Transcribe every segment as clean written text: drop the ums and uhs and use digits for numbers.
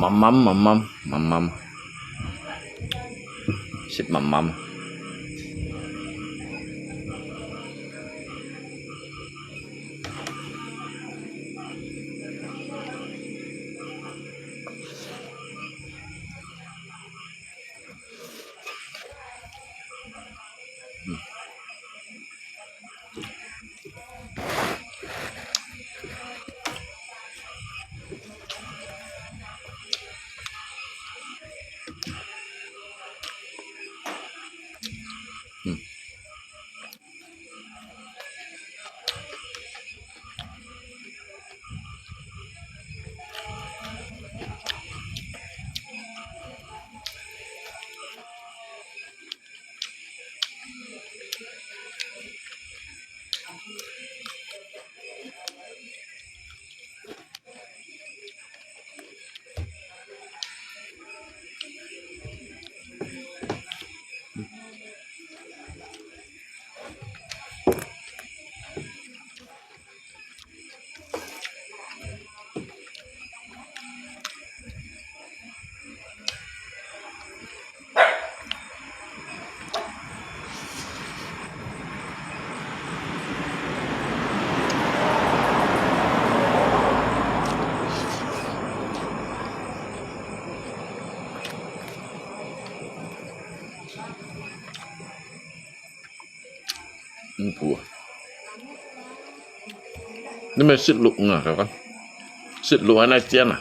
มัมมัมมัมมัมมัมมัมสิบมัมมัมผัวนี่มันสิลุกเงาครับกันสิลุกอะไรเจียนอ่ะ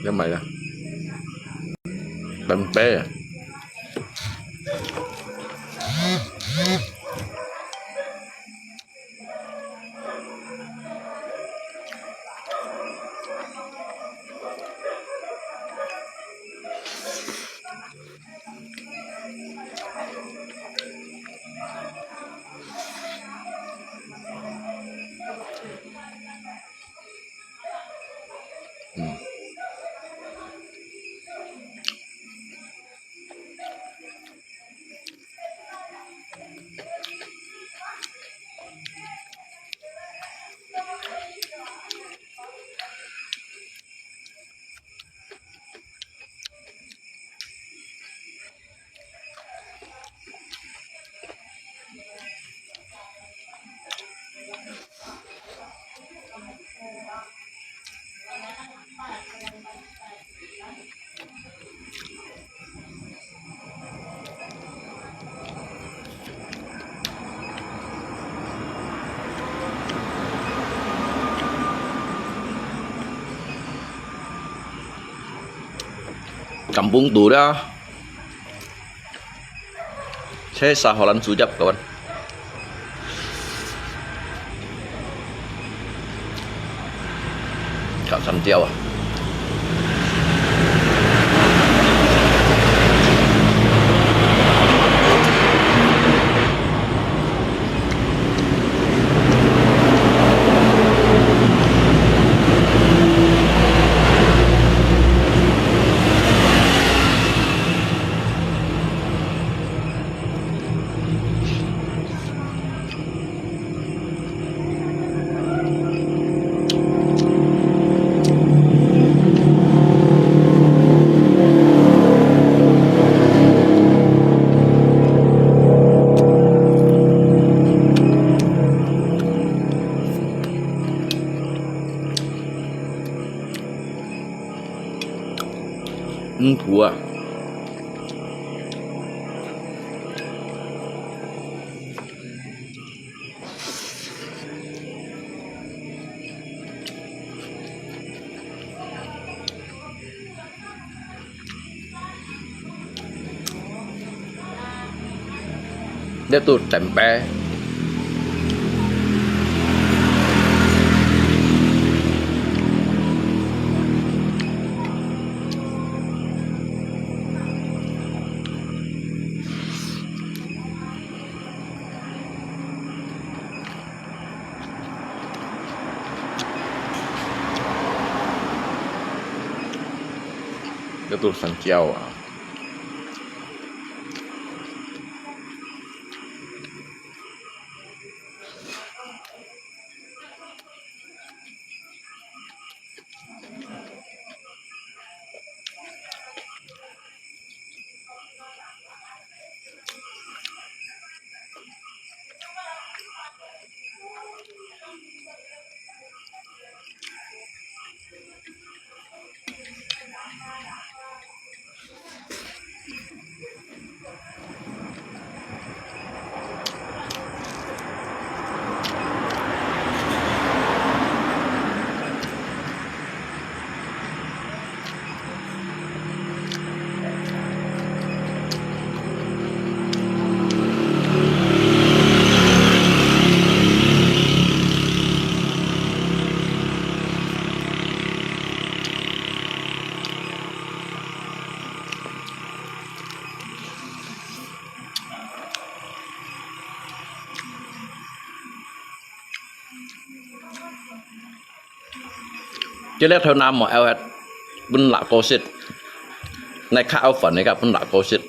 ยังไงล่ะเป็นเป้Kampung tuh dah. Saya saholan sujab kawan. Kak Santiaw. ผัวเดี๋ยวตูดแต่มแปะเดี๋ยวตูดสังเกียวจะเรียกเท่าน้ำหมอเอลเอสบุญหลักโกสิตในข้าวฝันนะครับบุญหลักโกสิต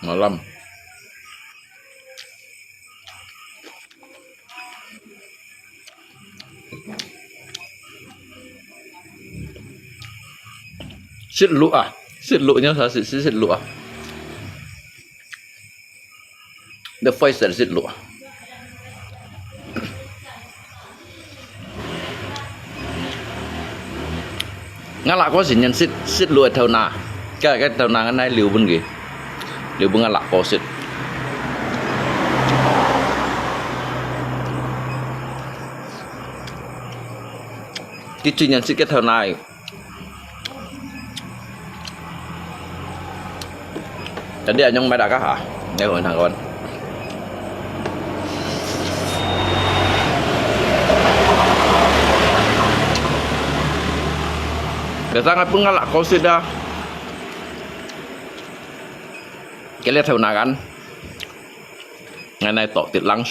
หมอลำสิทธิ์ลุอ่ะสิทธิ์ลุเนี่ยสาสิทธิ์ลุอ่ะเดี๋ยวไฟเสร็จสิทธิ์ลุงั้นละก็สิยันสิทธิ์ลุเท่านาก็เท่านากันได้หลิวบุญกี่หลิวบุญงั้นละก็สิทธิ์ที่จริงยันสิก็เท่านาแต่เดี๋ยวยังไม่ได้ก็หาในหัวทางก่อนเดี๋ยวsangat pengalak kau sudah kita tahu nak kan ngày nay tọt tiệt lăng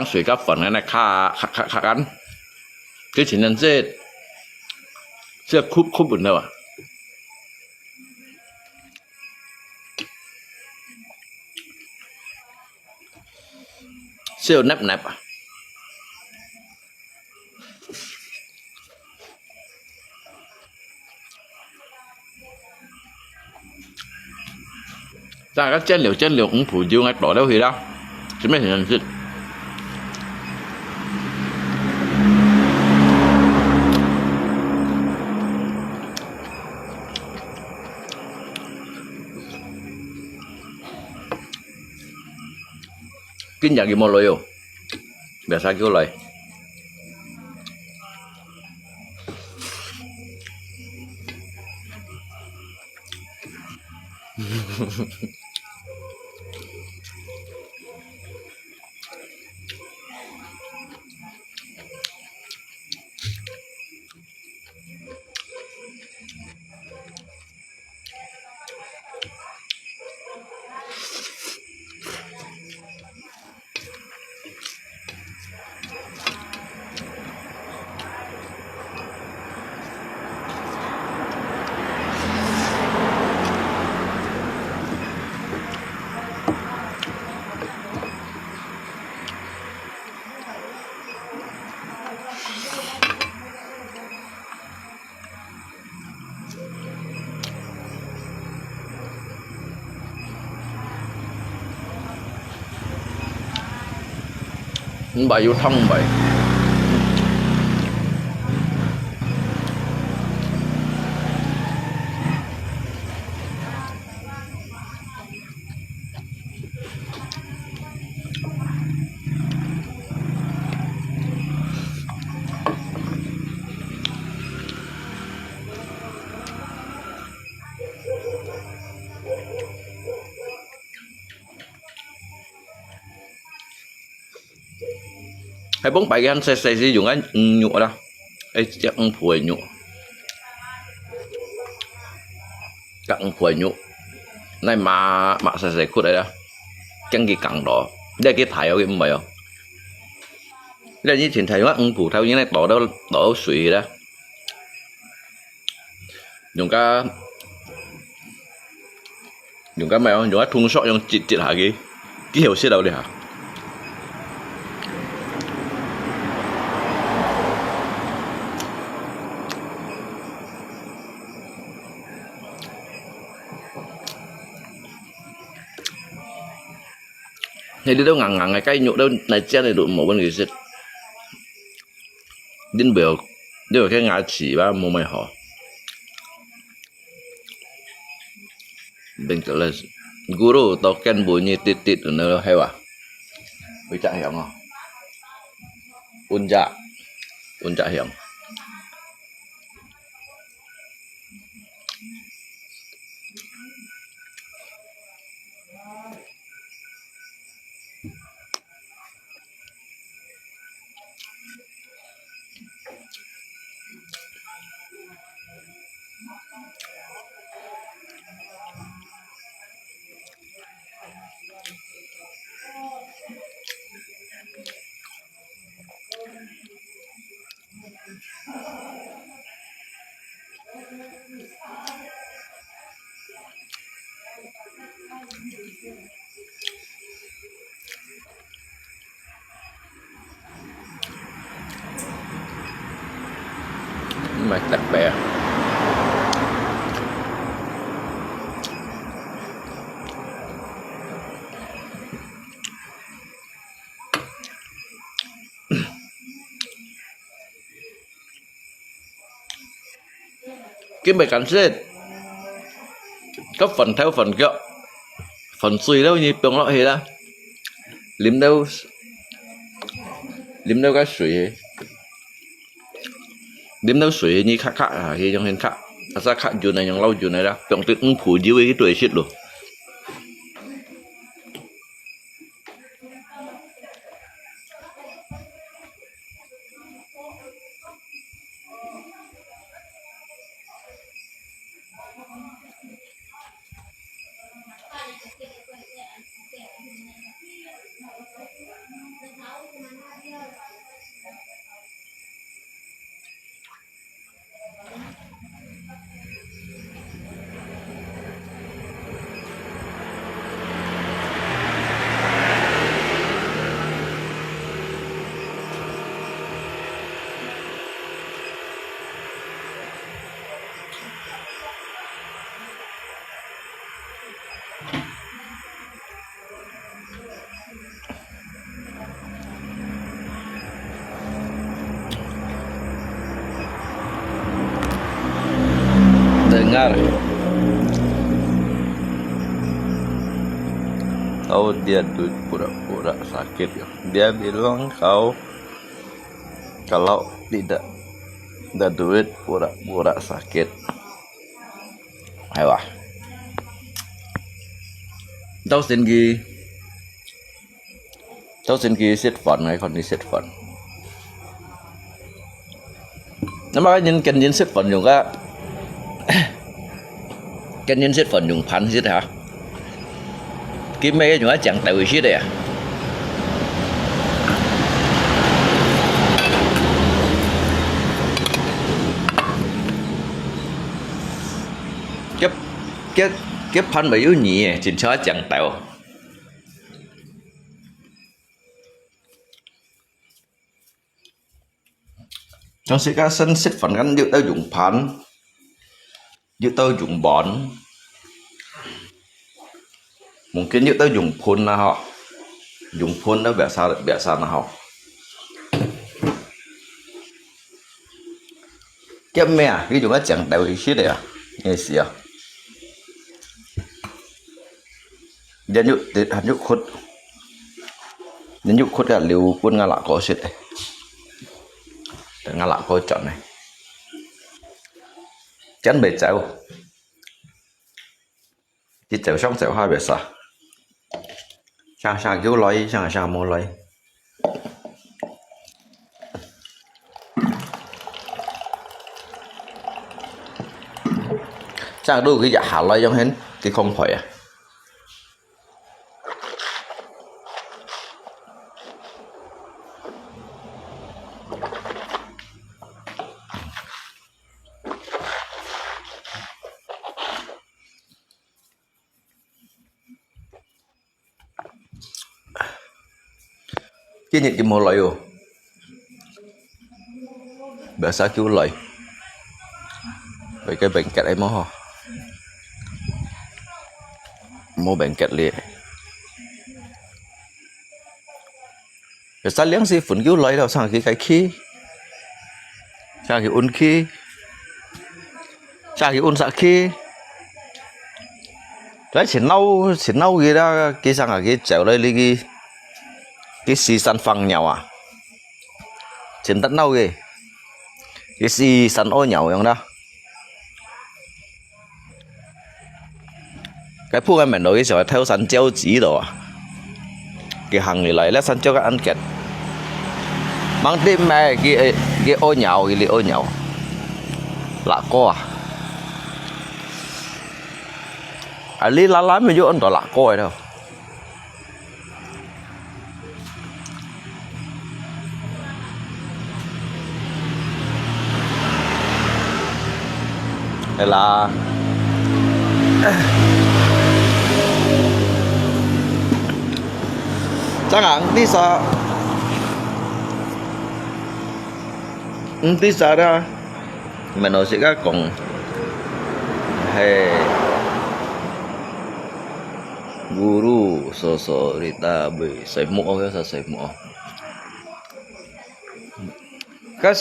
suy các phần ngày nay khá kan cái chỉ nên sẽ khúc bẩn đâu à siêu nếp à ra các chân liệu cũng phủ dương ngay đỏ đâu thì đâu chứ mấy hình gì Kinja gimana yo? Biasa kau loy. Bài vô thông vậy. Hay bóng bài anh sẽ sử dụng cái nhựa đó, cái chắc phổi nhựa, cặn phổi nhựa, này mà sẽ cút đây đó, chân cái cặn đó, đây cái thải ở cái mày không, đây như chuyện thải quá, phủ theo như này đổ suy đó, dùng cái mày không, dùng cái thùng sọ dùng chít hả cái hiểu xe đâu đi hả? Thì đi đâu ngẳng ngày cây nhụ đâu này trên này đủ một bên người xịt đến biểu đều cái ngã chỉ ba một mày họ bình thường là guru tao ken bùi như tịt ở nơi hay à với chạy hiểu không ôn chạy hiểu mà đặc bè cái bài cắn xếp có phần theo phần gợ phần suy đâu như 병 loại đó liếm đâu cái suy liếm đâu suy như khác à khi trong hiện khác sao khác chỗ này trong lâu chỗ này đó 병 tự phủ dưới cái tuổi shit luôn dengar oh dia duit pura-pura pura-pura sakit. Dia bilang kalau tidak ada duit pura-pura sakit. Ayo. Cháu xin ghi xếp phận hay còn đi xếp phận. Nó mà nhìn kênh nhìn xếp phận dùng á. Kênh nhìn xếp phận dùng phán xếp hả? Cái mấy dùng á chẳng tại vì xếp đây à. Cái phán bởi yếu nhỉ chính cho chẳng tạo. Trong sự các sân xếp phản gắn dự tao dùng phán, dự tao dùng bón, mungkin dự tao dùng phun là họ, dùng phun đó bẻ sao là họ. Cái mẹ cái dùng cái chẳng đều ý xí đấy à, nghe gì à? Dân dụ hạt dụ khuất cả liều quân nga lạ có xí đấy. Nga lạ có chọn này chắn bề chéo chỉ chéo xong chéo hai bề xa sang cứu lấy sang mua lấy sang đôi cái dạ hạ lấy giống hết cái không phải à. Cái nhật cái mua lấy rồi bữa sáng cứu lấy vậy cái bệnh kẹt ấy mua bệnh kẹt liền bữa sáng liếng gì phun cứu lấy đâu sang cái khí sang cái un khí sang cái un sạ khí đấy chỉ nâu gì đó cái sang cái chèo đây cái xì săn phăng nhau à trên tận đâu kì cái xì săn ô nhau giống đó cái phu cái mình nói cái sao theo săn treo chỉ đồ à cái hàng người lại là săn cho các ăn kẹt mang đêm mẹ cái ô nhau cái ô nhau lạ co à lý lá mới vô ăn tỏ lạ co rồi đâu. Đây là chẳng hạn tí xa đó mà nó sẽ có còn hey guru sosok rita be sai mo cái sai mo các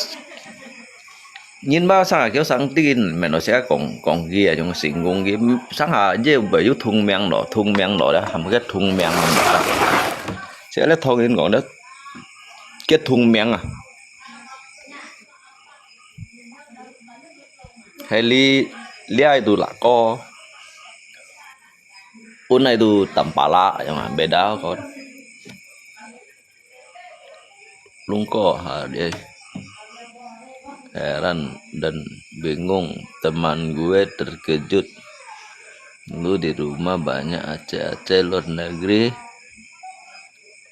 nhìn ba sang kiểu sáng tin mà nó sẽ còn ghi trong sinh ngôn cái sáng hà dễ bởi yếu thùng miang đó đó hàm cái thùng miang sẽ là thôi đến gọi đó cái thùng miang à hay li ai tu là co un này tu tầm bà la chẳng hạn beda con luôn có hà đây heran dan bingung teman gue terkejut lu di rumah banyak aceh-aceh luar negeri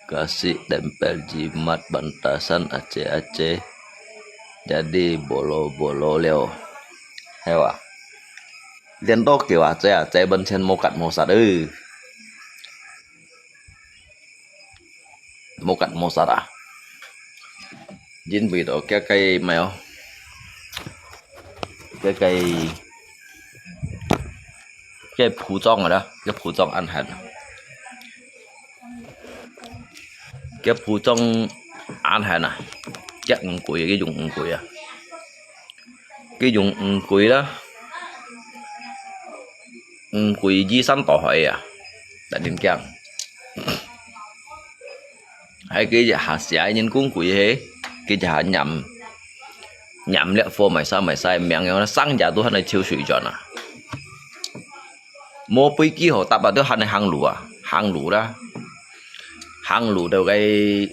kasih tempel jimat bantasan Aceh jadi bolo leo hewa liên tốt kiểu Aceh bên trên mô cạnh mô sạt mô cạnh mô sạt à dính vì đó cái cây mèo cái phủ trong rồi đó cái phủ trong ăn hành cái phủ trong ăn hành à chắc củi cái dùng củi à cái dùng củi đó củi di sắn tỏ hỏi à tại điểm kèm hay cái giờ hạ xài nhân cũng quỷ hết cái giờ hạ nhầm lẹ phô mày sai miệng nó sang giờ tôi hắn này chiêu suy cho nè mua bấy kia họ tập vào tôi hắn này hàng lũ đâu cái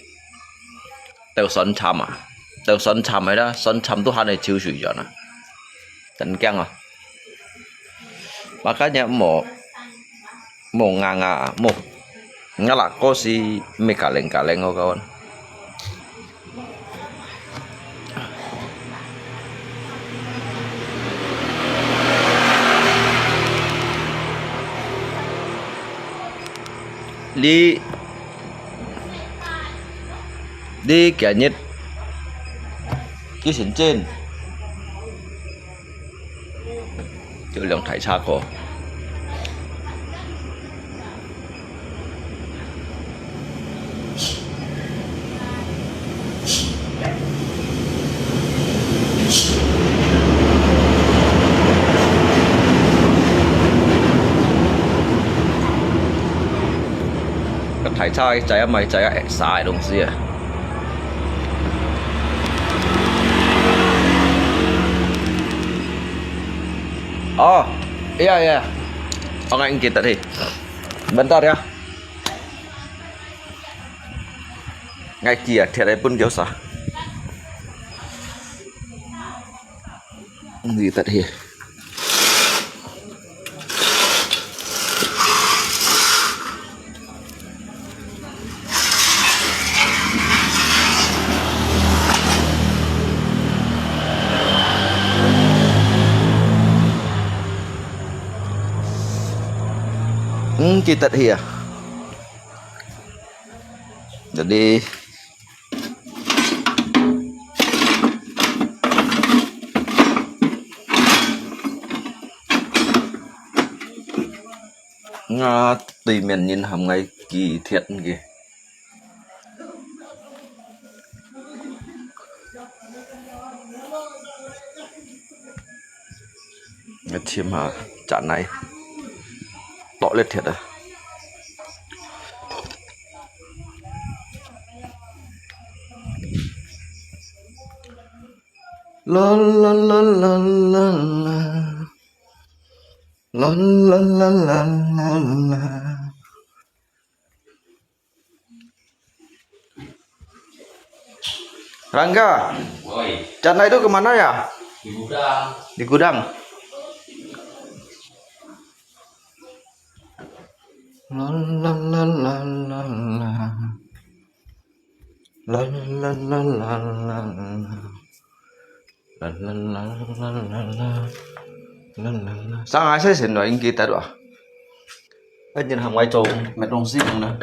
đâu sân chăm ấy đó sân chăm tôi hắn này chiêu suy cho nè tỉnh căng à mà cái nhà một ngang một ngã là có gì mấy cả lên không các bạn đi cả nhất cái sân trên chỗ lượng thải xa cổ thải xa trái mày trái xài đồng gì à iya orang kita nih bentar ya ngay kia thiệt pun kiểu sao gì tadi kita here jadi tùy miền nhìn hầm ngày kỳ thiệt kìa chim hả chả này tỏ lên thiệt à la la la la la la la la la la la Rangga, Chandra itu kemana ya? Di gudang. Di gudang. La la la la la la la la la la la la la la la la la. Sáng ai sẽ xin nói anh kita đó. Anh nhìn hàng ngoài trộn mệt rong xí nữa.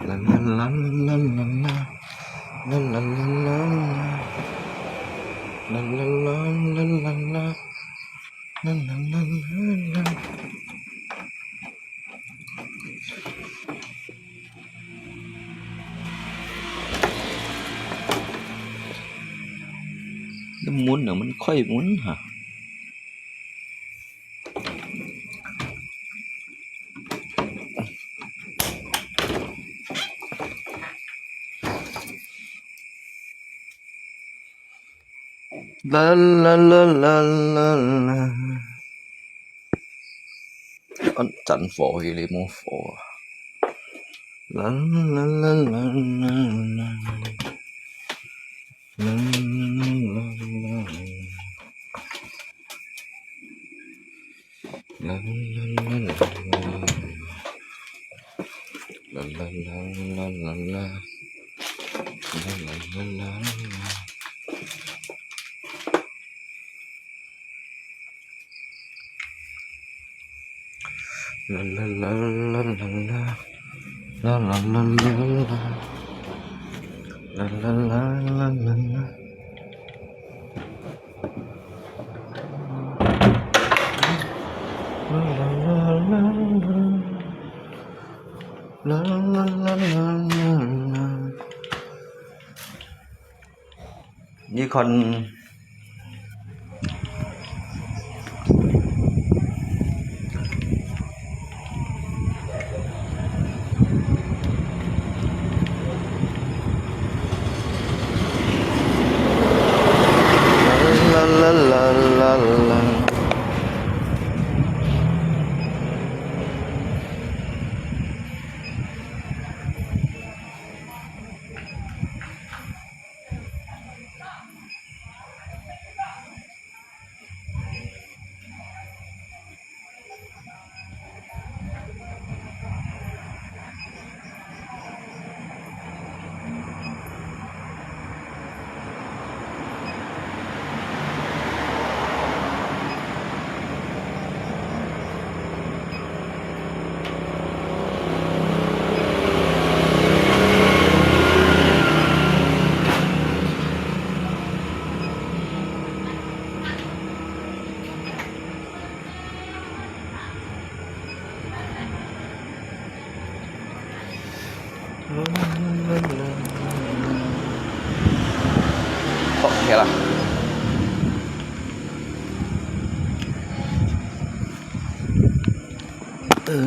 La la la la la la la la la la la la la la la la la la. Nó muốn là mình khoai muốn hả? La la la la la la. Anh chặn phổ thì lấy mua phổ. La la la la la la. La la la la. La la la la. La la la la la la. La la la la la. La la la la la la. La la la la la. La la la la la la. La la la la la. La la la la la. Như con Khô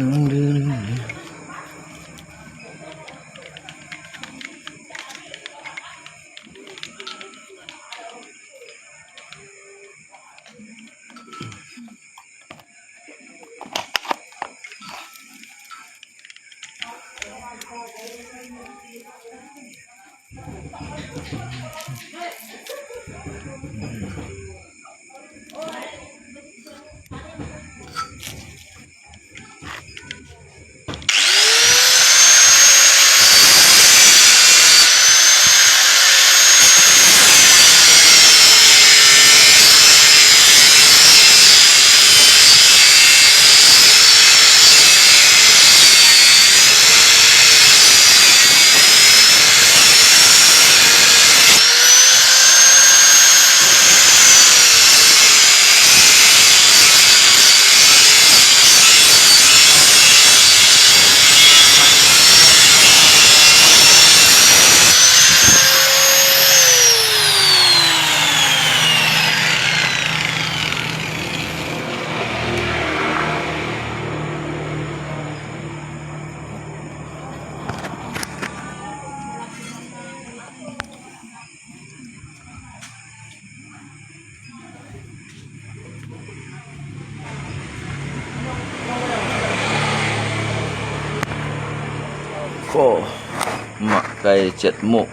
mặc cây chết mục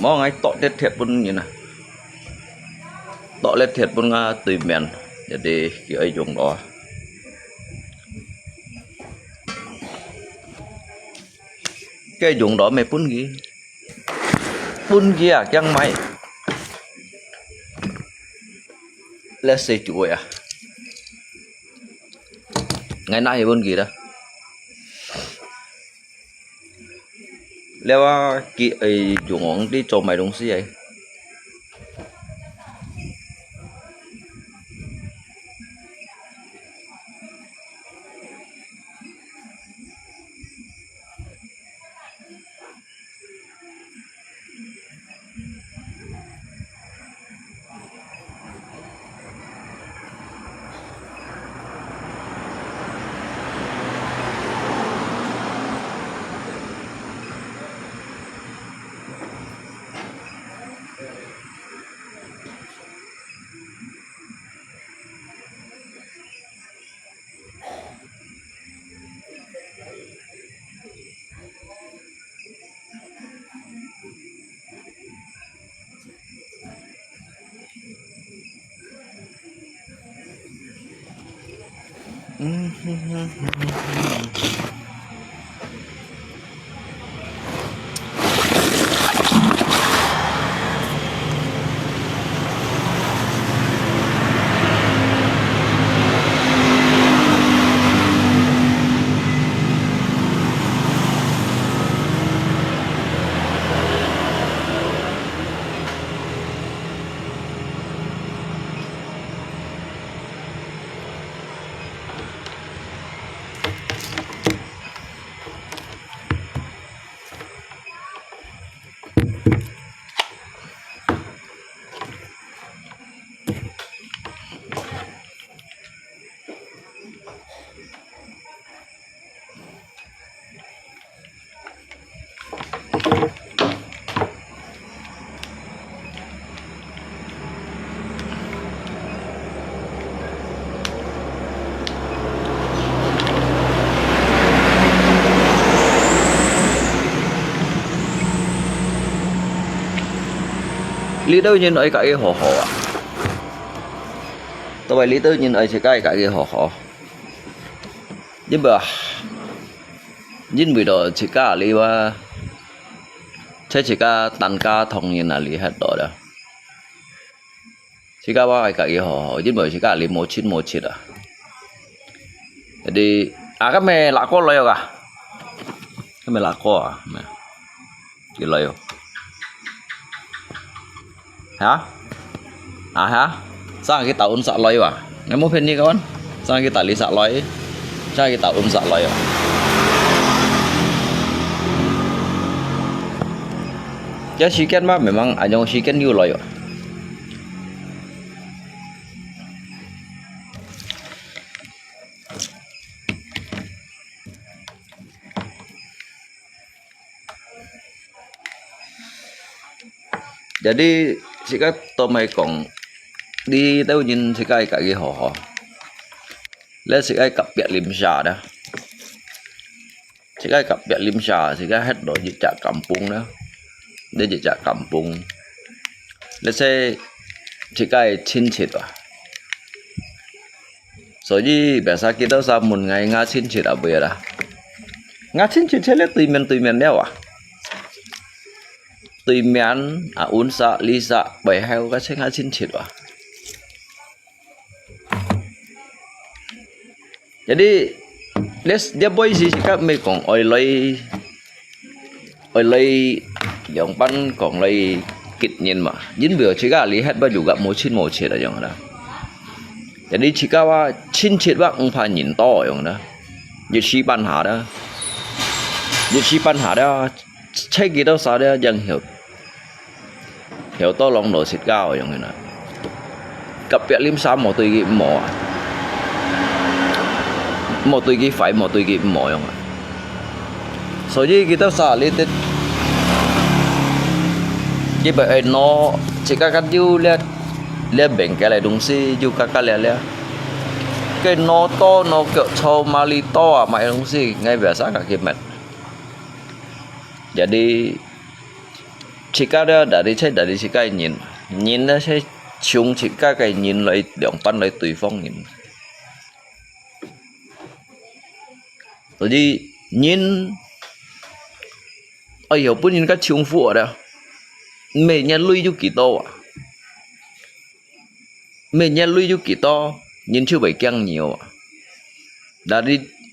mong ai tọt chết thiệt pun như này tọt lên thiệt pun tùy miền jadi cái dùng đó cái dùng đó mày pun gì à chẳng mày let's say chuối à ngày nay pun gì đó leo kỹ ấy dùng đi cho mày đúng gì ấy lý đâu nhìn ấy cái hò hò tôi lý đâu nhìn ấy cái hò hò nhưng mà nhìn bây giờ chỉ cả lý và chỉ cả tăng ca thông nhìn là lý hết đó chỉ cả ba cái hò hò nhưng mà chỉ cả lý một chín à jadi các mẹ lạ có lời à các mẹ lạ có à mẹ cái lời hả hả sao cái tàu xạ lôi à ngày mua phên đi con sao cái tàu lý xạ lôi sao cái tàu xạ lôi à ya chicken mah memang anyong chicken you lôi à Jadi jika tomai kong đi đâu nhìn thì cái cái họ lên thì cái cặp biệt lim xà đó thì cái cặp biệt lim xà thì cái hết đổi dịch trả kampung đó để dịch trả kampung lên xe thì cái chín chít à所以biasa kita samun ngai ngah chín chít à bây giờ ngah chín chít là tùy miền đeo à tùy miền à uốn sa li sa bảy heo cái ngah chín chít à jadi dia boy sih các mấy con oi lay yang pan con lay kit nhìn mà dính biểu chỉ cả lý hết bao juga một chín là yang đó jadi chỉ cảว่าchín chết bác ông phải nhìn to yang đó như chỉปัญหาđó như chỉปัญหาđóใช่กี่ตัวsao đóยังhiểu to lòng độ xịt cao yang đó cặp biệt lim sa một tùy mỏ một tùy cái phải một tùy cái mỏ không ạ,所以kita salit cái bài nó chỉ các du lên bệnh cái này đúng gì du các lên cái nó to nó kiểu trâu mali to à mày đúng gì ngay về sáng cả cái mặt jadi chỉ các đó đã đi chỉ cái nhìn nó sẽ chung chỉ các cái nhìn lại đường pan lại tùy phong nhìn rồi nhìn ai hiểu bữa nhìn các chung phụ ở đâu mình nhà lui du kỳ to à mình nhà lui du kỳ to nhìn chưa bị căng nhiều à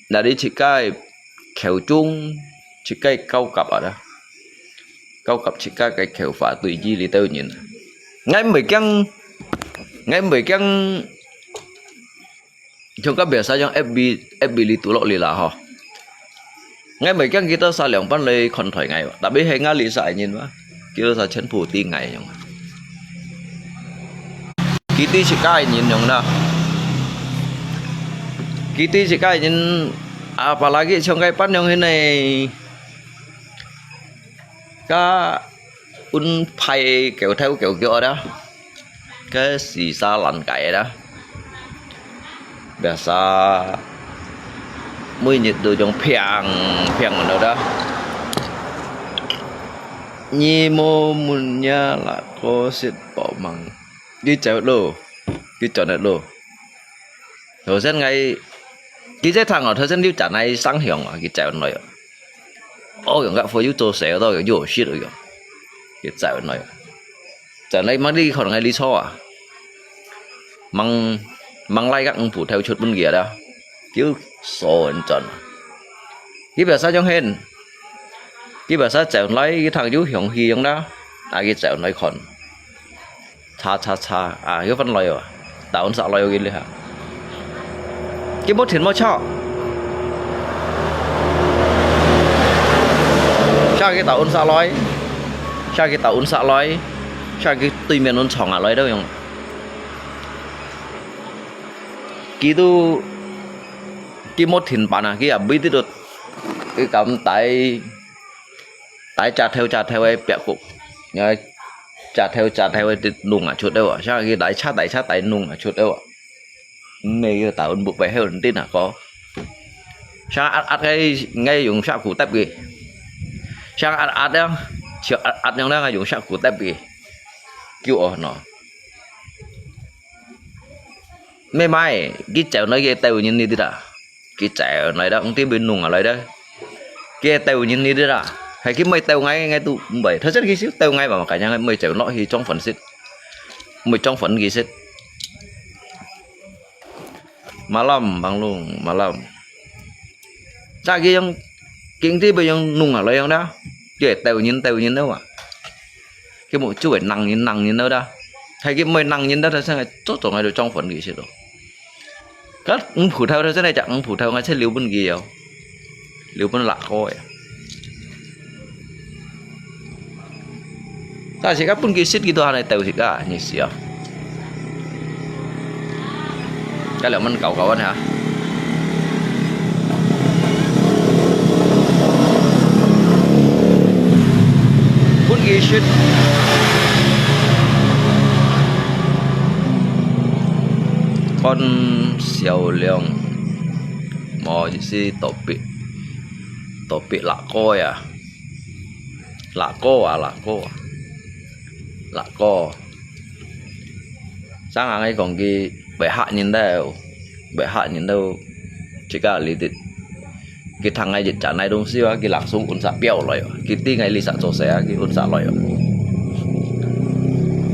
đã đi chỉ cái khéo chung chỉ cái câu cặp ở đó câu cặp chỉ cái khéo phá tùy gì đi tao nhìn ngay mấy căng chúng các biasa yang FB li tu lok li lah ha ngay mấy căng kita sa liang pan lay kon thoi ngay tapi hay nga li sai nhìn mà kita sa chen pu ti ngay yang kiti si kai nhìn yang na kiti si kai nhìn apalagi trong cái pan yang ini ka un phai kiểu theo đó cái xì xa lạnh cậy đó biasa mới nhiệt độ trong phiang ở đâu đó nhi mô mun nha là có sự bỏ măng đi chợ đồ đi chợ này đồ thời gian ngày cái thế thằng ở thời gian đi chợ này sáng hiền cái chợ này ôi gặp phải yếu sẹo thôi yếu shit rồi cái chợ này mà đi còn ngày đi so à mang lai các ông phụ theo chuột bên kia đó chứ sổ anh trần cái bà sao trong hên cái bà sao chèo lấy cái thằng chú hiển hi trong đó cái chèo lấy còn cha cái phân loài à tạo anh sợ loài cái gì hả cái bốt thiền mau cho cái tạo anh sợ loài cái tạo anh sợ loài cái tùy miền anh chọn loài đâu không gitu cái một thiền bản à cái biết được cái cảm tại chặt theo ấy bẹo cục nhớ chặt theo ấy nung à chuột đâu à sao cái đại chát tại nung à chuột đâu à này tạo ơn buộc phải heo tin à có sao ăn cái ngay dùng sao cụ tép gì sao ăn đó chịu ăn nhau đó dùng sao cụ tép gì kêu ở nó mấy mai cái chèo nói cái tàu nhìn đi đã cái chèo này đó ông tiên bên nung ở lại đó cái tàu nhìn đi đã hay cái mây tàu ngay tụ bảy thật rất cái xíu tàu ngay mà cả nhà mây chèo nó thì trong phần xích mày trong phần gì xích malam bang luôn malam ra cái trong kinh tế bây giờ nung ở lại đó cái tàu nhìn đâu à cái một chú phải nặng nhìn đâu đó hay cái mây nặng nhìn đó là sao tốt rồi ngay được trong phần gì xích rồi các phụ theo thế này chẳng phụ theo ngay sẽ liều bên kia liều bên lạc coi ta chỉ các bên kia xích gitu này tàu thì cả như xíu cái là mình cầu anh hả bên kia xích con xiao lượng mò chỉ tổ bị lạ coi à lạ co sáng hàng ấy còn cái bể hạ nhìn đâu chỉ cả lý tịch cái thằng này dịch trả này đúng xíu cái lạc xuống uốn xả béo rồi cái tí ngày lý sản số xe cái uốn xả rồi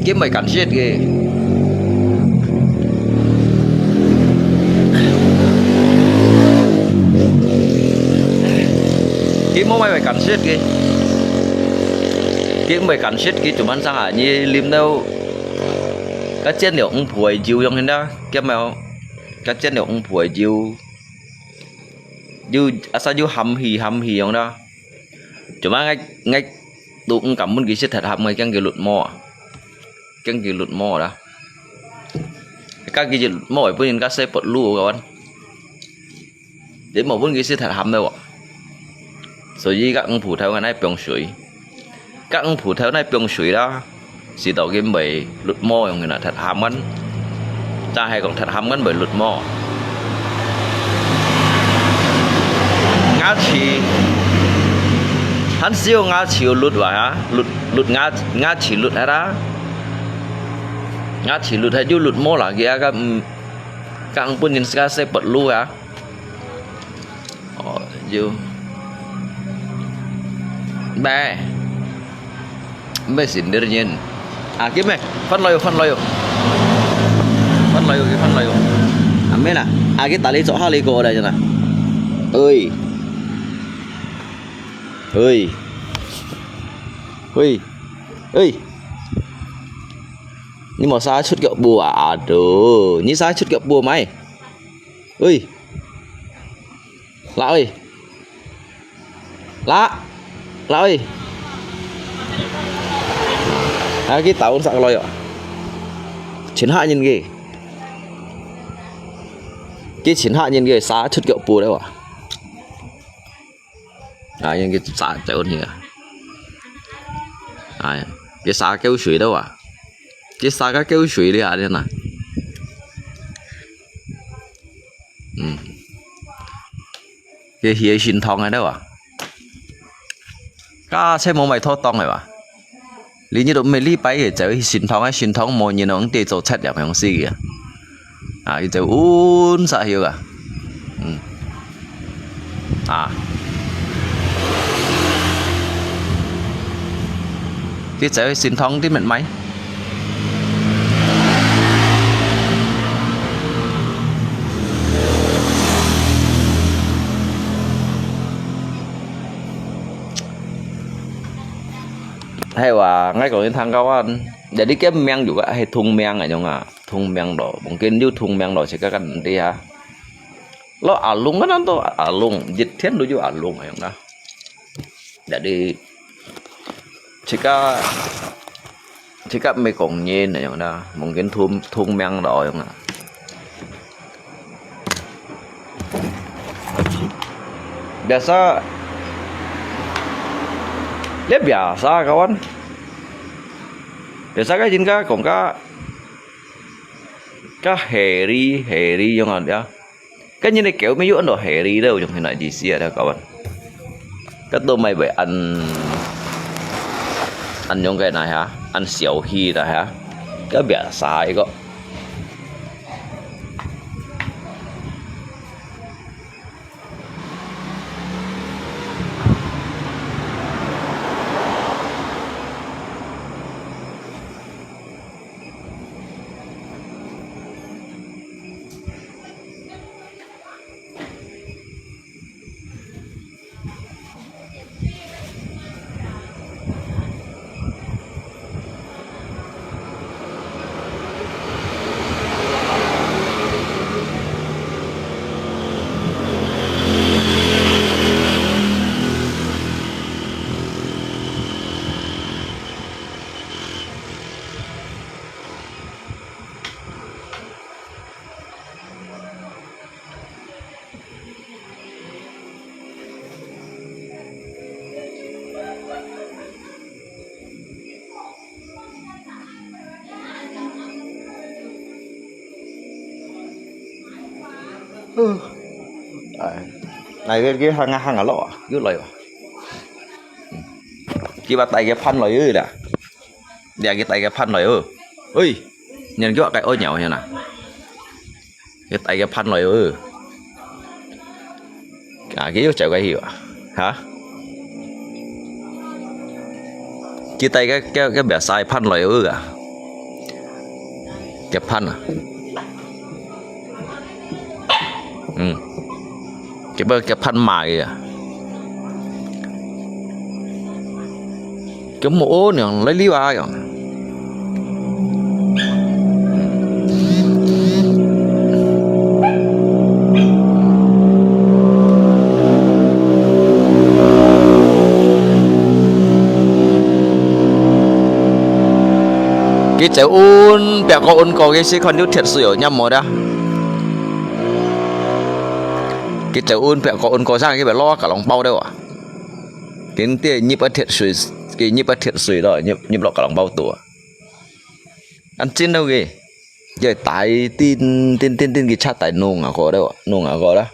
cái mày cắn chết kì cái mô mày cắn chết kì cái mày cắn chết kì chúng ăn sang à như lim đâu các chân liệu ông phùi chiều trong đó cái mèo các chân liệu ông phùi chiều sao du hầm hì trong đó chúng ăn ngay tụng cảm ơn cái sự thật hầm người cái lụt mò đó các cái lụt mò ở bên các xe bật lù các bạn để một bên cái sự thật hầm đâu ạ rồi gì các ông phụ theo ngày nay bông suối các ông phụ theo này bông suối đó chỉ tàu game bị lụt mò trong người là thật hầm anh ta hay còn thật hầm anh bởi lụt mò ngã chỉ hắn siêu ngã chiều lụt vậy hả lụt ngã chỉ lụt hay đó ngã chỉ lụt hay du lụt mò là kia các ông pun nhìn sẽ bật lu hả du bè xin đương nhiên kiếm này phân loyo mấy nè cái tali chỗ hai cô đây cho nè ơi nhưng mà sao chút kẹo bùa đồ như sao chút kẹo bùa mày lạ ơi cái tàu sạc lôi ạ chiến hạ nhìn ghê cái chiến hạ nhìn ghê xá chút kẹo bùa đấy ạ nhưng cái xá chạy ôn hình cái xá kéo suy đâu cái xá cái kéo suy đi đây nè cái hiệp xin thong này đâu cá xe mô mày thô tông này lý như độ mấy lý bay thì chơi xin thong mồi như nó cũng đi做七入樣事嘅cái chơi uốn sa hiệu cái chơi xin thong tí mệt máy hay là ngay còn thằng cao anh jadi cái meng juga hay thùng meng ở trong thùng meng đó mungkin như thùng meng đó sẽ các anh đi ha lo alung kan itu alung jitian dulu alung yang dah jadi jika mekong nyen yang dah mungkin thùng meng đó yang biasa biasa kawan biasa cái chính còn cái heri yang ada cái như này kiểu mấy Ấn Độ heri đâu trong hình này gì xia đó kawan cái tôi mày phải ăn những cái này hả ăn xỉu hi đó hả cái biasa cái này cái hang ở lọ dưới lời cái bắt tay cái phân lời ư nè đè cái tay cái phân lời ư ơi nhìn cái ôi nhậu như nè cái tay cái phân lời ư cái yếu chạy cái hiểu hả chia tay cái bẻ sai phân lời ư à cái phân à cái phân mài à cái mũ này lấy liu ai rồi cái cháu un bẻ có un có cái gì còn thiệt sự ở nhầm một đó cái cháu un bẻ có un có sang cái bẻ lo cả lòng bao đâu à cái tiền nhịp thiệt sự cái nhịp thiệt sự đó nhịp lo cả lòng bao tuổi ăn chín đâu kì giờ tại tin cái chat tại nung à có đâu à nung à có đó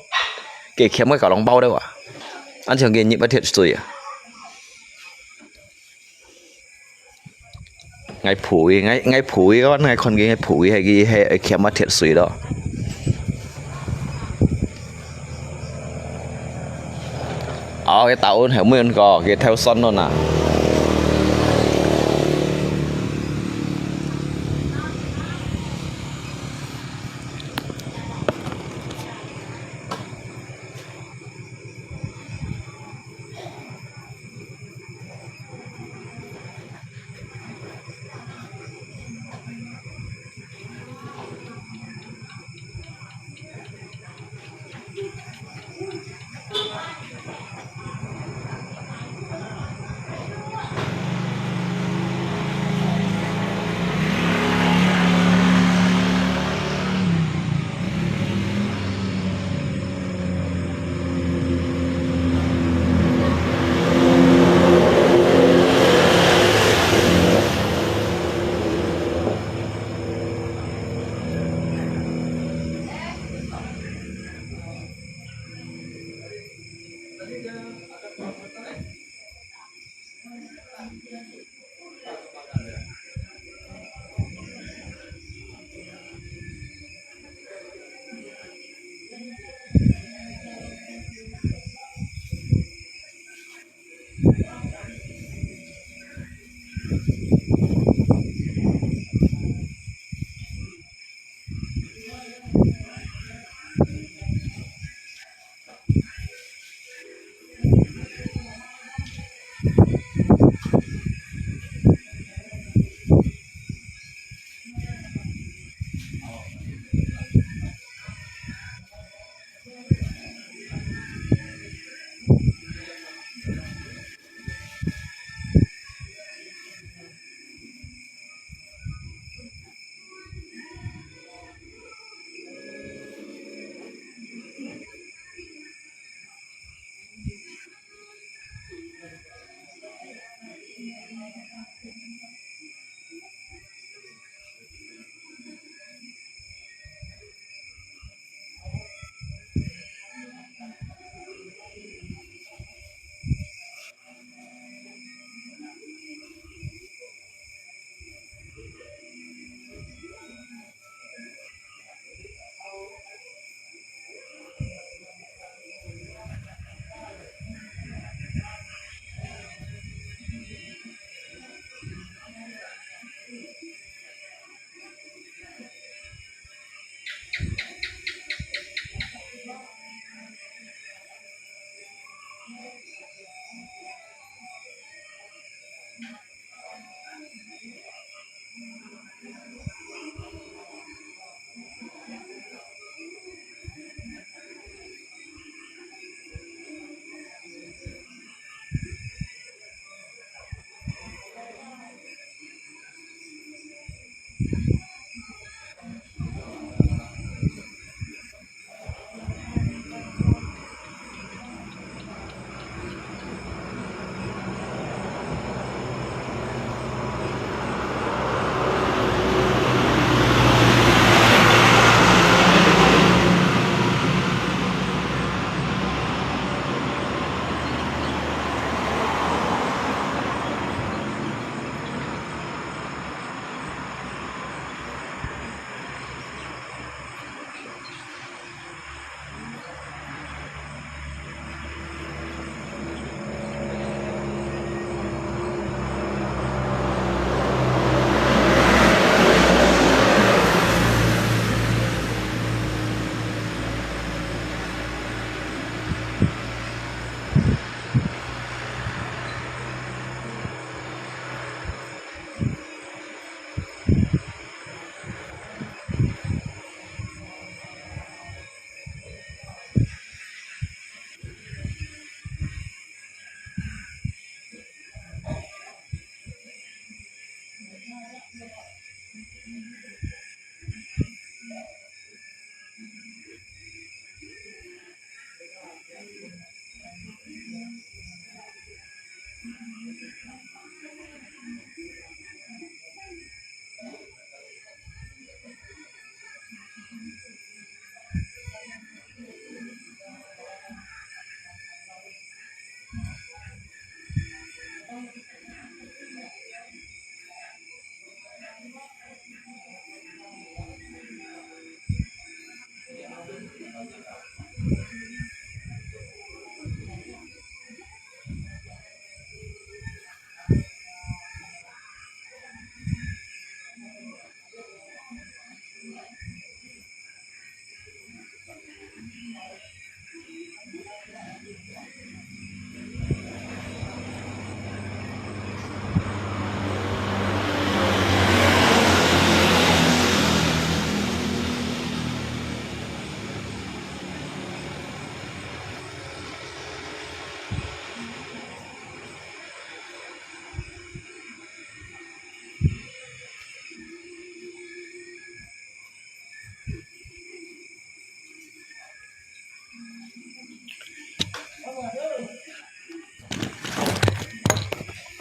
cái kém cái cả lòng bao đâu à ăn chẳng cái nhịp thiệt sự à ngày phủi có ngày con cái ngày phủi hay cái kém mà thiệt sự đó cái tàu hiểu nguyên có cái theo son luôn à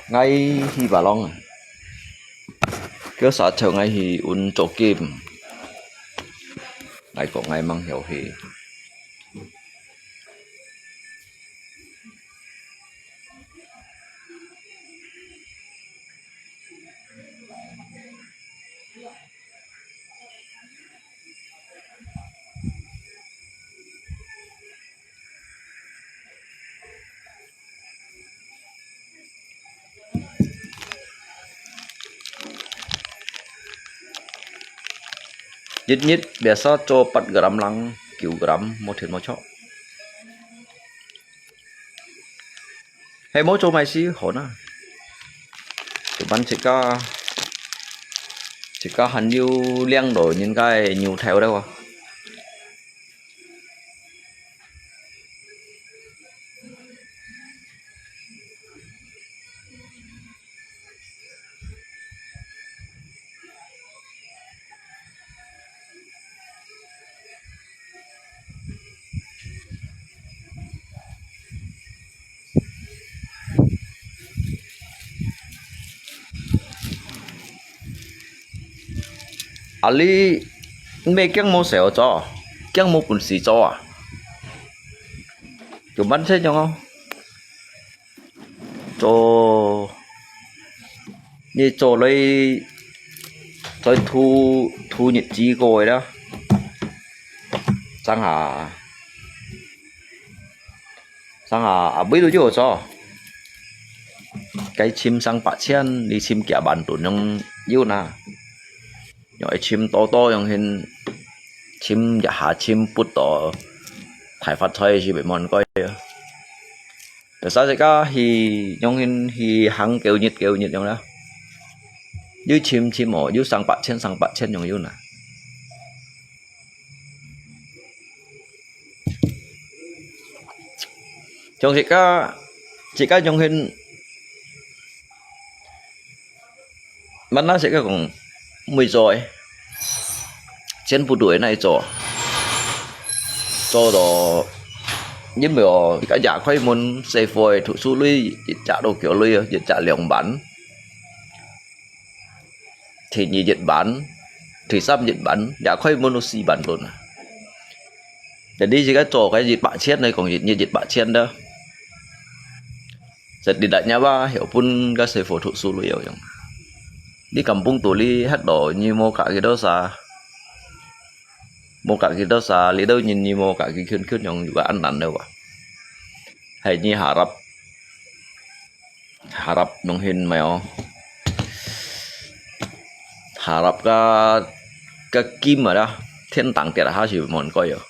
ngay hi bà long cơ sở chờ ngay hi un chỗ kim ngay có ngay mang hiểu hi nhất nhất biasa cho 4 gram lang kiểu gram một thịt một chó hay mỗi chỗ mày xí hổn à tụi bạn chỉ có hành nhiều liên đổi những cái nhiều theo đâu à ali mấy cái mô xẻo cho cái mô quần xì cho à tụi bạn thấy không cho như cho lấy cho thu nhật chi rồi đó sang hà bây giờ chưa cho cái chim sang bát chen đi chim kia bản tụi nhung yêu na rồi chim to to yang hình chim hạ chim bút to thải phát thôi chỉ bị mòn coi tại sao cái thì yang hình thì hàng kêu nhiệt yang đó dưới chim ở dưới sang bát chen yang yêu na trong chỉ có yang hình mình nó sẽ có còn 10 rồi trên bộ đuổi này cho đó nhưng mà cái giá khoai môn xây phôi thủ su lui dịch trả đồ kiểu lui dịch trả liều bán thì như dịch bán thì sắp dịch bán giá khoai môn xì bán luôn để đi chỉ cái chỗ cái dịch bạ chết này còn dịch như dịch bạ chết đó giật đi đại nhà ba hiểu pun cái xây phôi thủ su lui hiểu không đi kampung tuli hết đồ như mua cả cái đó xa lý đâu nhìn như mua cả cái khuyên nhong juga ăn đâu à hay như harap nong hin mèo harap cái kim mà đó thiên tặng tiền ha chỉ mòn coi rồi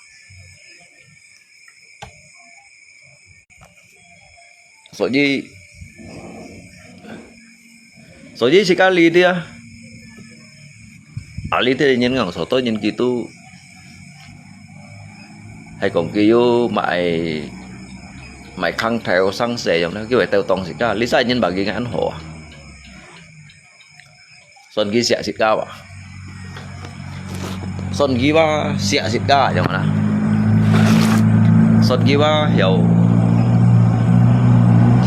số gì chỉ cả lý đi à lý thì nhìn ngang số tôi nhìn kỳ tu hay còn kêu mày khăng theo sang xe giống đó kêu vậy tao tông chỉ cả lý sai nhân bà kia ngán hồ xuân kia sẽ xịt cao à xuân kia ba sẽ xịt cao giống đó xuân kia ba hiểu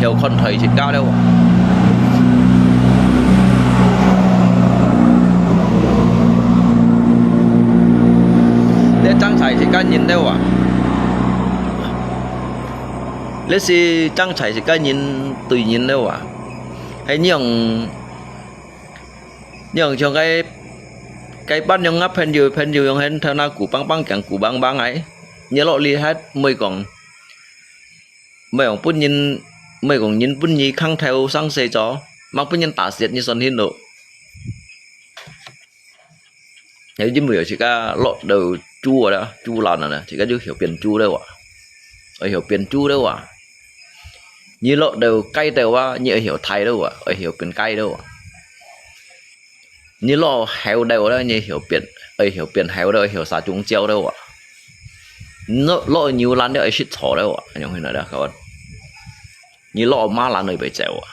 theo con thầy xịt cao đâu để trang trải xịt cao nhìn đâu à lấy gì trang trải xịt cao nhìn tùy nhìn đâu à hay nhường cho cái bắt nhung ngắp pen nhiều yang hen theo na củ băng chẳng củ băng ấy nhớ lộ li hết mấy còn bún nhìn bún nhì khăng theo sang xe chó mang bún nhân tả diệt như son hin độ nếu như mình chỉ có lọt đầu chua đó chua lần này chỉ có hiểu biển chua đâu ạ ở hiểu biển chua đâu ạ như lọt đầu cay đâu á như hiểu Thái đâu ạ ở hiểu biển cay đâu ạ như lọ heo đâu đó như hiểu biển heo đâu hiểu sa chung chiêu đâu ạ nó lọ nhiều lần đấy shit thỏ đâu ạ anh em nói đó các bạn như lọ má là nơi bị chéo ạ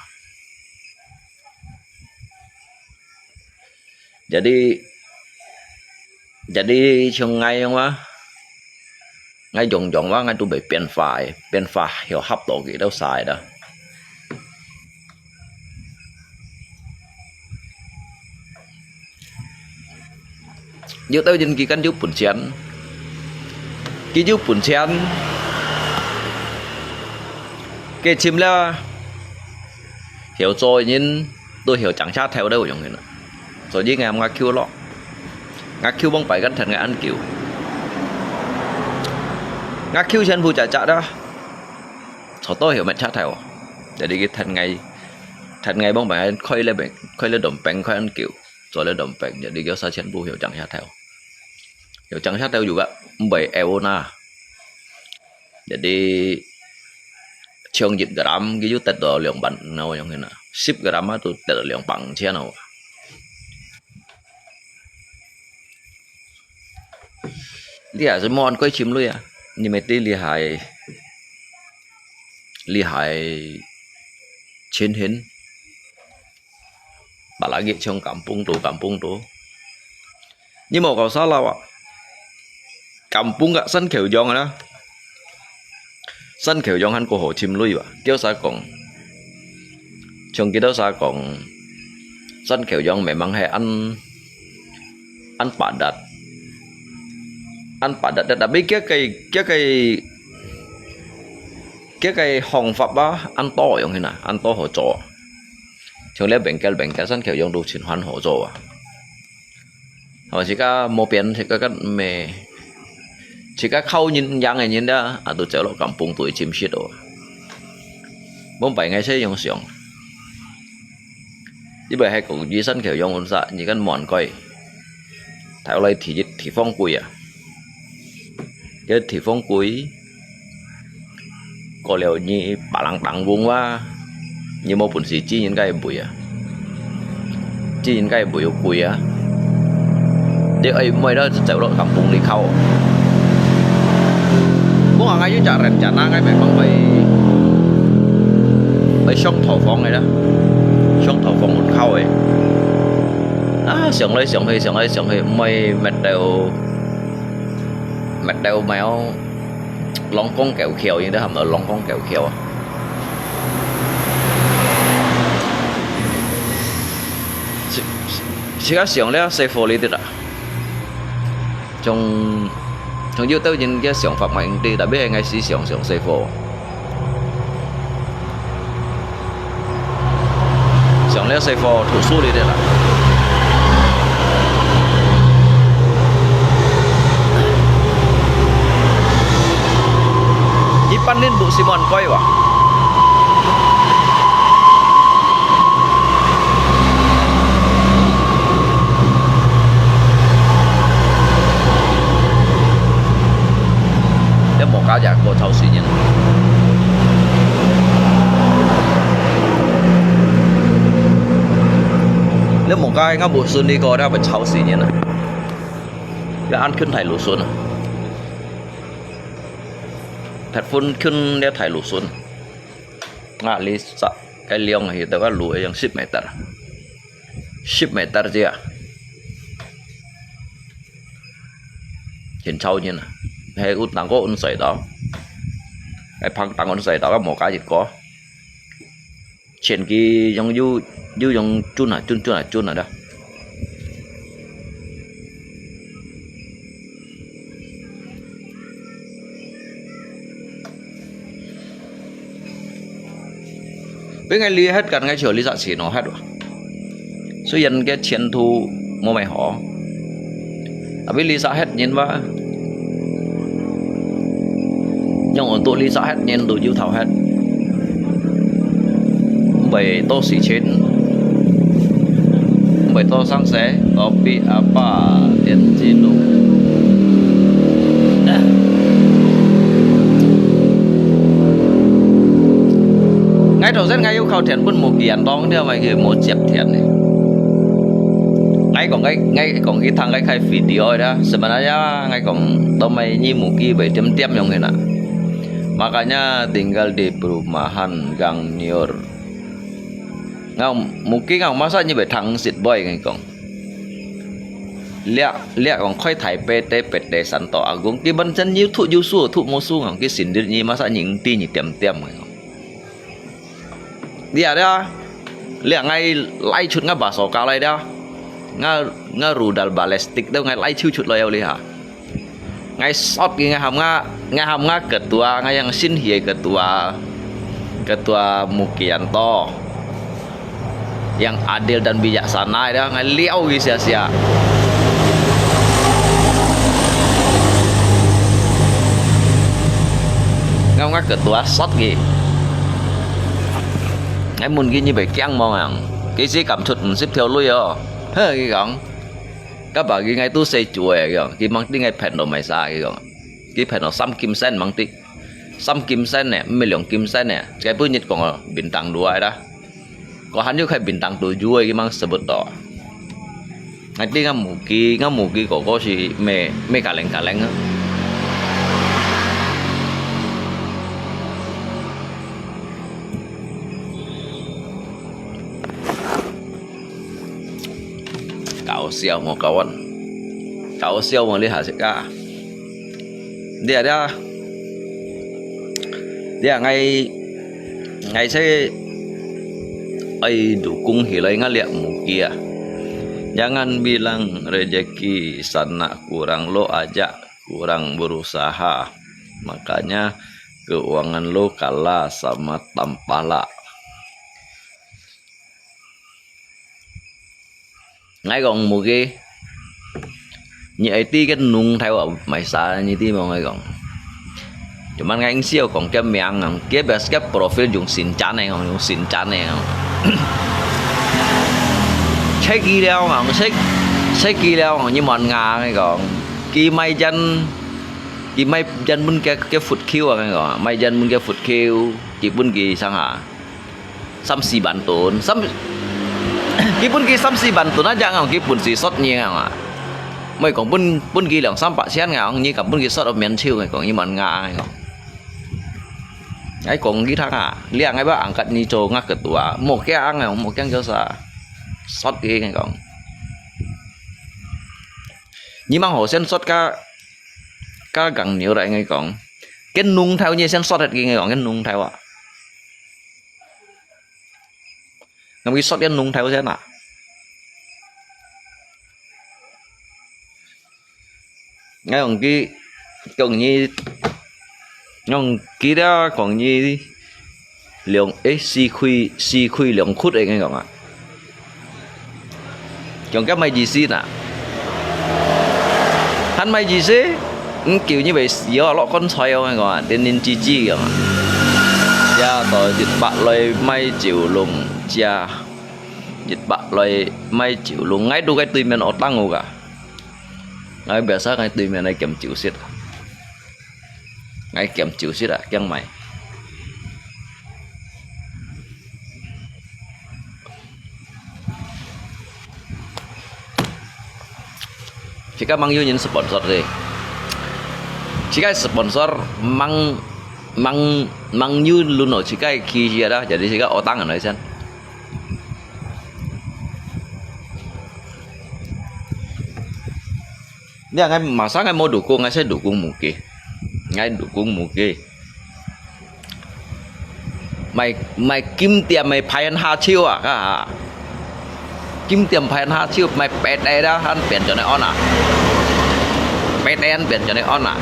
jadi trong ngày không á ngay dùng quá ngay tôi bị biển phải hiểu hấp tổ gì đâu xài đó giờ tao dân kỳ căn giúp bún chén cái giúp bún chén cái chim là hiểu rồi nhưng tôi hiểu chẳng sát theo đâu giống như này rồi với ngày ngã kêu lọ ngã kêu bông phải gắn thật ngã ăn kiểu ngã kêu chân phụ trả đó rồi tôi hiểu mệt sát theo để đi cái thật ngày bông phải khơi lên đầm bánh khơi ăn kiểu rồi lên đầm bánh để đi kéo xa chân phụ hiểu chẳng sát theo juga bảy eona jadi trường dịch gram cái tết đồ lượng bẩn nào giống như nào 10 gram á tôi tết lượng bằng che nào lý hải món quay chim luôn à nhưng mà tí lý hải trên hình bà lại trong kampung tu nhưng mà có sao đâu ạ kampung gak sân kiểu dòng rồi đó sân kiểu dòng hắn của hồ chim lui vậy kéo xa còn trong kia đó xa còn sân kiểu dòng mẹ mang hay ăn padat đã biết cái cây hồng phập á ăn to giống như nào ăn to hồ trò trong lẽ bệnh cái sân kiểu dòng đồ chuyển hoan hồ trò à họ chỉ có một biển thì có cái mẹ chỉ có khâu nhìn dạng này nhìn đó à tôi trở lại kampung tuổi chim shit rồi 47 ngày sẽ dùng sòng chứ bởi hay cũng duy sân kiểu dùng ổn dạ như cái mòn coi thảo lại thì phong quỳ à cái thì phong quỳ có liệu như bà lăng đắng vuông quá như một bún xì chi những cái bụi à chi những cái bụi quỳ à để ấy mới đó trở lại kampung đi khâu cũng là ngay với trả rèn trả năng cái mẹ bằng bay sông thổ phong này đó sông thổ phong một khâu ấy sướng lấy mày mệt đều méo long con kẹo khều như thế hầm ở long con kẹo khều chỉ có sướng lấy xe phô đi được à trong dưới tới những cái sản phẩm mạnh đi đã biết ngay sử dụng xe phô sản lấy xe phô thủ số đi đây là chỉ pan lên bộ Simon quay vào một cá giả của thầu xí nhân nếu một cái ngã bộ xuân đi coi ra phải thầu xí nhân này đã ănขึ้น thải lúa xuân thật phunขึ้น để thải lúa xuân ngã lý sợ cái liông nàyแต่ว่า lúa ยัง 10 meter 10 meter chứ à hiện sau như này hay út tăng có ôn sấy đó cái phăng tăng ôn sấy đó là một cái gì có trên kia giống như giống chun này đó với ngay lia hết cả ngay chiều lia dạ xỉ nó hết rồi số dân cái chiến thu mua mày họ với lia dạ hết nhìn vào nhưng ở tôi lý giải hết nên đồ dư thảo hết bởi tôi xỉ trên buổi to sáng sẽ kopi apa Encino ngay đầu rất ngay yêu cầu thiện quân một kiện đó theo mày cái một chẹp thiện này ngay còn cái thằng cái khai video đó sebenarnya ngay còn tao mày như một cái bảy tiêm yang kena makanya tinggal di perumahan Gang Nior mungkin masa như bảy thằng xịt boy ngay còn lihat còn khơi thải PT Santo Agung cái bên chân như thụ thụ mua su ngang cái xịn như masa những ti như tiêm ngay dia đó lihat ngay lay chút ngay bà sổ cao lay đó nga rudal balestik đâu ngay lay chút loyal lihat ngay shot ngay hàm nga ketua ngay yang sin hiai ketua Mukianto yang adil dan bijaksana đó ngay liau sia-sia nga ketua shot gì ngay muốn ghi như vậy keng mong à cái gì cảm thuật xếp theo lui à cái gọng các bạn ghi ngay tu xây chùa cái mang tiếng ngay phèn đồ mày xa cái phèn đồ xăm kim sen mang tiếng xăm kim sen nè mấy lượng kim sen nè cái bữa nhật còn bintang dua đó có hắn như khai bintang tujuh cái mang sebut đó ngay tiếng ngamuk có si me kaleng á kau siapa mau kawan kau siapa mau lihat sekarang dia ngay saya dukung hilai ngeliat mukia jangan bilang rezeki sana kurang lo aja kurang berusaha makanya keuangan lo kalah sama tampala ngay còn một cái như ấy tí cái nung theo ở máy xa như tí mọi người còn cuman ngay anh siêu còn cái miệng cái best cái profile dùng xin chán này không dùng xin chán này không check ghi đeo không check ghi đeo không như mòn ngà này còn kỳ may dân bên cái foot kill này còn may dân bên cái foot kill chỉ bên kỳ sang hả xăm xì bản tốn xăm cái pun kia xăm xì bản tốn aja ngang cái pun xì sót nhiều ngang à mấy còn pun kia lượng xăm bạc xén ngang như cả pun kia sót ở miền chiêu này còn như mòn ngà này còn cái thằng à liang ngay bác angkat ni cho ngắt ketua một cái ăn này một cái cho sa sót kia này còn nhưng mà họ sen sót cá gần nhiều đại ngay còn cái nung theo như sen sót hết kia ngay còn cái nung theo à ngắm cái sót cái nung theo thế nào ngay còn cái còn như nhưng cái đó còn như lượng si khuy lượng khút ấy nghe không ạ còn cái mày gì xí nè hắn mày gì xí kiểu như vậy giờ lọ con xoay không anh ạ tên nên chi kìa cha tỏi dịch bạc lời may chịu lùng cha dịch bạc lời may chịu lùng ngay đu cái tim mình ở tăng ngủ cả ngay bây giờ ngay tim mình này kèm chịu xịt ngay kèm chịu xịt à chân mày chỉ các mang những sponsor gì chỉ cái sponsor mang như luôn ở chỉ cái kia đó jadi chỉ cái ở tăng ở nơi xem dia ngay mà sáng ngay mau dukung ngay sẽ dukung Muki ngay dukung Muki mày kim tiệm mày phải ăn 2 triệu à cả kim tiệm phải ăn 2 triệu mày pet đây đó hắn biển cho này on à pet đây hắn biển cho này on à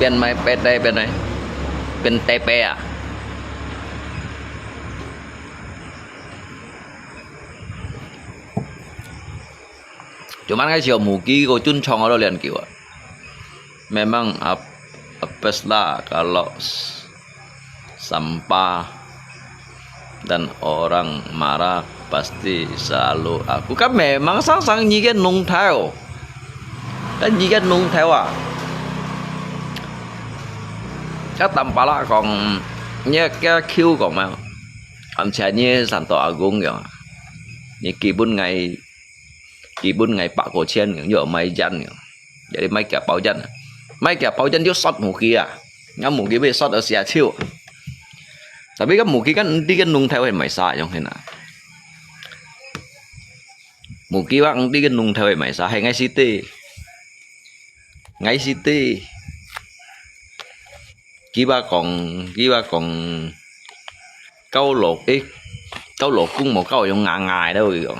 biển mày pet đây bên này bên TP à cuman cái chiều Muki có chun chong ở liền kiểu memang apes lah kalau sampah dan orang marah pasti selalu aku kan memang sang như cái nung theo cái như cái nung theo à cái tầm bả là còn như cái kêu còn mà anh chạy như sản tổ agung vậy như kỳ bún ngày bạc cổ chen những giờ máy dân vậy máy kẹp bảo dân vô sót một kia ngắm một kia bị sót ở xe chiêu tapi kan một kia kan đi cái nung theo thì mày sai trong thế nào một kia bạn đi cái nung theo thì mày sai hay ngay city kia ba còn câu lột cũng một câu trong ngài đâu rồi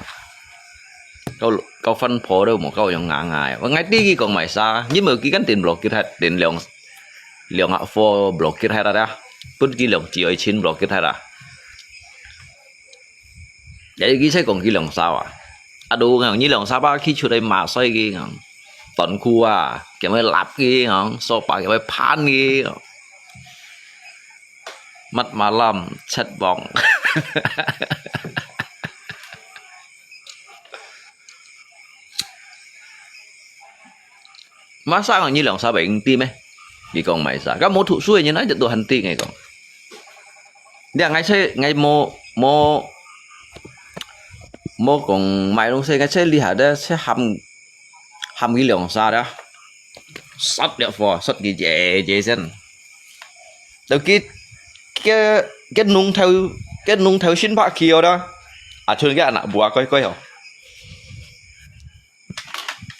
câu phân phối đâu một câu trong ngài và ngay tí còn mày xa nhưng mà cái gắn tiền block kia thật tiền lượng hạ phô block kia hay ra tuân kia lượng chỉ ở trên block kia hay ra vậy cái sẽ còn cái lượng sao à đủ ngang như lượng sao ba khi chưa đây mà xoay cái ngang tận khu cái mới lap cái ngang so pa cái mới pan cái mắt mà làm chất bóng má sao còn như lòng sao bệnh tim ấy vì còn mày sao các mô thụ xuôi như nói cho tôi hành ti ngày còn để ngay mô còn mày luôn xe cái xe đi hả đó sẽ hầm cái lòng sao đó sót đẹp phò sót gì dễ dân đầu cái nung theo xin bạc kia đó à chơi cái anh bùa coi không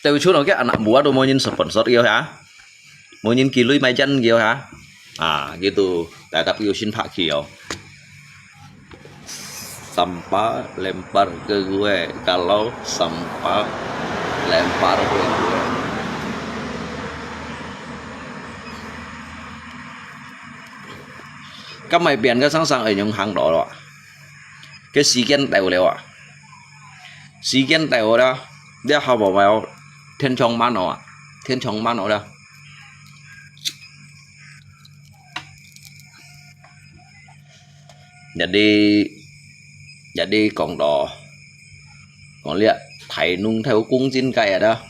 từ chỗ nào cái anh bùa đồ mua nhìn sponsor yêu hả mua nhìn kỳ lưới mai chân yêu hả à gitu tại tập yêu xin bạc kia sampah lempar ke gue kalau sampah lempar ke gue các mày biển cái sáng ở những hàng đó rồi cái xí kiến đều đều xí kiến đều đó để họ bảo vào thiên trong man nó đó jadi còn đỏ còn liệt thầy nung theo cung chín cây ở đó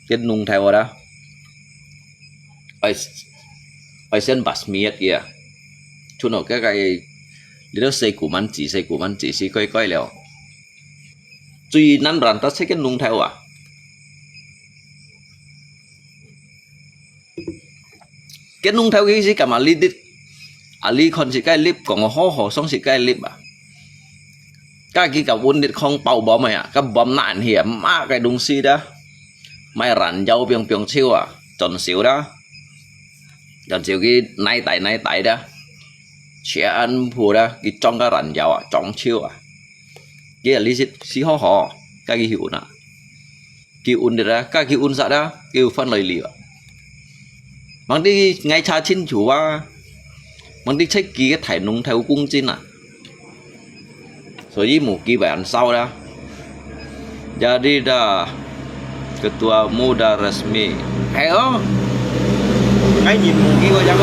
cái nung theo ở đó ở trên bát miết kìa chút nào cái đó xây của man chỉ xây coi liệu tuy năn rằng ta sẽ cái nung theo cái nung theo cái gì cả mà ali con chỉ cái lip còn ho xong chỉ cái lip cái cả vốn điện không bao bom mày cái bom nạn hiểm má cái đúng si đó mày rắn dâu biếng siêu tròn xíu đó tròn xíu cái nay tại đó sẽ ăn phù đó cái trong cái rắn dâu trong siêu cái là lý xí ho cái hiểu nè cái un ra cái un sao đó cái phân lời lịa bằng đi ngay cha chín chủ bằng đi check cái thải nung theo cung chín rồi với một cái bản sau đó jadi dah ketua muda resmi heo ngay nhìn mù kia coi chăng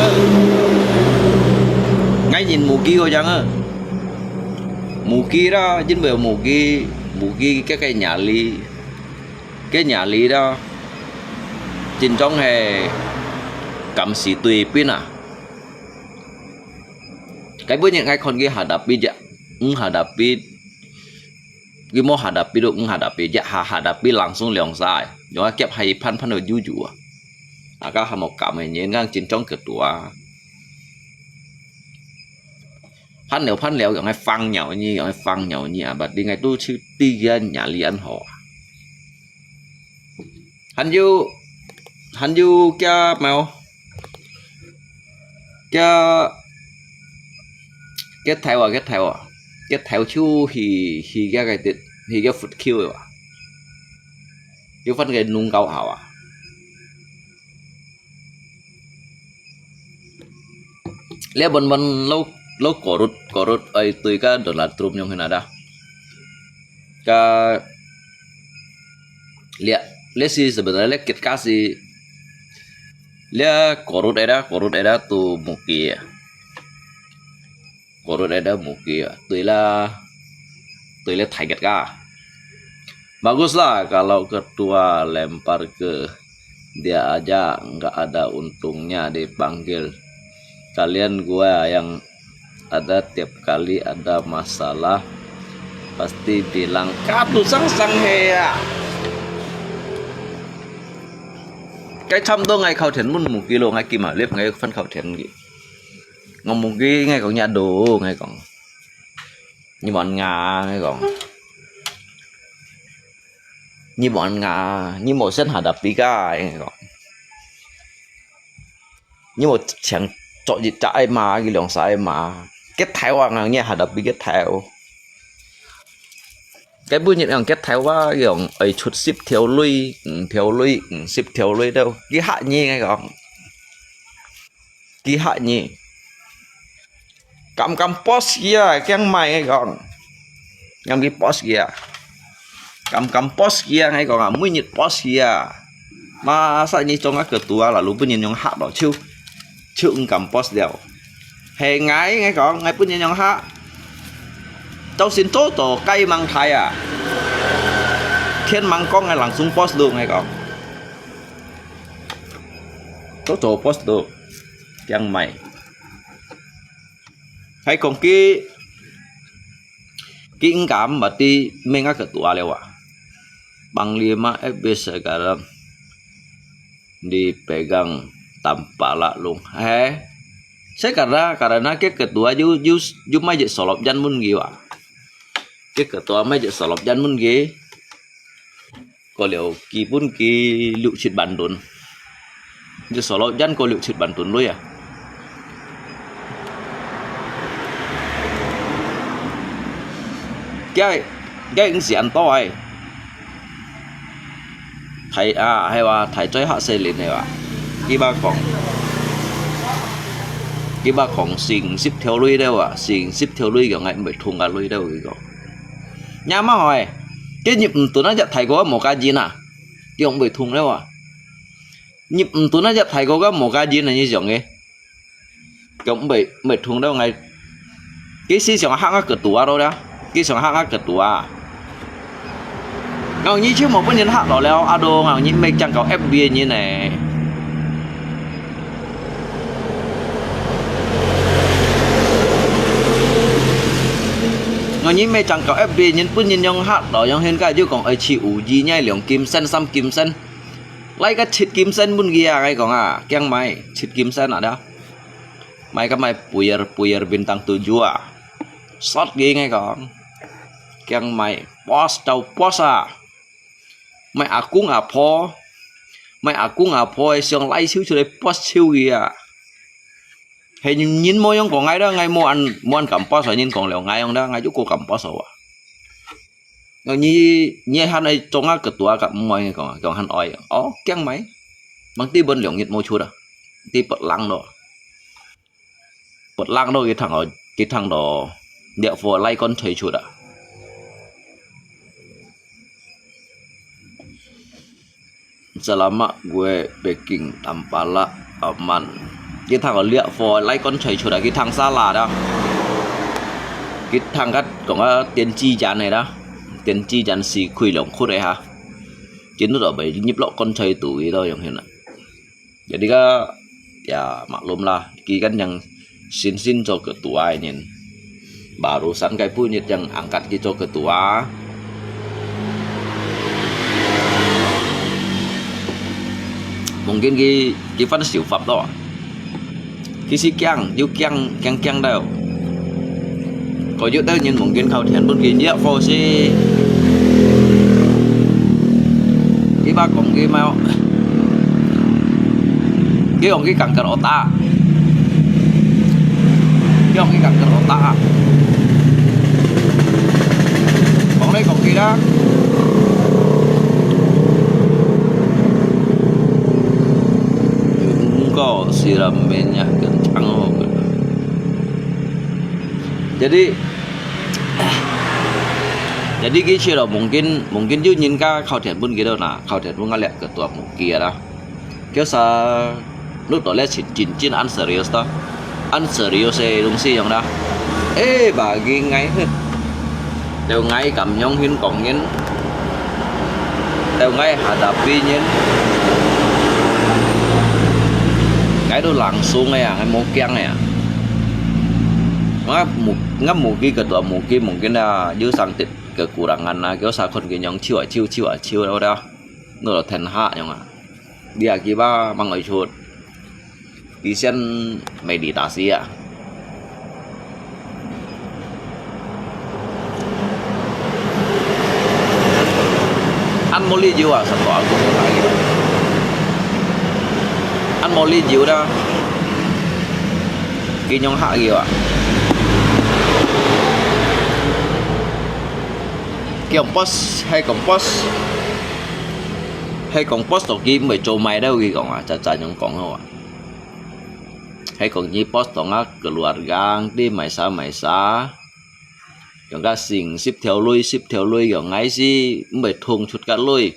ngay nhìn mù kia coi chăng mù kia đó chính bởi mù kia cái nhà lý đó trên trong hè cầm xì tùy pin cái bữa những ai con kia hadapi hadapi cái mau hadapi được hadapi hadapi langsung liang sai nhưng kẹp hay pan ở jujur các hàm một cảm này nhện ngang trên trong cửa tủa pan liệu những ai phăng nhau như bật đi ngày tôi chứ ti gen nhà li ăn họ hắn du cái mèo cái theo chú thì cái phút kêu cái phân cái nung cao hảo lẽ bần lâu cổ rút ấy từ cái đợt là trùm nhung hình nào đó cái lẽ gì sebenarnya lẽ kết cá gì lẽ cổ rút ấy đó từ một kia cổ rút ấy đó một kia tuy là toilet target kah. Baguslah kalau ketua lempar ke dia aja nggak ada untungnya dipanggil. Kalian gua yang ada tiap kali ada masalah pasti bilang katu sang sang hea. Cái thăm tôi ngày khảo thiện một kilo ngày kim mà liếp ngày phân khảo thiện gì ngon một cái ngày còn nhà đồ ngày còn như bọn ngà ngày còn như bọn ngà như một sân hà đập đi cái ngày còn như một chẳng chọn gì trái mà cái lượng sai mà kết theo à nghe hà đập đi kết theo cái bữa nhận kết theo quá kiểu ấy chút ship theo lui ship theo lui đâu cái hạ nhi ngay còn cái hạ nhi cầm post kia cái mày ngay còn cầm cái post kia cầm post kia ngay còn mới nhặt post kia mà sao như trong cái ketua là lúc bữa nhận hạ đó chưa cầm post đều hè ngay còn ngay bữa nhận hạ tao xin tốt tổ cây mang thai à thiên mang con ngay làng xuống post luôn ngay con tốt tổ post được chẳng mày hay còn cái cảm mà đi mấy cái tua leo à bằng lima fb sekarang dipegang tanpa lalu karena cái ketua ju mai jadi solop jan mun giwa cái ketua mai jadi solop jan mun gi có liệu kỳ pun kỳ liệu chịt bản đồn jadi solop jan có liệu chịt bản đồn luôn à cái ứng diện to ấy thầy hay là thầy chơi hạ xe lên này à cái ba còn xin ship theo lui đâu à xin ship theo lui kiểu ngày mới thùng cả lui đâu rồi nhà má hỏi cái nhịp tụi nó thầy có một cái gì nè cái ông bị thùng đâu à nhịp tụi nó thầy có một cái gì này như vậy nghe cái ông bị thùng đâu ngày cái xí xong hăng cái tủa đâu đó cái xong hăng cái tủa ngầu như chứ một cái nhân hạng đó leo ado ngầu như mấy chẳng có FB như này ngầu như mấy chẳng có FB nhân pun nhân nhong hạng đó nhong hen cái chứ còn ở chịu gì nhai liều kim sen xăm kim sen lấy cái thịt kim sen bún kia cái còn à keng mày thịt kim sen ở đó mày cái mày puyer bintang 7 à sót ghê ngay còn keng mày boss tàu boss à mày cũng à po xong lấy xíu đây post siêu kìa hình nhìn môi ông còn ngay đó ngay mua ăn cầm post rồi nhìn còn lèo ngay ông đó ngay chỗ cô cầm post rồi rồi như hắn này trong cái ketua cầm môi còn hắn oi keng máy bằng tí bên liều nhiệt môi chuột à tí bật lăng đâu cái thằng đó địa phổ lấy con thầy chuột à selama gue baking tanpa la aman cái thằng ở liệp phò lấy con chảy chuột cái thằng xa là đó cái thằng cắt còn tiền chi chán này đó tiền chi chán xì khuy lỏng khốt đấy hả chính nó bị nhíp lọ con chảy tuổi đâu yang hiện này jadi ya maklum lah ki kan yang sin cho ketua ini barusan kayak punya yang angkat gitu ketua mungkin cái phân xỉu phẩm đó cái xí keng đâu có chút đâu nhưng mungkin kau thiền bất kỳ nhẹ phô xí cái ba còn cái mau cái ông cái cẳng cờ ta cái ông cái cẳng cờ ta còn đây còn cái đó kok siram minyak kencang jadi cái đó mungkin chứ nhìn ca khảo thiện bún kia đâu nè khảo thiện bún ngại cái tuột một kia đó cái sao lúc đó là chín ăn serius đó ăn serius đúng gì không đó bà ghi ngay hết đều ngay cầm nhông hiến còn nhấn đều ngay hạ đạp vi nhấn ngay đó lặng xuống này à ngay một keng này à ngắm một cái tua một cái là dưới sang tịt cái cụ đằng ngăn là kéo sang con cái nhông chiều đâu đó nó là thành hạ nhông à đi à kia ba mang người chuột đi xem mày đi tả xí à ăn một ly rượu à sao tỏa cũng phải ăn một ly rượu đó cái nhông hạ rượu à cái compost hay compost tổ kim mới trộn mày đâu gì còn à chả nhông còn không à hay còn như post tổng á keluarga đi mày xa yang ka sing ship theo lui yang ngay gì mới thùng chút cả lui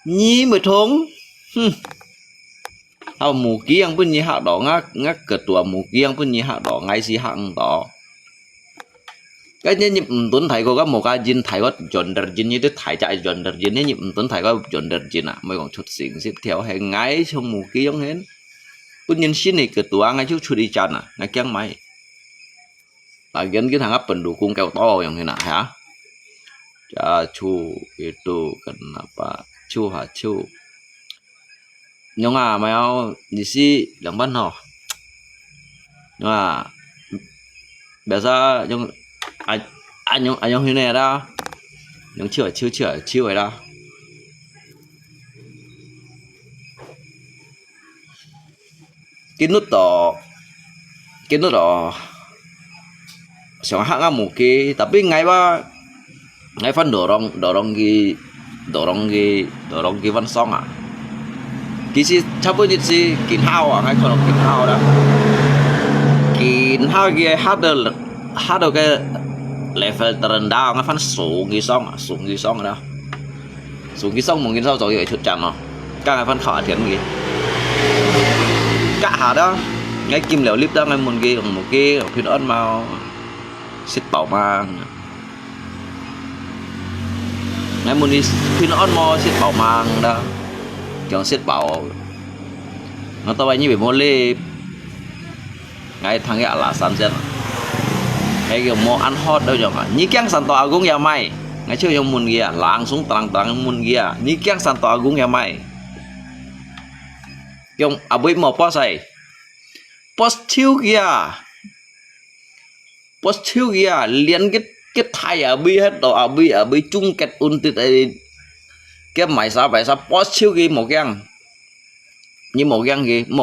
nhí mới thùng hao mù kiang pun nhí hạ đỏ ngắc ketua mù kiang pun nhí hạ đỏ ngay gì hạng đỏ cái nhí tuấn thầy có một cái jin thầy có chọn đợt jin như thế thầy chạy chọn đợt jin nhí tuấn thầy có chọn đợt jin à mới còn chút sing ship theo hay ngay trong mù kiang hết pun nhân xin này ketua ngay chút đi chăn à ngay kiang mày lagian cái thằng apa pendukung kau tahu yang enak ya Cacu itu kenapa cu nyong mau di si lang ban ho biasa nyong anyong ini ada nyong chiu ada cái nút đó sáng hạng một cái tapi ngay phần dorong cái văn song à cái gì chắc bữa gì kín hao à ngay còn kín hao đó kín hao cái hát được cái level terendah ngay phần xuống cái song đó xuống cái song mungkin sao rồi thực trạng nó các ngay phần khảo thiện gì cả hà đó ngay kim liệu clip đó ngay một cái phiên ấn màu xịt bảo mang ngay một đi phiên ấn màu xịt bảo mang đó chọn xịt bảo nó tao bay như bị môn lê ngay thằng gạ là san chân cái kiểu mò ăn hot đâu chẳng à như keng san tòa cũng nhà mày ngay chưa trong môn kia láng xuống tàng môn kia như keng san tòa cũng nhà mày trong à bấy mò post này post chiêu kia liền cái thai ở bi hết đồ ở bi chung kết un từ cái máy sao post chiêu kia một gang như một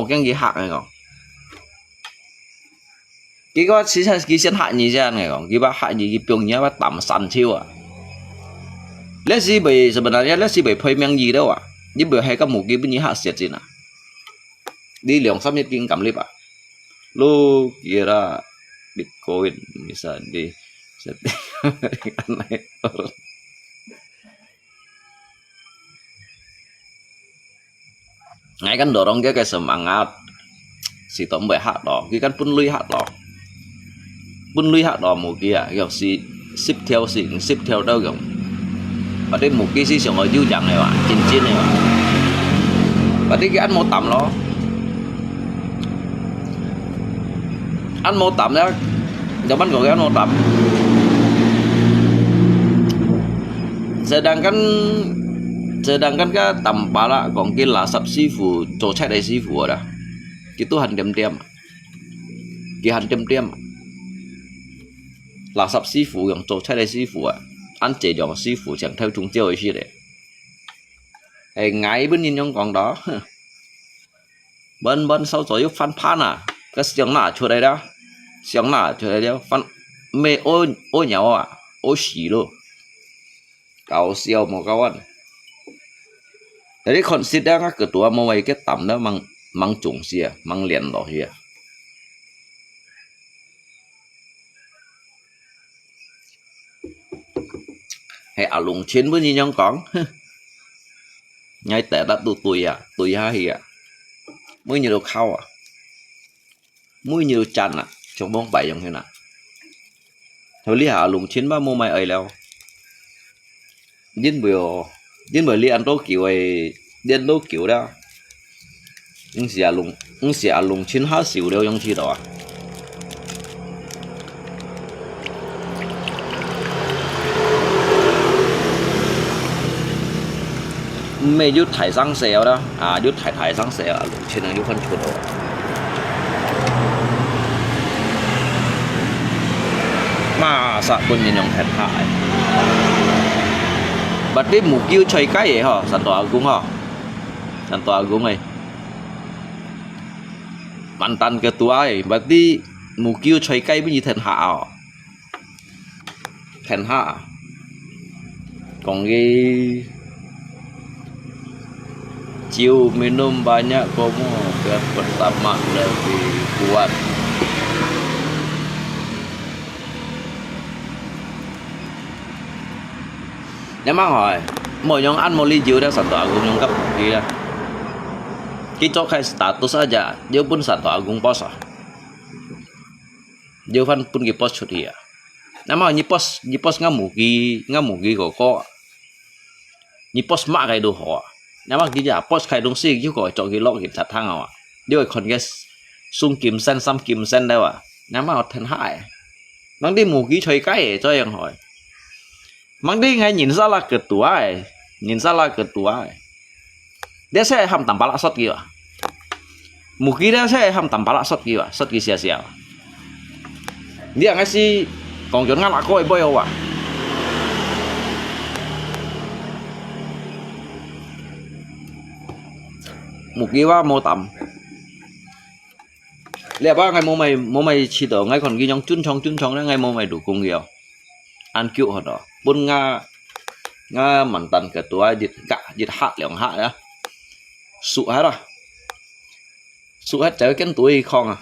gang gì hạng này còn cái có cái xin hạng gì ra này còn cái bác hạng gì cái pion nhá bác tầm sàn chiêu à lấy gì bởi sebenarnya lấy gì bởi phơi miếng gì đâu à nhưng bởi hay có một cái bên như hạng xiết gì nè đi liều sắp nhất kinh cầm clip à lu kira Bitcoin bisa di setting ngay kan dorong cái semangat si tombe hak đỏ cái kan pun lui hak đỏ một kia kiểu si ship theo đâu kiểu và đây một cái si sòng ở dưới chẳng này mà trên này mà và đây cái ăn một tầm nó ăn mô tẩm đó cho bánh còn cái ăn mô tẩm sedangkan cái tầm bà là còn cái là sập sư phụ chỗ chạy đây sư phụ ở đó cái tu hành tiêm cái hành tiêm là sập sư phụ dùng chỗ chạy đây sư phụ à ăn chế dùng sư phụ chẳng theo chúng tiêu gì đấy hay ngay bên nhìn trong còn đó bên sau chỗ giúp phan à cái tiếng nào chỗ đây đó sáng nào chỗ đây đó phân mê ô nhau à ô xí luôn cao siêu một cao anh đấy consider cái tuổi mà mấy cái tầm đó mang trùng xìa mang liền đó xìa hay ở lùng chiến với như nhau con ngay tại đã tuổi ha hì à mới như đồ khao à mũi như chăn à trong bóng bảy giống thế nào hồi li hạ lùng chín ba mua mày ấy leo dính bữa li ăn tô kiểu ấy điên tô kiểu đó ứng xỉa lùng chín há xỉu đều trong chi đó mày rút thải răng xèo đó rút thải răng xèo lùng chín là rút phân chuột đó mà sao con nhìn nhông thẹn hại bật đi mù kêu chơi cái vậy hả sản tòa cũng hả sản tòa cũng này bạn tan cái tuổi bật đi mù kêu chơi cái bây giờ thẹn hạ còn cái chiều minum banyak kamu biar pertama lebih kuat nếu mà hỏi mỗi nhóm ăn một ly rượu đã sản tỏa cũng cấp gì đó cái chỗ khai status aja dia pun sản tỏa cũng post dia pun cái post chút dia nếu mà như post ngamugi có như post mạ cái đồ họ nếu mà cái post cái đông xí chứ có cho cái log cái thật thang à dia còn cái sung kim sen xăm kim sen đâu à nếu mà thành hại nó đi mugi chơi cái cho em hỏi mang đi ngay nhìn ra là ketua dia saya ham tanpa laksot gitu mungkin dia saya ham tanpa laksot gitu sot sia-sia dia ngasih kongjon ngan aku boy wa mungkin wa mau tầm lihat ba ngày mua mày chỉ đỡ ngay còn ghi nhong chun chong đó ngay mua mày đủ cùng nhiều ăn cựu họ đó bun nga mantan ketua jit hak liang hak ya sụ hết trời cái tuổi không à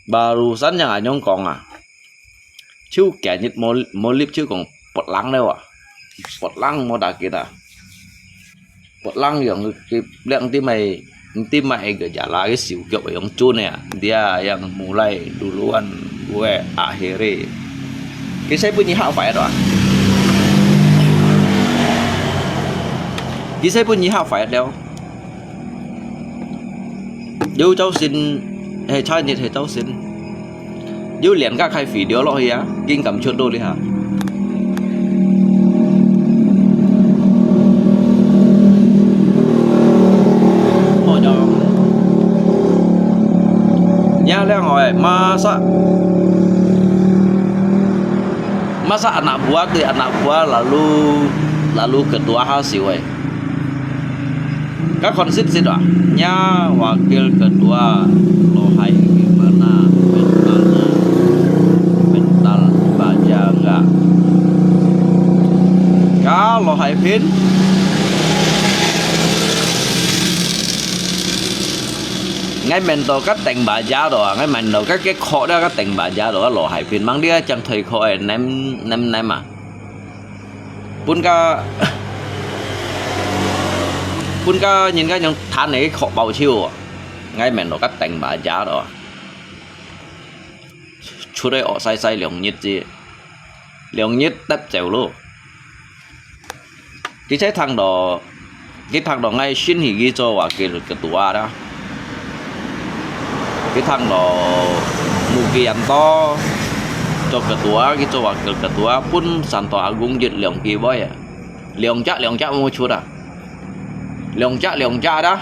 barusan yang anyong còn à chứ kẻ nhit mo lip chứ còn bọt lăng đâu à bọt lăng mo đã kita bọt lăng yang liang tim mày gak jalan cái xỉu kiểu ông chun này dia yang mulai duluan gue akhiri cái saya punya hak phải đó cái saya punya hak phải đâu yêu cháu xin hệ trai nhiệt hệ cháu xin yêu liền các khai video lo hi á kinh cầm chuột đôi đi hả ya lihat ngồi masa anak buah lalu ketua hasil các konsisten đó nya wakil ketua lohai gimana mental baca enggak kalau hai pin ngay mình đồ các tình bà giá đồ ngay mình đồ các cái khó đó các tình bà giá đồ lộ hải phiền mang đi chẳng thầy khó nem mà pun ca nhìn cái những thán này khó bao nhiêu ngay mình đồ các tình bà giá đồ chú đây ở sai lượng nhiệt đắp chèo luôn cái thằng đó ngay xin thì ghi cho và cái tua đó cái thằng đó mugian to cho ketua gitu wakil ketua pun Santo Agung jit liang ki boy ya liang cak mau chuda liang cak đó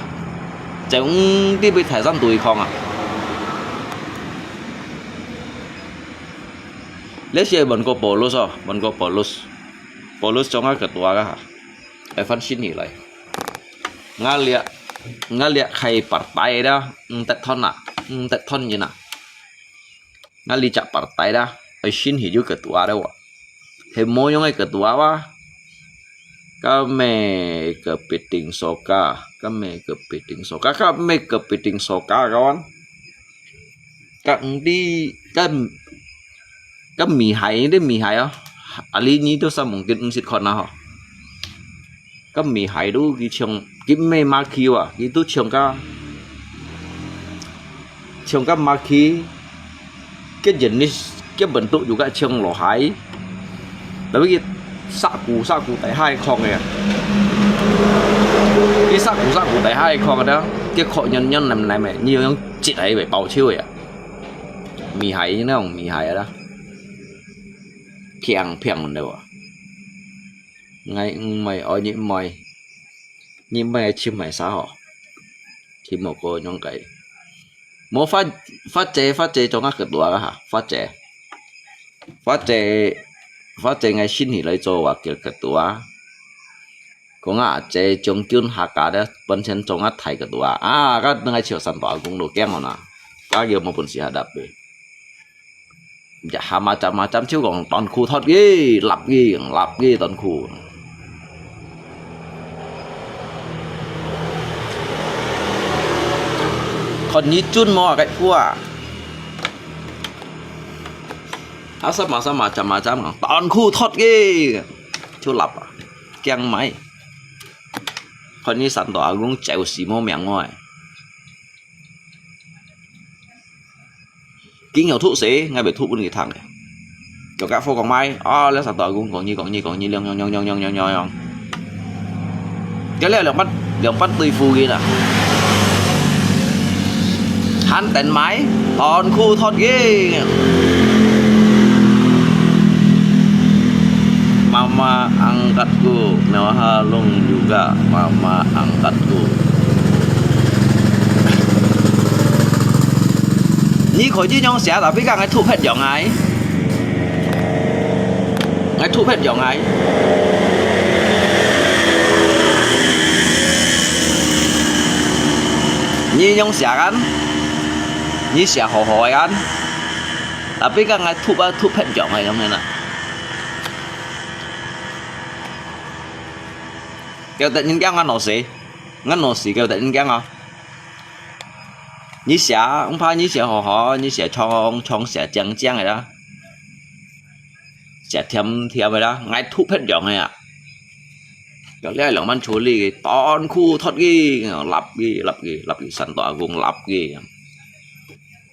chẳng đi bị thải gian tuổi không à lấy xe bận có Paulus trong cái ketua cả Evan sini lại ngaliat khai partai đó tết thon như nào ngali cak partai đó ở sini hiju ketua đó he mo yang ketua wa kami kepiting soka kawan kan mihai oh ali ni tu sa mungkin sit khona ho kan mihai tu ki chong kim me ma kiwa itu chong ka trong các ma khí cái jenis cái bentuk juga trong lò hái tapi sạ củ tại hai con này cái sạ củ tại hai con đó cái khổ nhân nhân làm này mày nhiều những chị ấy phải bảo chiêu vậy mì hải như nào mì hải đó phèn mình đâu à ngay mày ở những mày chim mày sao họ thì một cô nhóm cái muốn phát chế cho các cái đùa hả phát chế ngay xin thì lấy cho và kiểu cái đùa cũng chế trong chuyên hạ cả đấy bên trên trong thầy cái đùa các ngay chiều sản phẩm cũng đồ keng nào các kiểu một phần gì đập đi dạ mà chăm chiếu còn toàn khu thoát ghi lặp ghi toàn khu còn như chun mò cái cua sao mà chăm toàn khu thoát ghi chú lặp keng máy còn như sản phẩm cũng chèo xì mô miệng ngoài kính nhiều thuốc sĩ ngay bị thuốc bên người thằng này cho các phô còn mai lấy sản phẩm cũng còn như nhong cái này là bắt tươi phu kia nè hắn tận máy toàn khu thoát ghê mama angkatku mewah long juga mama angkatku ni khỏi chứ nhong xẻ tapi cái thu hết giọng ai ngay thu hết giọng ai ni nhong xẻ kan ni xẻ hồ hỏi kan tapi cái ngay thu hết giọng ai không nè kêu tự nhiên ngăn nổ xì kêu tự nhiên ngăn你写唔怕你寫好你寫衝寫正嚟啦，寫甜嚟啦，嗌吐hết giọng này cái này là mình處理cái toàn khu thoát lặp sản tỏa vùng lặp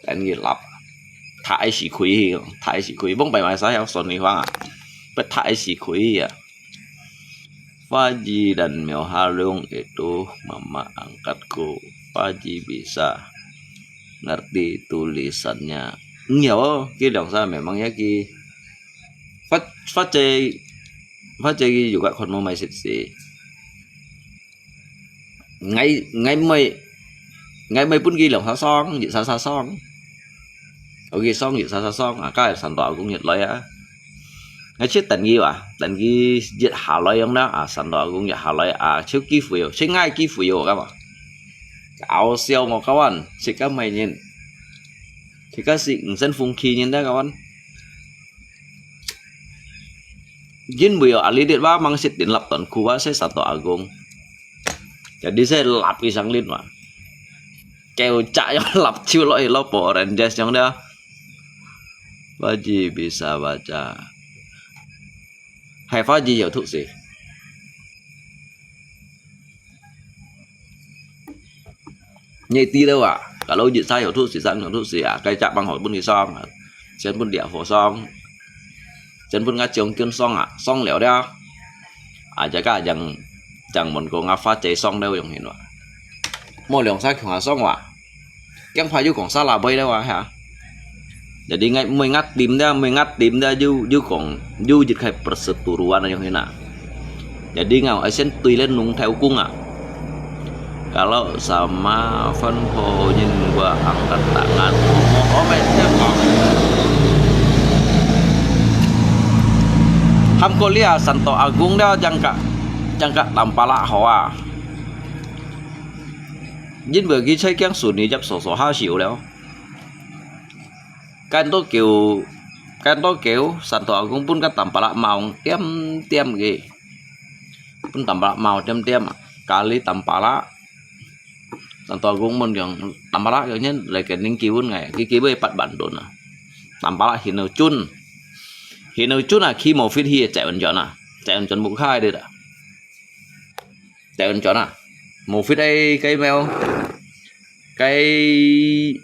anh lặp thái sĩ khuy bông bài sao xuân này hoang bất thái sĩ khuy Faji dan Mewhalung itu mama angkatku. Faji bisa ngerti tulisannya. Nhiều cái đồng ra memang ya ki phát chế juga kon mau mai sih. Ngay mấy pun ghi lòng sa song, dự sa song. Ở ghi song dự sa song, cái sản tọa cũng nhiệt lợi á. Ngay trước tận ghi dự hạ lợi ông đó, sản tọa cũng dự hạ lợi trước ký phụ hiệu, trước ngay ký phụ hiệu các bạn. Áo siêu một các bạn, chỉ các mày nhìn. Thì các sĩ dân phung khí nhìn đó các bạn. Jin bây giờ lý điện ba mang xịt đến lập toàn khu ba sẽ sản tọa gồm. Jadi saya lap isang lin mah. Kêu chạy lap chiêu lỗi lo bỏ Rangers trong đó. Faji bisa baca. Hay Faji hiểu thuốc gì? Nhây tí đâu à? Cả lâu dịch sai hiểu thuốc gì sẵn hiểu thuốc gì à? Cây chạm bằng hỏi bún cái song à? Chân bún địa phổ song. Chân bún ngã trường kiên song à? Song lẻo đeo. Chắc cả chẳng muốn có ngã phát chế xong đâu giống hiện rồi mỗi lượng sai khủng xong à chẳng phải du còn xa là bay đâu à hả để đi ngay mới ngắt tìm ra du còn du dịch hay perseturuan yang hiện à jadi ngau Asian tùy lên nung theo cung à kalau sama Vanho nhìn gua angkat tangan mau komennya kok hamko lihat Santo Agung dah chẳng cả làm pa lạ họ à nhưng vừa khi xây keng sụn thì chắc sổ 2 triệuแล้วcan tôi kiểu sản phẩm cũng pun cái tầm pa lạ màu tiêm gì pun tầm pa lạ màu tiêm kali tầm pa lạ sản phẩm cũng mình rằng tầm pa lạ kiểu nhất lại cái nghiên cứu ngày cái với bạn đồn à tầm pa lạ hiện ở chun là khi một phiên hi chạy ẩn chọn bụng khai đây đã chạy ẩn chọn một phía đây cây mèo cây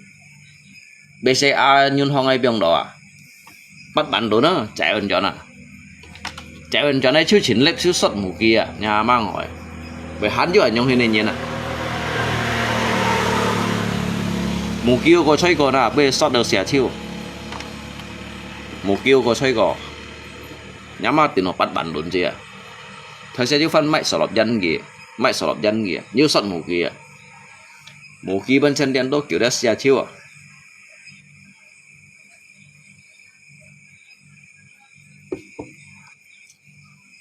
BCA nhún hong ai biong đó à bắt bắn đồ nữa chạy ơn cho này chứ chỉnh lệch chứ sọt mù kia nhà mang hỏi bởi hắn chứ ở trong hình này nhìn à mù kêu có chơi có nào bây sọt được xẻ chiêu mù kêu có chơi có nhà mà tiền nó bắt bắn đồn gì à thời sẽ chứ phân mày sọt dân gì như sọt mù kia bên chân đen đó kiểu đã xẻ chiêu à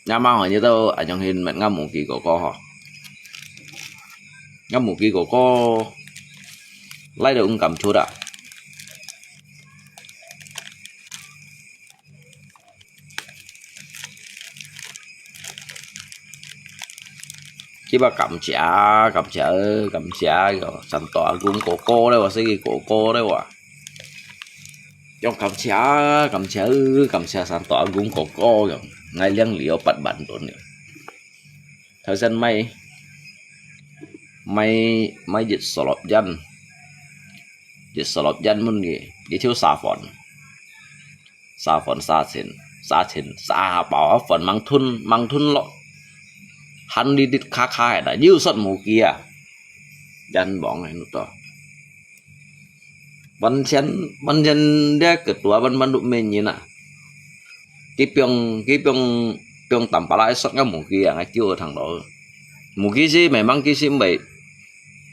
nhà mang hỏi như tao ở trong hình mình ngắm mù kia của co họ ngắm mù kia của co lấy được ông cầm chuột à khi bà cầm chả rồi sẵn tỏa cũng cổ cô đấy và sẽ ghi cổ cô đấy và trong cầm chả sẵn tỏa cũng cổ cô rồi ngay liang liễu bắt bắn tổn nữa thời gian may dịch sọt dân muốn gì đi thiếu xà phòn xà bảo phòn mang thun lọ hắn đi khá đã như sọt mù kia dân bọn này nút đó bắn chân đe cực tua bắn đụng mình như nào cái piong tầm bà lại sọt cái mù kia ngay chưa thằng đó mù kia gì mày mang kia gì mày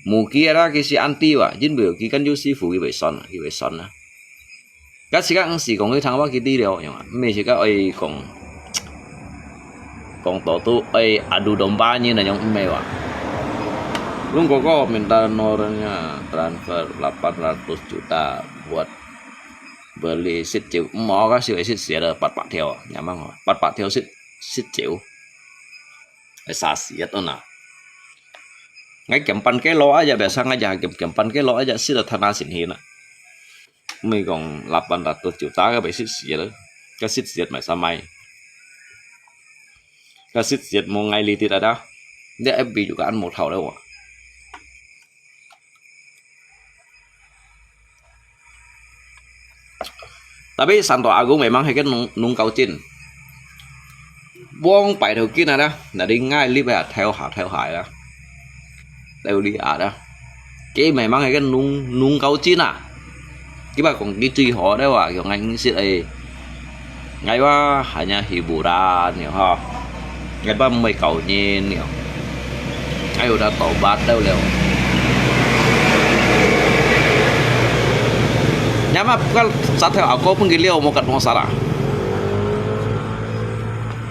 mù kia đó cái gì anti à chính biểu cái căn sư phụ cái vậy son á các sĩ các sĩ còn cái thằng bác kia đi đều nhưng mà mấy sĩ các ấy còn tổ tu ấy adu domba như là những mày à lúc có minta nornya transfer 800 juta buat beli sit chịu mò các siêu sit xịt là bắt theo nhà mang hỏi bắt theo sit chịu cái xa xịt đó nè ngay kiểm pan cái lỗ aja biasa ngaja kiểm pan cái lỗ aja sih thana xin hiền á mình còn 800 juta cái basic xịt đó cái xịt mà sao mai cái xịt một ngày li tít đó để em bị juga ăn một thầu đâu à tapi Santo Agung memang hay cái nung cầu chín buông bảy đầu kia này đó là đi ngay li về theo hải đó đều đi đó cái mày mang cái nung cầu chín à cái bà còn đi truy họ đấy à kiểu anh sẽ đây ngay ba hải nhà hì bù đa nhiều ha ngay ba mấy cầu nhìn nhiều ngay đã tổ bát đâu liệu nhà mà cái sát theo áo cô pengen liêu một cật một sara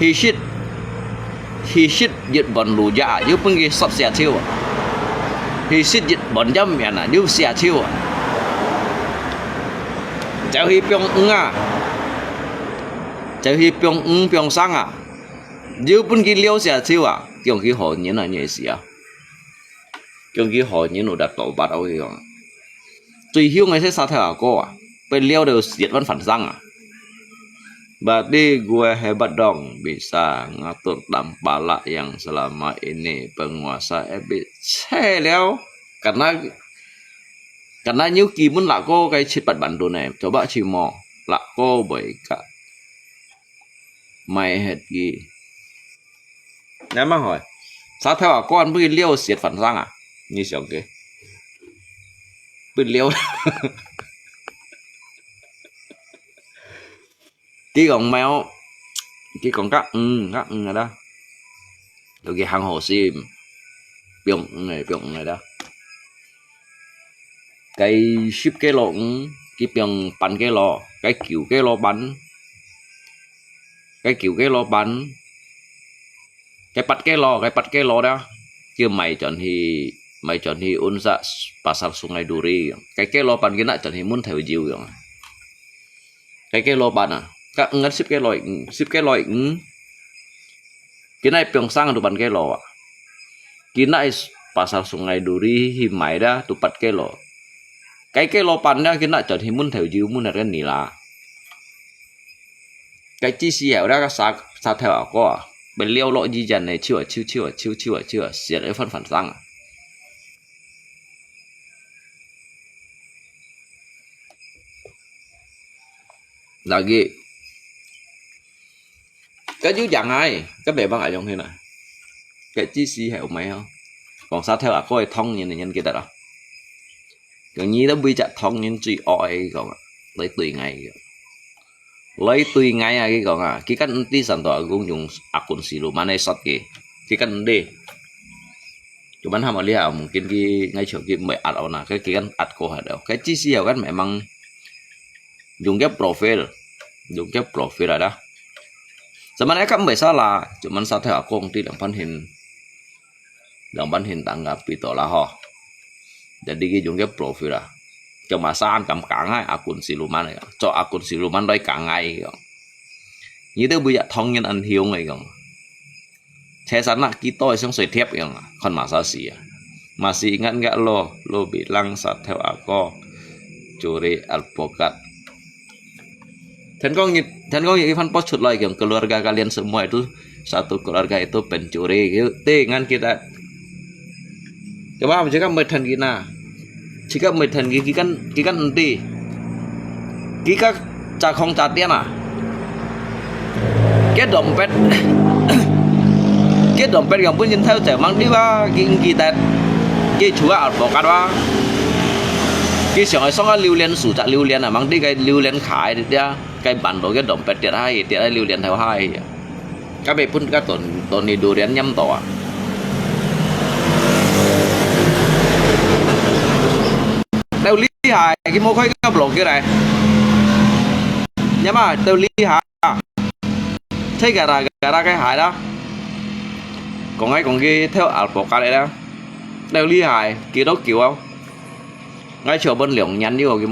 he shit dịch bẩn lù dạ như pengen sọt xẻ chiêu he shit dịch bẩn dâm miền à như xẻ chiêu cháu hi pyong pyong sang à như pengen liêu xẻ chiêu à kiểu cái họ như là như gì à kiểu cái họ như nó đặt tổ bát đâu rồi tùy hiếu ngày sẽ sát theo áo cô à bên liêu đều diệt văn phản răng à berarti gue hebat dong bisa ngatur dampala yang selama ini penguasa ebit xe leo karena nếu kỳ muốn là cô cái chết bật bản đồ này cho bạn chỉ mò là cô bởi cả mày hết gì nếu mà hỏi sao theo áo con bên liêu diệt phản răng à như sao kia bên liêu cái còn mèo cái còn các rồi đó rồi cái hàng hồ sim biong này đó cái ship cái lọ cái biong bắn cái lọ cái kiểu cái lọ bắn cái kiểu cái lọ bắn cái bắt cái lọ đó kia mày chọn thì unsa pasar Sungai Duri cái lọ bắn cái nãy chọn thì muốn theo diều rồi cái lọ bắn à các ngắt ship cái loại cái này pyong sang tụi bạn cái lò cái này pasar Sungai Duri hi mày đó tụi bạn cái lò cái lò pan đó cái này chọn thì muốn theo diều muốn là cái gì là cái chi xì hẻo đó cái sao theo có bên liêu lọ gì dần này chưa xịt ấy phân phản sang lagi cái chứ chẳng ai cái bề bằng ở trong thế này cái chi xí hệ mày không còn sao theo có ai thông như này nhân kia đó còn như đó bây giờ thông nhân chỉ oi còn lấy tùy ngay cái còn cái cách đi sản phẩm cũng dùng akun xí luôn mà này sót cái cách đi chúng mình ham ở liao mungkin cái ngay chỗ cái mày ăn nào cái cách ăn cô hả đâu cái chi xí hệ cái mày mang dùng cái profile rồi đó sebenarnya kan biasalah cuman satu akun di dan panhin tanggapi tolah ho jadi cái dùng cái profile là cho mà san cầm cả ngay akun siluman này cho akun siluman đây cả ngày như thế bây giờ thông nhân anh hiếu này không thế sẵn là cái tôi xong sợi thép không còn mà sao xì masih ingat nggak lo bilang saat theo aku curi alpukat Dan kau Ivan post shoot lagi yang keluarga kalian semua itu satu keluarga itu pencuri gitu dengan kita coba jika meten gina jika meten gigi kan nanti jika cakong catnya nah cái dompet yang pun nhìn theo trẻ mang đi ba gigi tết cái chú ở bộ cát ba cái xong rồi xong cái lưu liên sủ chặt lưu liên là mang đi cái lưu liên khải đi ra cái bản đồ cái dompet tiệt hai lưu liên theo hai các bạn pun các tuần này đồ đến nhâm tỏ tao lý hài cái mô khói cái block kia này nhắm à tao lý hài thấy gà ra cái hài đó còn cái theo alpaca này đó tao lý hài kia đó kiểu không ngay chỗ bên liều nhắn như cái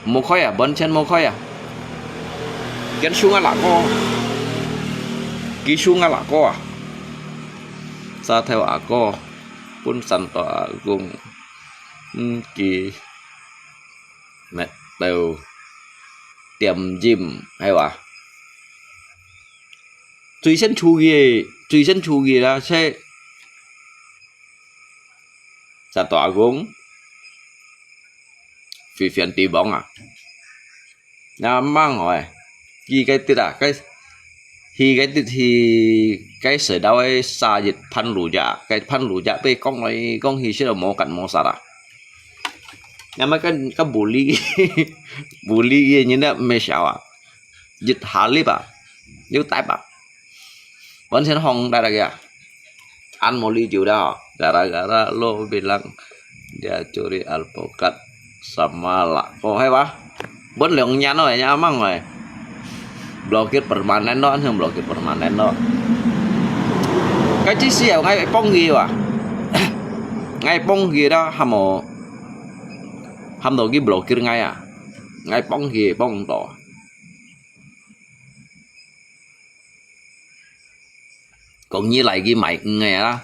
mô khói à bên trên mô khói à cái xuống là co ký xuống là co à sa theo co pun santo gồm kỳ mẹ đều tiệm gym hay là truy sinh chu gì là sẽ santo gồm phi phiền tì bóng à nhà mang rồi gì cái tiết à cái thì cái sợi đau ấy xa dịch phan lũ dạ về con thì sẽ là mò cạnh mò sạt à nhưng mà cái bully như thế mê sao à dịch hạ lý à nếu tái bạc vẫn sẽ hong đây là kìa ăn một ly rượu đó gara-gara lo bilang dia curi alpukat sama lako hay ba vẫn lượng nhắn rồi nha mang rồi blokir permanen đó anh không blokir permanen đó cái chiếc xe ngay bông gì à ngay bông gì đó hàm đồ cái blokir ngay à ngay bông gì bông đỏ còn như lại cái máy nghe đó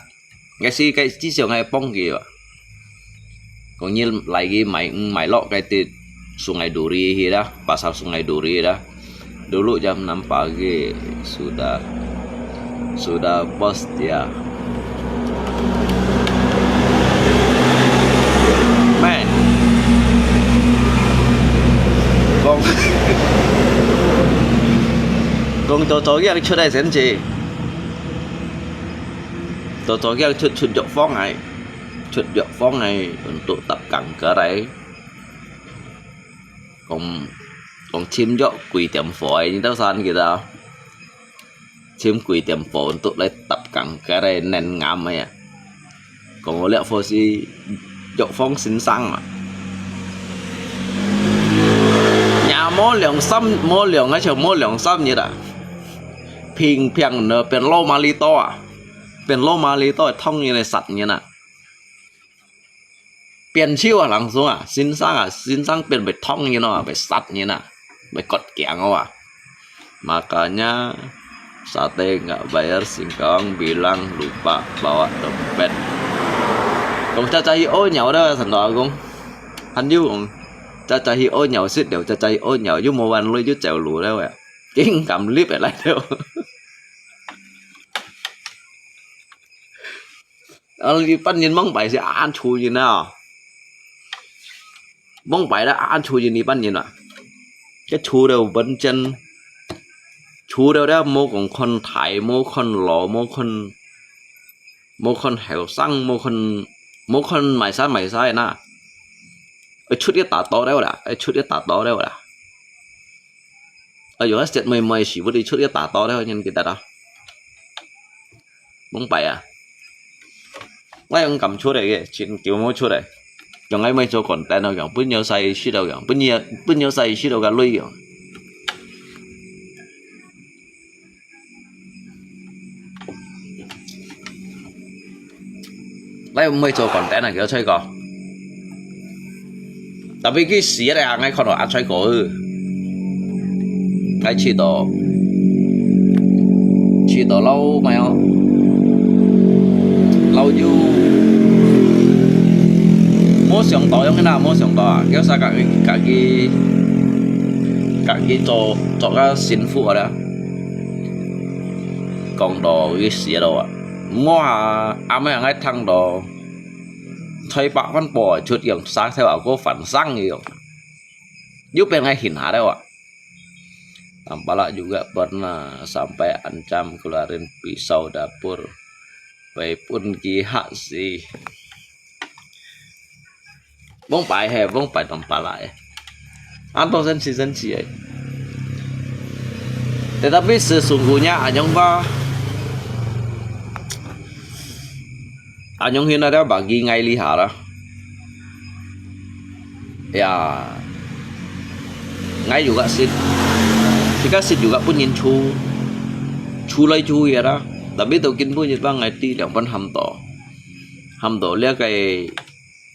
cái chiếc xe ngay bông gì à còn như lại cái máy lọ cái từ Sungai Duri gì đó pasar Sungai Duri đó dulu jam 6 pagi sudah post ya man con tôi cái出嚟先至tôi cái出dọc phong này untuk tập cái đấy còn chim dọ quỳ tiệm phổi như tao san gitu chim quỳ tiệm phổi untuk lấy tập cái này nền ngam này à còn có liệu phô si dọ phong xinh xăng mà nhà mô lượng cái chiều mô lượng xăm như đó phiền nóเป็นโลมาลิโตอ่ะเป็นโลมาลิโตท่องnhư này sạch như nè เปลี่ยนชื่อหลังส่งสินสังเปลี่ยนไปท่องนี่เนาะไปสัตว์นี่นะไปกดแกงเอาmakanya sate nggak bayar singkong bilang lupa bawa dompet còn cha hi ô nhậu đó thành đó cũng anh yêu còn cha hi ô nhậu xích đều cha hi ô nhậu với mua anh lui với chèo lùa đó vậy kiến cầm clip lại đâu điปั้นยินmong bảy sẽ ăn chui như nào mong bảy đã ăn chui như điปั้นยินà cái chú đều bên chân chú đều đó mua còn con thải mua con lọ mua con heo xăng mua con mày sai na chút cái tạt to đấy là chút cái tạt to đấy là ở chỗ set mày chỉ đi chút cái tạt to đấy nhân kita đó bông bày à ngay ông cầm chút này chuyện kiểu mua chút này còn ngay mấy chỗ còn tên nào còn bữa nhiều say xí đâu còn bữa nhiều say xí đâu cả lui rồi lấy mấy chỗ còn tên này kiểu chơi cò tapi cái xí này ngay còn ăn chơi cò ngay chỉ đồ lâu mày không lâu du mua sòng tỏi không thế nào mua sòng tỏi kéo xa cả cái cho cái xin phụ ở đó còn đồ cái xía đồ à mua mấy ngay thằng đồ thấy bạc văn bò chút yang sáng theo ảo có phản sang nhiều giúp bên ngay hình hả đâu ạ Tampaklah juga pernah sampai ancam keluarin pisau dapur pun kihak sih bông phải tampaklah ya atau sensi ya tetapi sesungguhnya Anyong Hin ada bagi ngay lihara ya ngay juga sih jika sih juga pun nhìn chu lai chu ya đó tapi tao kin pun bang ngay ti yang pun ham to lihat kayak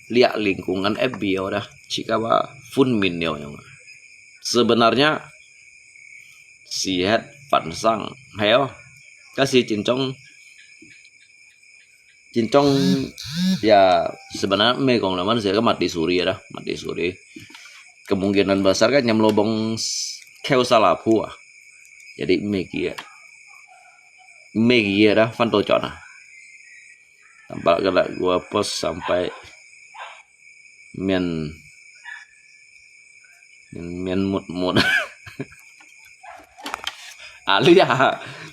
lihat lingkungan FBO dah jika bah fun min yang sebenarnya sihat pansang heo kasih cincong ya sebenarnya megong laman saya mati suri ya dah mati suri kemungkinan besar kan nyam lobong keo salapu jadi megi ya dah fanto chona tampak galak gua post sampai mian mut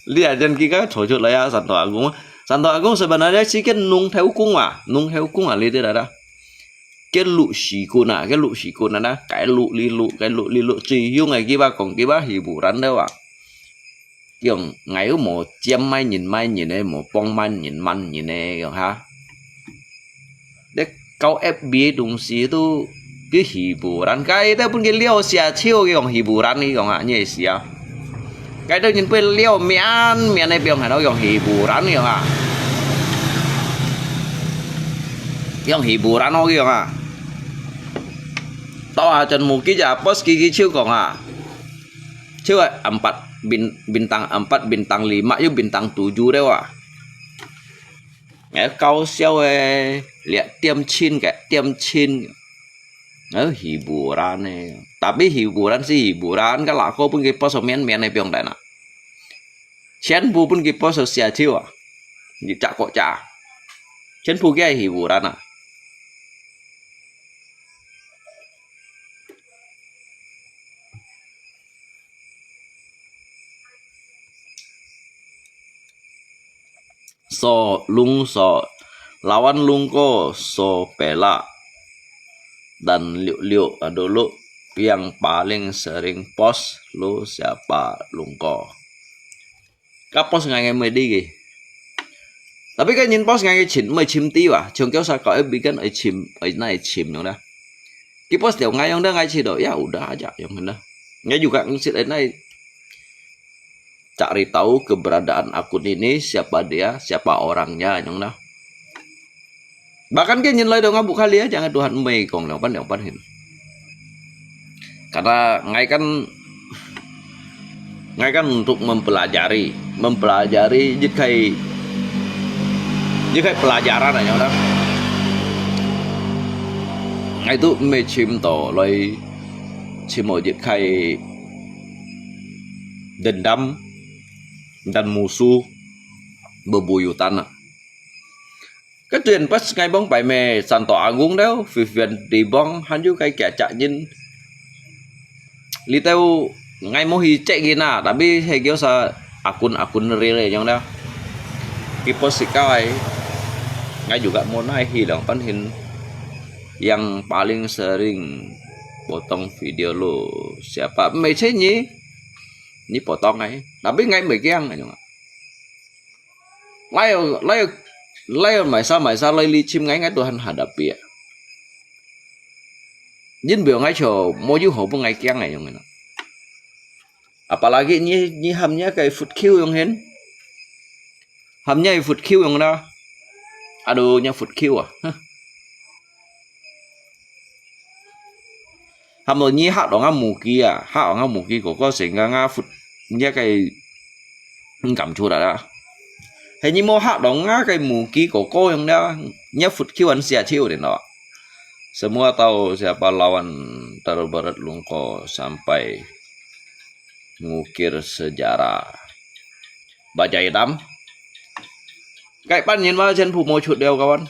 lihat dan kita cocok lah ya Santo Agung sebenarnya sih kan nung theo cung lihat ada cái lụ xì côn à cái lụ li lụ chỉ yêu ngày kia ba còn kia ba hiburan đâu à kiểu ngày có một chém mai nhìn này một bông mai nhìn này kiểu ha để câu FB đồng sĩ tu cái hiburan cái đó pun cái liao xia chiêu cái hiburan này kiểu như xia cái đó nhìn bên liao mian này biểu nó kiểu hiburan kiểu ha kiểu hiburan nó kiểu ha tao aja mungkin ya pos gigi ciu kok ciu 4 bintang 4 bintang 5 yuk bintang 7 deh wah kau siau lihat tiam chin hiburan tapi hiburan kan lah kau pun ke pos mian này piong dana chen bu pun ke pos sia ciu dicak kok cak chen bu ke hiburan so lawan lungko so pela dan liu dulu yang paling sering post lu siapa lungko kapos ngày mới đi kì tapi kan nhìn post ngày chim tí à trường kéo sao cõi bikin ở này chim nữa dah cái post đều ngày ông đó ngày chỉ đổi ya udah aja yang mana nggak juga ngisi này cari tahu keberadaan akun ini siapa dia siapa orangnya yang dah bahkan cái nhìn lời đâu ngabuk kali ya jangan Tuhan mày còn yang pan hin karena ngay kan untuk mempelajari jika pelajaran yang dah ngay itu mày chim to loi chim mau jika dendam dan musuh bebuyutan cái chuyện pas ngày bóng bài mè Santo Agung đâu vì viện đi bóng hắn như cái kẻ chạy nhìn li tahu ngai mau hicek gina tapi hegio sa akun real yang dah kipos sikai ngai juga mau naik hilang panhin yang paling sering potong video lo siapa mấy thế nhí potong này tapi ngai mấy kiang này lai mày sao lai li chim ngai Tuhan hadapi ya jin biểu ngai cho mau ju hổ ngai kiang này yang apalagi ini hamnya kayak food queue yang hen hamnya food queue yang dah aduh nya food queue ham rồi nhi hạ đó ngã mù kia hạ ngã mù kia có sẽ ngã food nya kayak cảm chua đã hay như mau hạ đó ngã cái mù kia có yang dah nya food queue an sia chiu deh no semua tahu siapa lawan terberat Lungko sampai ngukir sejarah baja hitam cái pan nhìn vào chân phụ một chút đều kawan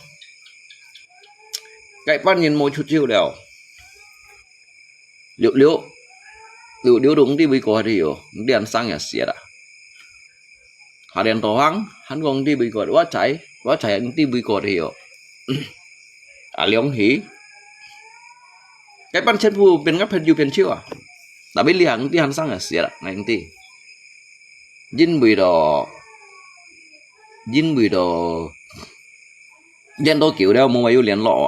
cái pan nhìn một chút chiêu đều liệu đúng đi bị có điều điện sang nhà xịt à hà điện tổ hăng hắn còn đi bị có quá cháy anh đi bị có điều à liong hí cái pan chân phụ bên ngắp hình bên chiêu à tapi liang ti han sang ya sia ngai ti jin bui do jen do kiểu đeo mau mai lian lọ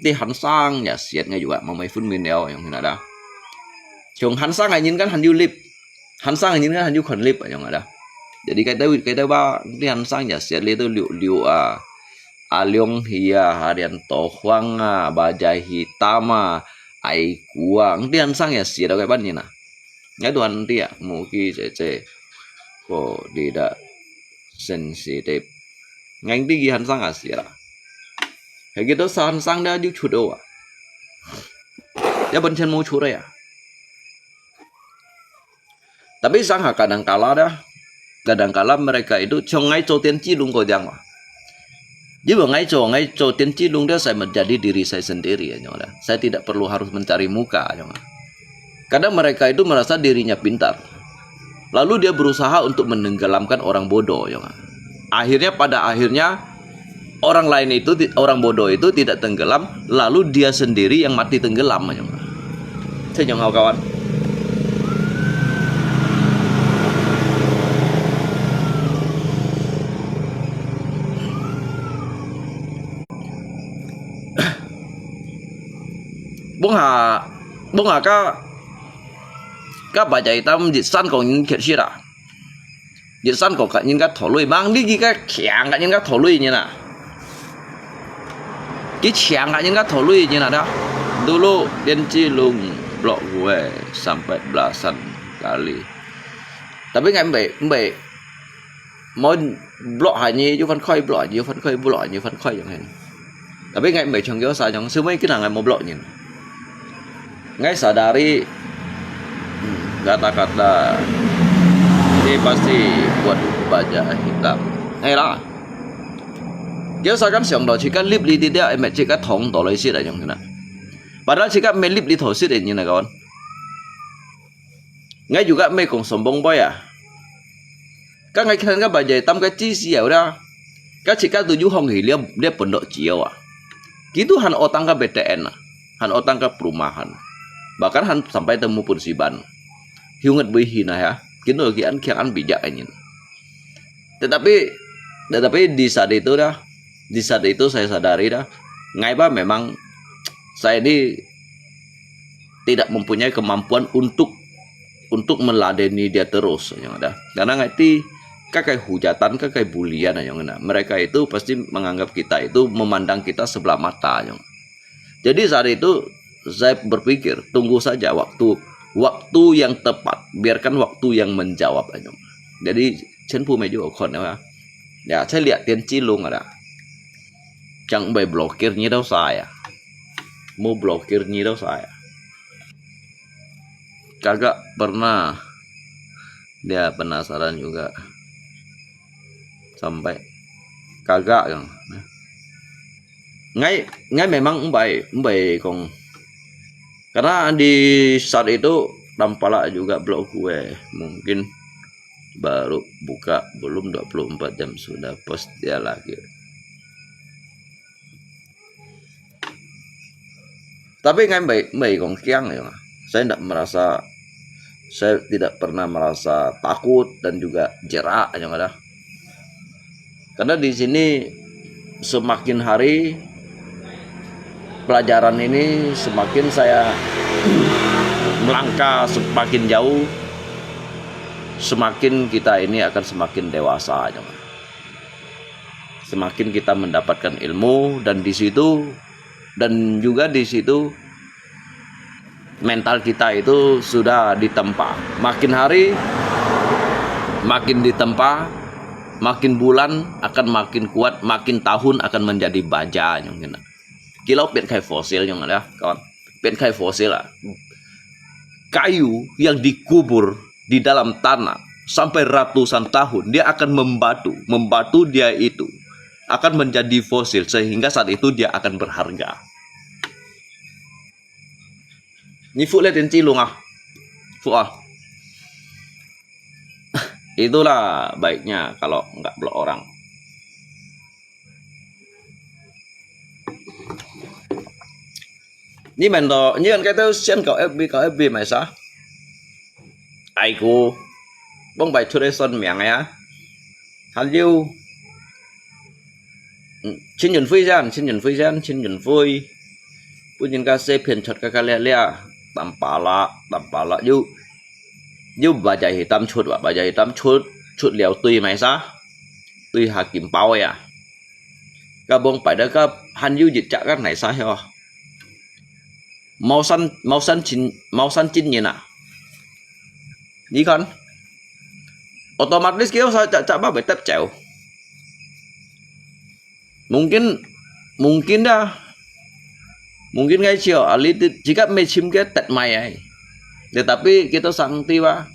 ti han sang ya sia ngai juga mau mai phun min đeo yang hina da chung han sang ngai nhìn kan han yu lip han sang ngai nhìn kan han yu khon lip yang ada jadi cái tay ba ti han sang ya sia le tu liu a liong hia harian to huang bajai hitam ai kuang tian sang ya sih ada kayak banyak nggak tuan dia mungkin cece kok tidak sensitif ngang tinggi han sang asia kayak gitu han sang dia juga chudo dia bencen mau cure ya tapi sang kadang-kala mereka itu cengai cotian cilung kau jangan jadi ngai co tian cilung dia saya menjadi diri saya sendiri ya nyonya. Saya tidak perlu harus mencari muka nyonya. Kadang mereka itu merasa dirinya pintar. Lalu dia berusaha untuk menenggelamkan orang bodoh nyonya. Pada akhirnya orang lain itu orang bodoh itu tidak tenggelam, lalu dia sendiri yang mati tenggelam nyonya. Saya nyonya kawan. Bung hà các bà chạy tâm dịch săn còn những chuyện gì đó dịch săn còn cả những cái thổ lùi mang đi cái khẻng cả những cái thổ lùi như nào cái khẻng cả những cái thổ lùi như nào đó dulu Tian Cilung blok gue sampai belasan kali tapi nggak mbak mau blok hanya như phân khơi blok như phân khơi chẳng hạn tapi nggak mbak chẳng kêu sao chẳng xưa mấy cái nào nggak mau blok nhìn ngai sadari kata-kata ini pasti buat baja hitam. Lah. Dia seakan siang dah jika lip di dia emet jika thong toloi sih dah yang kena. Padahal jika melip di thong sih ini kawan. Ngai juga me kong sombong boy ya. Các ngai khen các baja hitam cái chi sih ya udah. Các jika 7 hong hi dia pondok ciao ah. Gitu han otang ka BTN han otang ka perumahan. Bahkan han sampai temu Pursiban hiunget hina ya kini lagi an bijak ini tetapi di saat itu saya sadari dah ngaiba memang saya ini tidak mempunyai kemampuan untuk meladeni dia terus yang ada karena ngerti kayak hujatan kayak bulian yang ada mereka itu pasti menganggap kita itu memandang kita sebelah mata yang jadi saat itu saya berpikir tunggu saja waktu yang tepat biarkan waktu yang menjawab aja jadi chen pu meju kon ya saya lihat Tian Cilung ada chẳng bày blokirnya đâu saya mau blokirnya đâu saya kagak pernah dia penasaran juga sampai kagak yang ngai memang mbai kong karena di saat itu Tampala juga blok gue. Mungkin baru buka, belum 24 jam sudah post dia lagi. Tapi nggak baik kong kiang ya. Saya tidak pernah merasa takut dan juga jerak yang ada. Karena di sini semakin hari pelajaran ini semakin saya melangkah semakin jauh, semakin kita ini akan semakin dewasa. Semakin kita mendapatkan ilmu dan di situ mental kita itu sudah ditempa. Makin hari makin ditempa, makin bulan akan makin kuat, makin tahun akan menjadi baja. Kilau pian kai fosil yang ada kawan, pian kai fosil lah. Kayu yang dikubur di dalam tanah sampai ratusan tahun, dia akan membatu dia itu akan menjadi fosil sehingga saat itu dia akan berharga. Ni fu le den cilung ah. Fu ah. Itulah baiknya kalau nggak blok orang. Ni men to, ni kan kata sian kau FB mai sa. Ai cô bông bài thuê son miệng ya. Hắn liu. Xin nhận phi vui. Pun nhìn ca xe phiền chật ca lẹ tampala yu baca hitam chut liao tui mai sa. Tui hakim pau ya. Ca bông bài đó ca hắn yu dịch trả các này sa heo. Mau san chín nhìn à. Gì con? Otomatis kêu sao chak ba betap ceu. Mungkin dah. Mungkin ngay chiều alit jika mechim ke tet mai ai. Tetapi kita sang tiba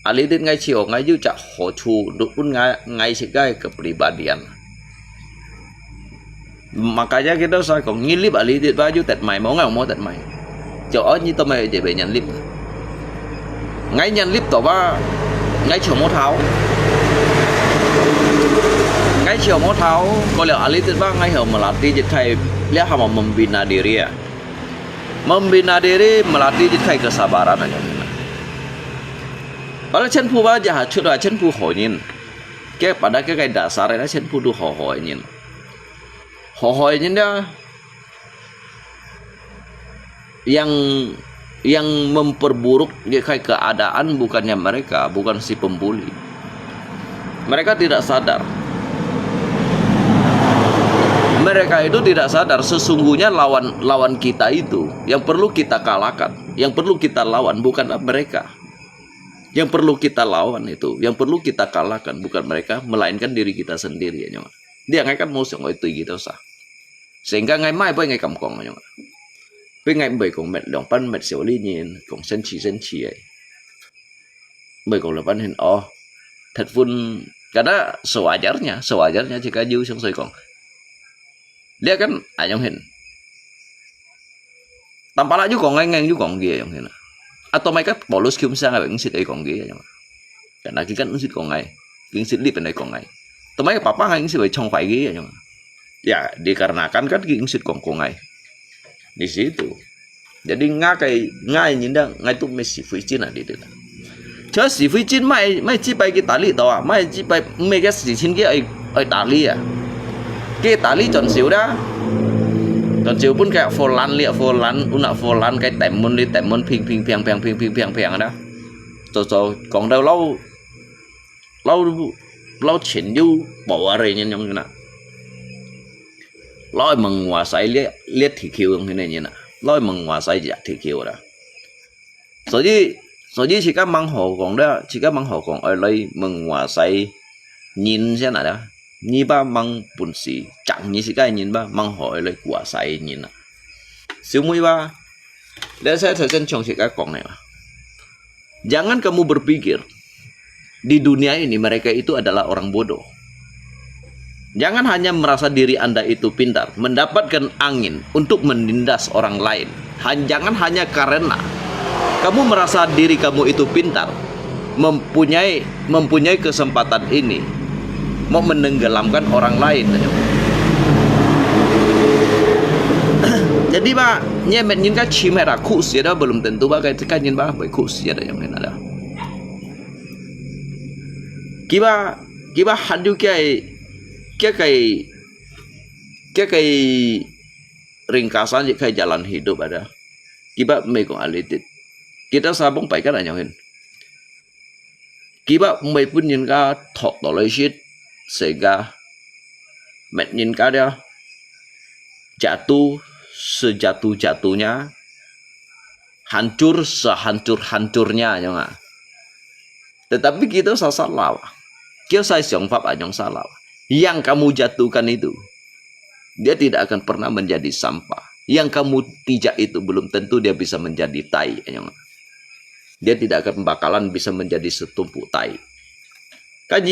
alit ngay chiều ngay ju chak ho chu duk pun ngay sikai kepribadian. Makanya kita saya kong ngilip alit baju tet mai mau tet mai. Chỗ như tôi mày để về nhận lip. Ngay nhận lip tỏ ba ngay chiều mốt tháo. Ngay chiều mốt tháo có lẽ alit ba ngay hở melatih jitai lihat hama membina diri ya. Membina diri melatih jitai kesabaran aja. Padahal chen pu ba jahat sudah chen pu hoinin. Kayak pada kayak dasarnya chen pu du hoinin. Hohoin dia yang memperburuk keadaan bukannya mereka, bukan si pembuli. Mereka tidak sadar. Mereka itu tidak sadar sesungguhnya lawan kita itu yang perlu kita kalahkan, yang perlu kita lawan bukanlah mereka. Yang perlu kita lawan itu, yang perlu kita kalahkan bukan mereka, melainkan diri kita sendiri ya. Dia ngay kan musuh itu gitu sah. Sehingga ngày mai với ngày cầm còn nhá. Với ngày 7 còn mệt lòng pan mệt xỉu ly nhìn còn sân chỉ ấy. 7 còn là pan hình thật pun karena sewajarnya jika jauh sang soi kong. Dia kan yang hin. Tampala juga ngang juga ngia yang hin. Atau mereka polos kium sang apa ngsit ai kong ngia yang. Karena kita ngsit kong ngai. Ngsit lip pendai kong ngai. Atau mereka papa ngai ngsit trong phải ngia yang. Ya dikarenakan kan ngsit kong ngai. Di situ. Jadi ngai nyinda ngai tu Messi Fuicin ada di sana. Chứ sĩ phi chín mai chỉ bay cái tali đó à, mai chỉ bay mấy cái sĩ chín cái ở tali à, cái tali chọn xíu đó, chọn xíu pun kayak Forlan, una Forlan cái tèm môn ping đó, so còn đâu lâu chuyển du bỏ rồi nhân như nào, lôi menguasai lihat TQ yang ini như nào, lôi menguasai TQ đó, Jadi jika mang ho kong ở đây menguasai nhìn xem nào đó, như ba mang bún xì chẳng như cái nhìn ba mang ho ở đây kuasai nhìn à, siêu mui ba, dan saya tercengang jika kong này, jangan kamu berpikir di dunia ini mereka itu adalah orang bodoh. Jangan hanya merasa diri Anda itu pintar, mendapatkan angin untuk menindas orang lain. Jangan hanya karena kamu merasa diri kamu itu pintar, mempunyai kesempatan ini, mau menenggelamkan orang lain. Jadi Pak, nyemet nhìn cái chim hay là cụ xía đó belum tentu Pak cái nhìn Pak phải cụ xía đó yang ini ada. Kita hadu cái ringkasan kayak jalan hidup ada. Kita mekong alitit. Kita sabong phải cái này nhau hin. Kita mới pun nhìn cái thọ tổ lấy shit sehingga met nhìn cái dia jatuh sejatuh-jatuhnya, hancur sehancur-hancurnya, ya nggak? Tetapi kita salah. Kita saya siapa yang salah. Yang kamu jatuhkan itu, dia tidak akan pernah menjadi sampah. Yang kamu pijak itu belum tentu dia bisa menjadi tai, ya nggak? Dia tidak akan bakalan bisa menjadi setumpuk tai. Kan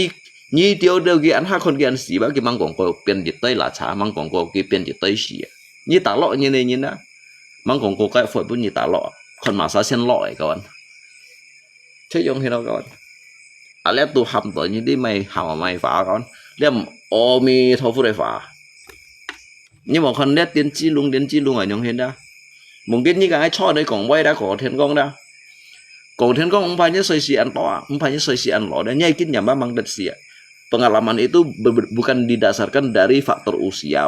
nyi dia udah gian ha kon gian si bagi mangkong ko pian jitai lah cha mangkong ko ki pian jitai si. Nhi tả lộ như này như đó, mong còn cô cái phổi bún như tả lộ, còn mà sao xin lỗi các bạn, chứ dùng thì đâu các bạn, à lẽ tu hầm tội như đi mày hầm mày phá các bạn, đem mi thâu phu đây phá, nhưng mà con nét tiến chi luôn ở trong hiện đó, mungkin như cái cho đấy còn quay đã có thiên công đó, còn thiên công không phải như soi si ăn to, không phải như soi si ăn lỏ đấy, nhai kinh nhảm mang đất sia, pengalaman itu bukan didasarkan dari faktor usia,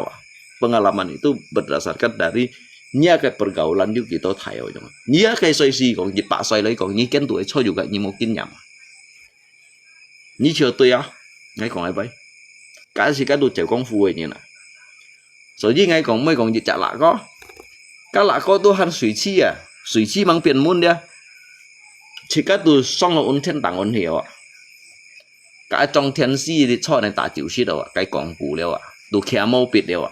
pengalaman itu berdasarkan dari nya cái pergaulan juga kita tahu jangan nya cái soi si còn dịch bạ soi lấy còn như kén tuổi cho juga như một kinh nhầm như chưa tôi á ngay còn ai vậy cái gì cái đồ trẻ công phu như này rồi như ngay còn mấy còn dịch trả lạ có cái lạ có tôi han suy chi mang tiền muôn đi chỉ cái tôi xong là ôn thiên tặng ôn hiểu cái trong thiên si thì cho này ta chịu xí đâu cái còn cũ liệu tôi khéo mau bịt liệu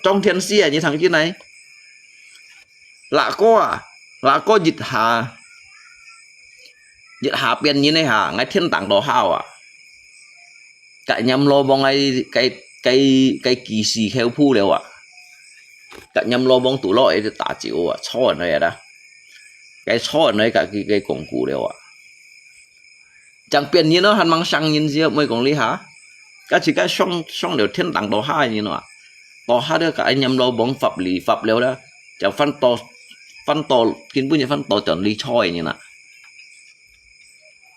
trong thiên si như thằng kia này lạ có dịch hạ biển như này hả ngay thiên tảng đó hào cái nhầm lo bong ngay cái kỳ sĩ khéo phu liệu cái nhầm lo bong tủ lội thì tả chịu cho ở này đó cái cho ở này cả cái cổng cũ liệu chẳng biển như nó hắn mang sang nhìn gì mới còn lý hả cái chỉ cái xong đều thiên tảng đó hai như nó to ha dia cái nhầm lo bóng pháp lý pháp leo đó chẳng phân to kiến bữa như phân to chọn lý choi như nè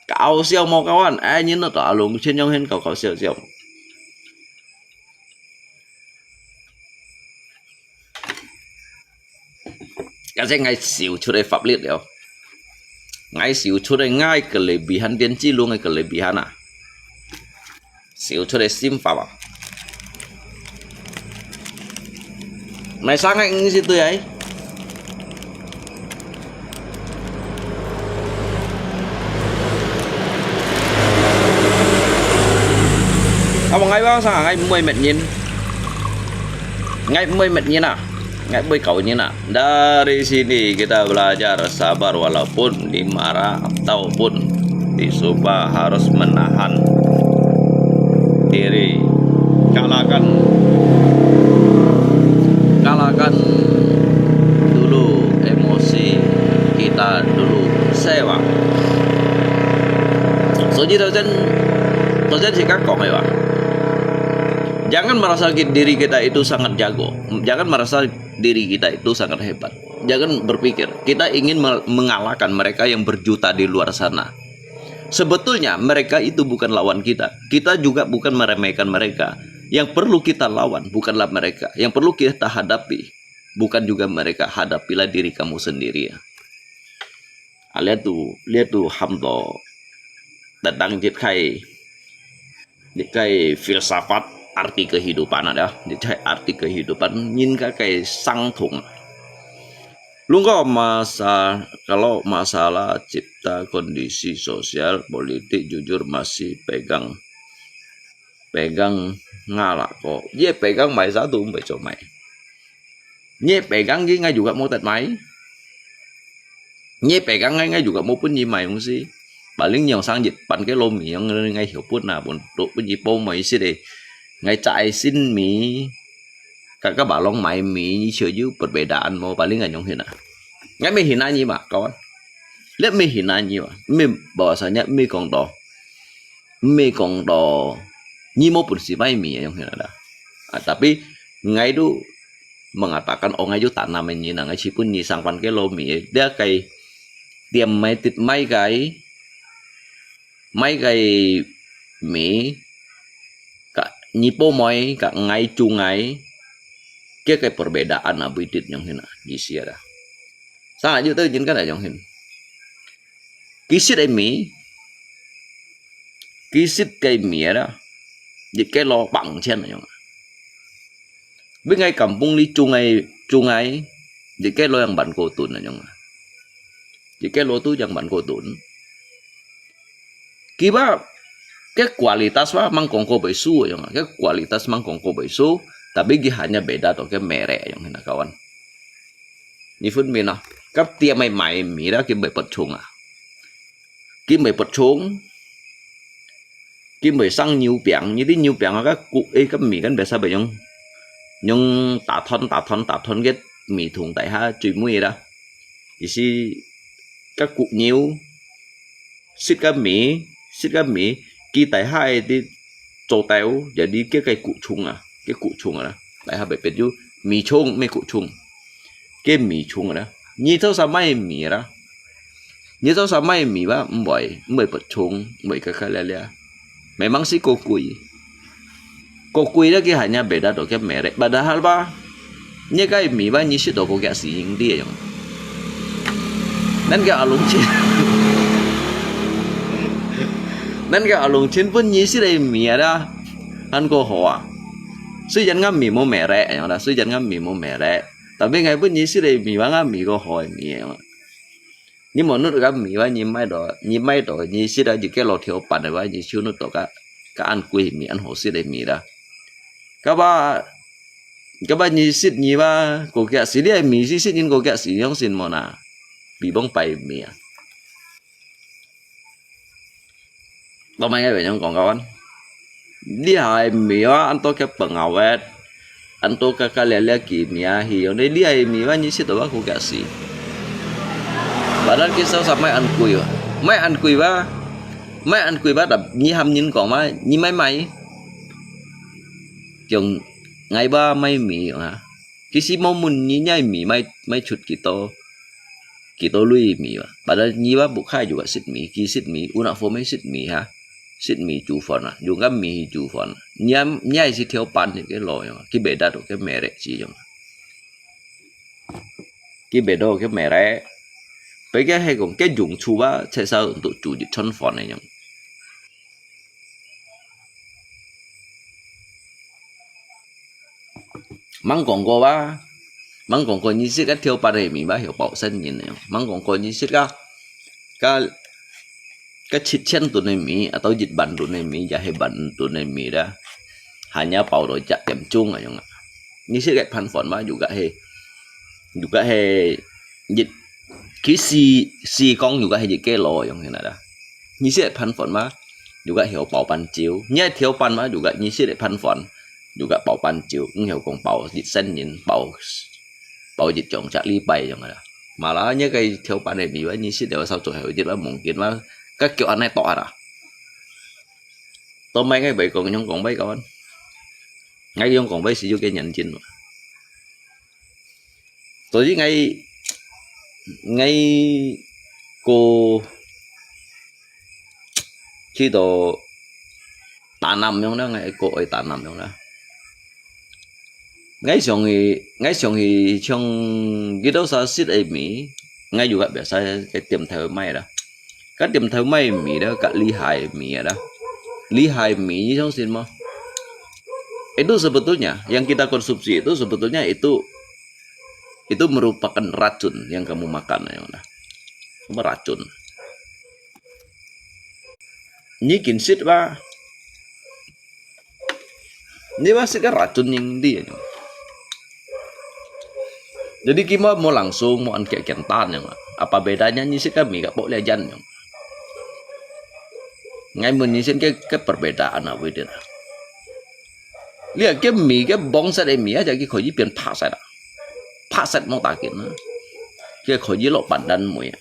cạo siêu mò các bạn ai như nó tỏa luôn trên nhau hen cạo siêu cái gì ngay xỉu cho đây pháp lý đều ngay xỉu cho đây ngay cái lệ bị hắn tiến chi luôn ngay cái lệ bị hắn xỉu cho đây sim pháp mày sang anh gì tươi ấy Kamu ngay bang sang ngay 10 menit nhìn ngay 10 menit nhìn à ngay 10 kau nhìn à dari sini kita belajar sabar walaupun dimarah ataupun disumpah harus menahan diri kalahkan dulu emosi kita dulu sewa so jadi dosen sih kak kok ya jangan merasa diri kita itu sangat jago jangan merasa diri kita itu sangat hebat jangan berpikir kita ingin mengalahkan mereka yang berjuta di luar sana sebetulnya mereka itu bukan lawan kita juga bukan meremehkan mereka yang perlu kita lawan bukanlah mereka yang perlu kita hadapi bukan juga mereka hadapilah diri kamu sendiri ya lihat tuh hamdo tentang jikai filsafat arti kehidupan ada jikai arti kehidupan nhìn cái sang thùng lu nggak kalau masalah cipta kondisi sosial politik jujur masih pegang ngalah kok dia pegang mày satu phải cho mày dia pegang dia ngay juga mau tạt máy dia pegang ngay juga mau pun gì mày không sih paling nhiều sang dịch bằng cái lôm yang ngay hiểu pun nào buồn độ pun gì po mày sih deh ngay chạy xin mì các balong mày mì như chưa chứ perbedaan mau paling nggak nyong hina ngay mày hina gì mà kawan lihat mie hina nyi wa mie bahwasanya mie kong do nyi maupun si mai mie yang hina dah. Tapi ngai itu mengatakan oh ngai itu tanam nyi nang ngai pun nyi sang pan kilo mie dia kai tiêm mai tít mai cái mie cả nyi po moi cả ngai chu ngai cái perbedaan abidit yang hina di sia dah. Sangat juga tu jinkan yang hin. Kisit ai mì, kisit cây mía đó, dịch cái lo bằng trên này nhung. Bên ngay kampung li chu ngay, dịch cái lo yang bản cổ tун này nhung. Dịch cái lo tu yang bản cổ tун. Kiba cái kualitas mah mang kongko besu nhung. Cái kualitas mang kongko besu, tapi dia hanya beda atau cái merek yang hina kawan. Ni phun mì nào, cấp tia mày mì đó kim bể bật trùng à. Kim bể bật trùng kim bể sang nhiều biển như thế nhiều biển các cụ ấy các mì cái bể sao bể nhung tạ thon cái mì thùng tại ha chùi mũi đó thì si các cụ nhiều xích cái mì kia tại hai đi trâu téo giờ đi cái cụ trùng à tại ha bể bể chú mì trùng mấy cụ trùng cái mì trùng đó như thế sao mai mì đó như thế sao mai mì ba mười bật trùng mười cái lẹ memang sih kokui đó cái hanya beda do cái merek padahal ba như cái mì ba như sih do có cái gì dia yang dan cái alung chin pun như sih đây mì đó anh có hoa suy dẫn ngắm mì mua merek yang đó suy dẫn ngắm mì mua merek tapi ngay pun như sih đây mì ba ngắm mì có hoa mì yang nhưng mà nó được mì ba như mấy đó như sih đây cái lò thiêu pan này ba như siêu nó to cả ăn quỳ mì ăn hồ sih đây mì đó các ba như sih như ba có cái gì đây mì sih nhưng có cái gì yang xin mà na bị bong bay mì à tao mấy cái vậy nhưng còn kawan đi hai mì á ăn to cái bẩn ngầu ấy ăn to cái lẹ kì mì à thì ở đây đi hai mì ba như sih đó ba có cái gì padahal kita sampai ăn quỳ ba đập như hầm nhìn còn mà như mấy chừng ngày ba mấy mì hả cái gì mong muốn như nhai mì mấy chút kita lui mì mà padahal như ba buộc khai juga sit mì kia sit mì una phô mấy sit mì ha sit mì chủ phần à dùng cái mì chủ phần nhai si theo pan thì cái lòi cái bể đa được cái mè rẹ gì vậy cái bể đô cái mè rẹ bây giờ hay còn cái dụng cụ ba tại sao tụi chủ dịch chân phòn này nhỉ mang còn có như cái theo ba này mình ba hiểu bảo sinh nhìn này mang còn có như cái chít chân tụi này mình atau dịch bản tụi này mình giờ hay bản tụi này mình đã hanya bảo rồi chặt điểm chung này nhỉ như cái pan phòn ba juga hay dịch cái si con juga hay cái lò yang này dah như sih pan phòn mà juga hiểu bảo pan chiếu nhai thiếu pan mà juga như sih pan phòn juga bảo pan chiếu hiểu còn bảo dịch sinh nhìn bảo dịch chọn chặt ly bay yang này mà là như cái thiếu pan này bị vậy như sih đều sao chỗ hiểu dịch là mungkin mà các kiểu anh này tọa à tôi mấy cái bị còn nhung còn mấy con ngay nhung còn mấy sử dụng cái nhận chín mà tôi với ngay cô khi đó tạ nằm trong đó ngay cô ấy tạ nằm trong đó ngay xong thì trong cái đó sao xích ấy Mỹ ngay juga biasa cái tiệm thợ may đó cái tiệm thợ may Mỹ đó cả lihai Mỹ trong xin mà itu sebetulnya yang kita konsumsi itu sebetulnya itu merupakan racun yang kamu makan ya udah meracun ini kinsit ba ini masih kan racun yang dia jadi kita mau langsung mau kayak kentan ya apa bedanya nyisit kan mie gak boleh jajan ya ngay menyisit cái perbedaan apa itu lihat cái mie cái bông sa đây mie aja cái khỏi biến phá sai đó phá sạch mong ta kiện nó cái khỏi dưới lộ bản đan mùi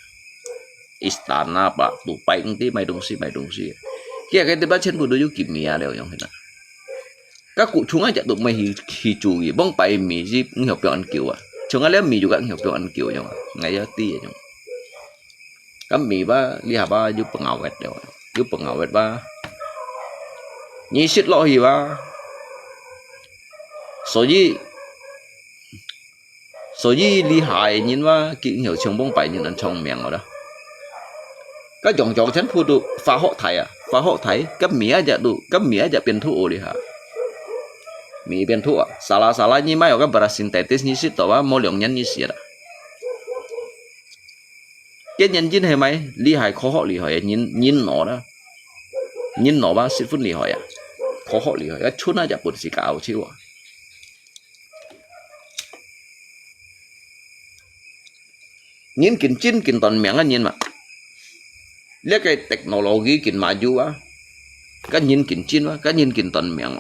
istana batu paing ti mai dong si kia cái tiba chen bu du kimia leo yang hina các cụ chúng aja tụ mày hi chú gì bông bay mì gì hiểu biểu ăn kiểu à chúng ai lấy mì juga hiểu biểu ăn kiểu nhung ngày giờ ti nhung cái mì ba li hà ba giúp ngào vẹt đều giúp ngào vẹt ba nhí xít lo gì ba số gì li hài nhìn ba kỹ hiểu chung bông bay nhìn ăn trong miệng rồi đó cái dòng dòng chén phu tụ phá hộ thầy cái mì aja biến thu đi hả mì biến thu à salah như mai cái beras sintetis như xí tao mau lượng nhân như xí đó cái nhân chín hay mấy li hài khó họ li hài nhìn nó ba xí phun li hài à khó họ li hài cái chút aja pun xí cao chiu à nhìn kín chín kín toàn miệng anh nhìn mà lấy cái technology kín maju á cái nhìn kín chín á cái nhìn kín toàn miệng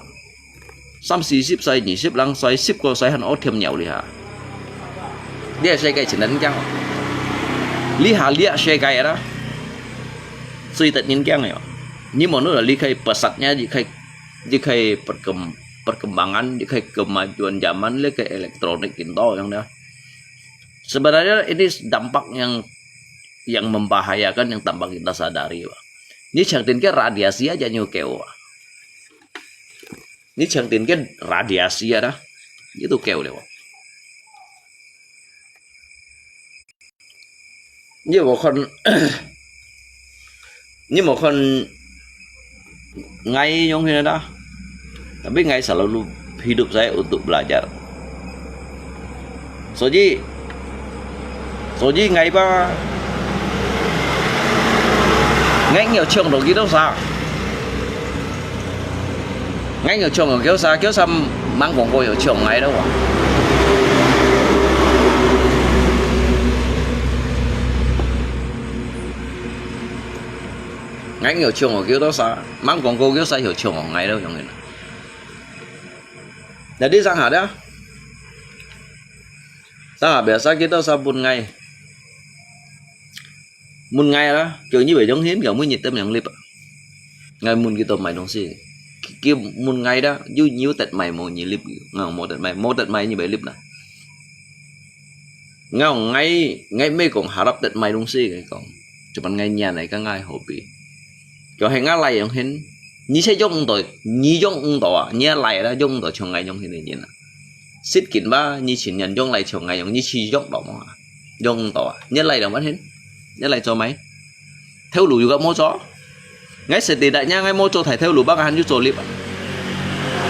30-40歲、20歲、10個歲喺我添油哩嚇，呢個世界前人講，呢下呢世界啦，最突然講嘅，你冇nói là lihat pesatnya, lihat perkembangan, lihat kemajuan zaman, lihat elektronik itu yang dah. Sebenarnya ini dampak yang membahayakan yang tanpa kita sadari. Ini cantik ke radiasi aja nyukeu. Ini cantik ke radiasi ada, itu keu deh. Ini bukan ngay yang ini dah, tapi ngay selalu hidup saya untuk belajar. Soji ngay ba ngay nhiều trường đồ kỹ đâu sao ngay nhiều trường ở kéo xa mang quảng cô ở trường ngay đâu à ngay nhiều trường ở kéo đó xa mang quảng cô kéo xa hiểu trường ở ngay đâu trong này để đi sang hả đó sang hả biasa kita sabun ngay mun ngay đó kiểu như vậy giống hiếm kiểu mới nhiệt tâm nhận clip ngay mun kita mày dong sih kia mun ngay đó du nhiêu tật mày một nhiều clip ngang một tật mày như vậy clip này ngang ngay mấy còn harap tật mày dong sih cái còn cuman ngay nhà này cái ngay hobi cho hay ngay lại giống hiến như sẽ giống tội nhà lại đó giống tội trong ngày giống hiến này nhìn xích kín ba như chỉ nhận giống lại trong ngày giống như chỉ giống đó mà giống tội nhà lại đồng bắt hiến nhớ lại cho mấy theo lũ juga mau cho ngay setidaknya ngay mau cho thầy theo lũ bác hắn cho clip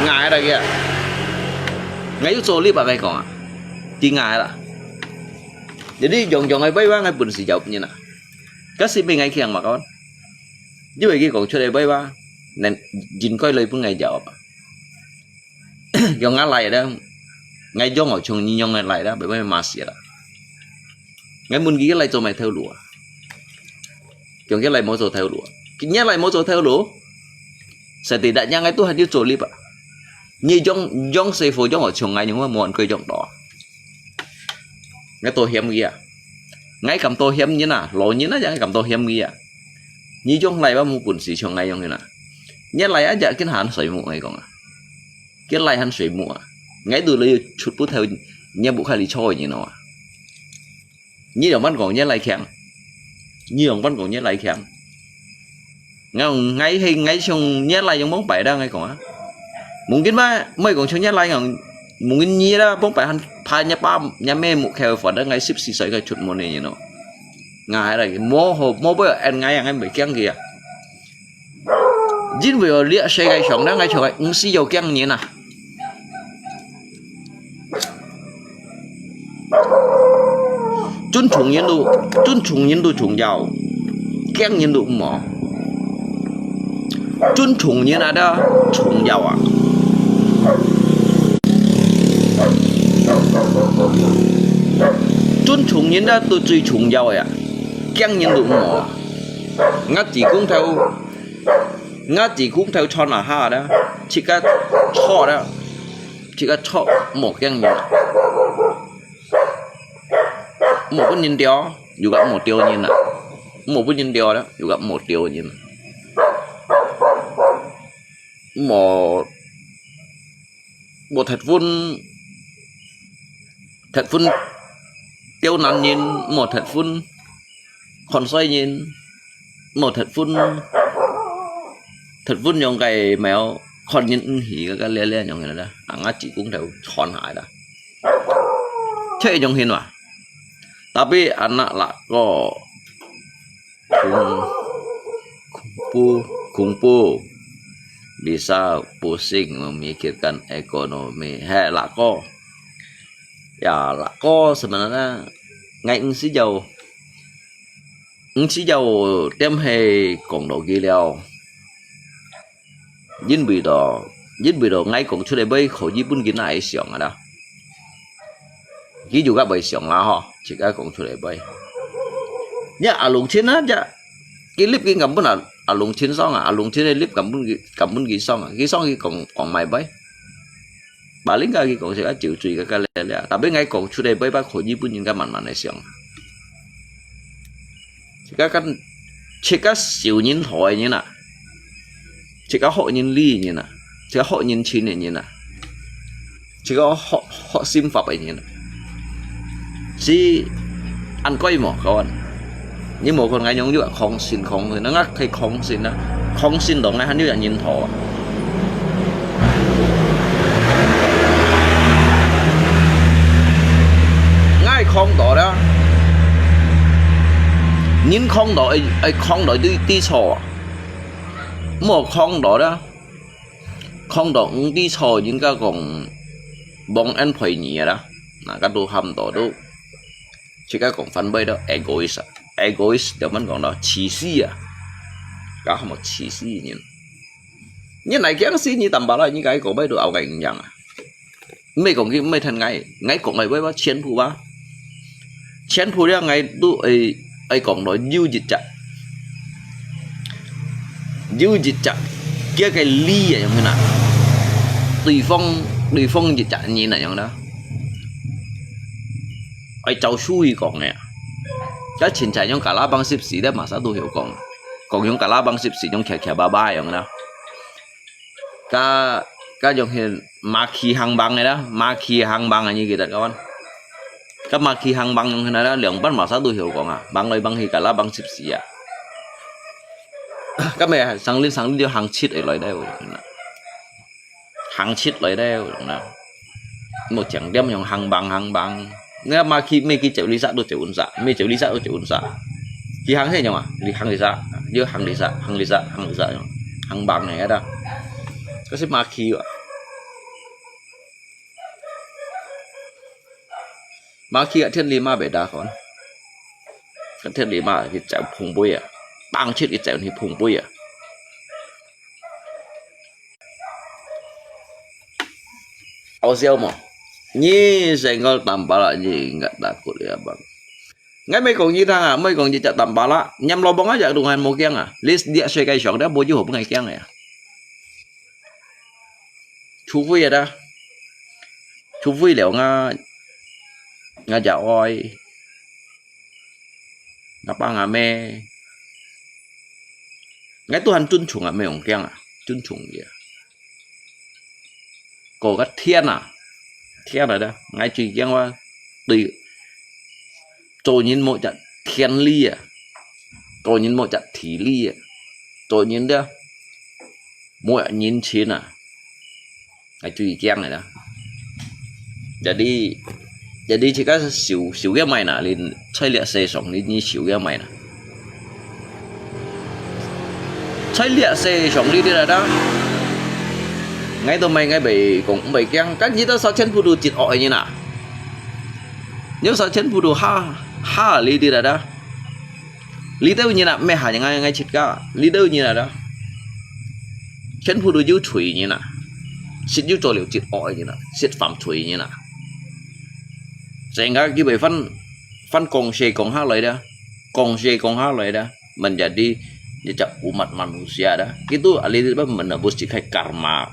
ngài đây kìa ngay cho clip cái còn chỉ ngài là jadi dòng ngay bay ba ngay bùn xì dọc như nào các sĩ bên ngay khiêng mà con như vậy kia còn cho đây bay ba nên nhìn coi lời của ngày dọc dòng ngã lại đó ngay do ngồi chung như nhau ngay lại đó bởi vì mà xì đó ngay muốn ghi lại cho mày theo lũ Chọn cái lại mỗi số theo lúa. Cái nhớ lại mỗi số theo lúa. Setidaknya ngay itu hadir clip ạ. Như giống sư phụ giống ở trường ngay những món cười giống đó. Ngay tôi hiếm gì à. Ngay cầm tôi hiếm như nào. Lỗi như nó chẳng cầm tôi hiếm gì à. Như giống lại ba một cuốn sĩ trường ngay giống như nào. Nhớ lại á dạ cái hắn sợi mũ ngay còn à. Cái lại hắn sợi mũ à. Ngay từ lấy chút bút theo nhớ bộ khai lý trôi như nó à. Như đồng văn còn nhớ lại khéng. Như ông vẫn còn nhớ lại khéo ngay hay ngay xong nhớ lại giống bóng bể đó ngay còn á mungkin mà mấy còn cho nhớ lại còn mungkin nhớ đó bóng bể hắn phai nhà ba nhà mẹ một khéo phật đó ngay xếp xì sợi cái chuột môn này như nó ngay đây mô bây giờ anh ngay anh bị kén kìa chính vì lia xe cái sống đó ngay chỗ ấy xì dầu kén như nào尊重人都重要，驚人都唔好。尊重人啊，都重要啊。尊重人啊，都最重要呀，驚人都唔好。我自公頭穿下下啦，即刻錯啦，即刻錯冇驚人。một con nhìn đeo juga một tiêu nhìn à một với nhân điều đó juga một điều như một thật vun tiêu năn nhìn một thật vun còn xoay nhìn một thật vun nhong cái mèo còn nhìn hỉ cái le nhong cái đó ngắt chỉ cũng đều tròn hại đó chơi nhong hiền mà tapi anak lah ko kumpul bisa pusing memikirkan ekonomi. Lah ko ya lah ko sebenarnya ngay ứng sĩ giàu đem hay cộng độ ghi leo dính bị đồ ngay cộng chỗ đây bây khổ gì bún ghi này xiong ở đó ví dụ các bài xiong là họ chỉ cái cộng chỗ đây bây nhá à lùng chiến á dạ cái clip cái cầm bún à lùng chiến xong à lùng chiến đây clip cầm bún ghi xong ghi còn mày bây bà lính cái cộng sẽ chịu truy cái lẽ tại bên ngay cộng chỗ đây bây bác khổ gì bún những cái màn này xiong chỉ có xíu nhìn thôi như nè chỉ có họ nhìn ly như nè chỉ có họ nhìn chín này như nè chỉ có họ sim phập ấy như nè chỉ ăn coi mà các bạn nhưng một con ngay giống như là không xin không thì nó ngắt hay không xin đó không xin đó ngay hắn như là nhìn thọ ngay không đó nhìn không đổi đi sò một không đó không đổi đi sò những cái còn bong ăn phải nhỉ đó là cái đồ hầm đó chỉ cái còn phân bây đó egoist đó mình còn đó chỉ si à cả một chỉ si như này cái si như tầm bảo là những cái còn bây đồ ảo cảnh nhằng à mấy còn cái mấy thằng ngay còn ngày với bác chén phụ ra ngày đu ai còn nói dư dịch chặt kia cái ly vậy như nào tùy phong dịch chặt như này như đó ai cháu suy còn nè cái chuyện chạy trong cả lá băng xếp xí đó mà sao tôi hiểu còn trong cả lá băng xếp xí trong khẻ ba vậy đó cái trong hiện ma khi hàng băng này đó ma khi hàng băng là như vậy đó các bạn các mà khi hàng băng như này đó lượng bắt mà sao tôi hiểu còn băng này băng thì cả lá băng xếp xí à các mẹ sáng lên cho hàng chít ở lại đây hàng chít lại đây một chẳng đem trong hàng băng nghe mà khi mấy cái chịu lý xã tôi chịu uốn dạ mấy chịu lý xã tôi chịu uốn dạ khi hàng thế nhở lý hàng lý xã giữa hàng lý xã hàng băng này đó có xếp mà khi ạ mà khi ở thiên lý ma bể đá con cái thiên lý ma thì chạy phùng bôi à băng chết cái chạy thì phùng bôi à áo gieo mà như sẽ ngồi tầm bà lại gì ngặt đã của địa bằng ngay mấy còn như thằng à mấy còn gì chạy tầm bà lá nhằm lo bóng á chạy đồng hành một kiang à list địa xoay cây sọt đó bố chú hộp ngày kiang này chú vui à đó chú vui liệu nga dạo oi ngapa ngà mê ngay tôi hành chun chủng à mê ổng kiang à chun chủng gì cổ cái thiên này đó ngay chuyện kiang qua tùy tôi nhìn một trận thiên ly à tôi nhìn một trận thủy ly à tôi nhìn đó mỗi nhìn chín à ngay chuyện kiang này đó jadi chỉ có xíu cái mày nè liền chơi liệt xe sống đi như xíu cái mày nè chơi liệt xe sống đi là đó ngay tụi mày ngay bị cũng bị keng các gì đó sao chân phụ đồ chít ỏi như nào nếu sao chân phụ đồ ha đi là đó lý đâu như nào mẹ hả những ngay chít cả lý đâu như là đó chân phụ đồ dữ thủy như nào xịt dữ trò liệu chít ỏi như nào xịt phạm thủy như nào sehingga kita fan kongsi kong ha lại đó mình jadi jejak umat manusia đó itu alih menebus sikai karma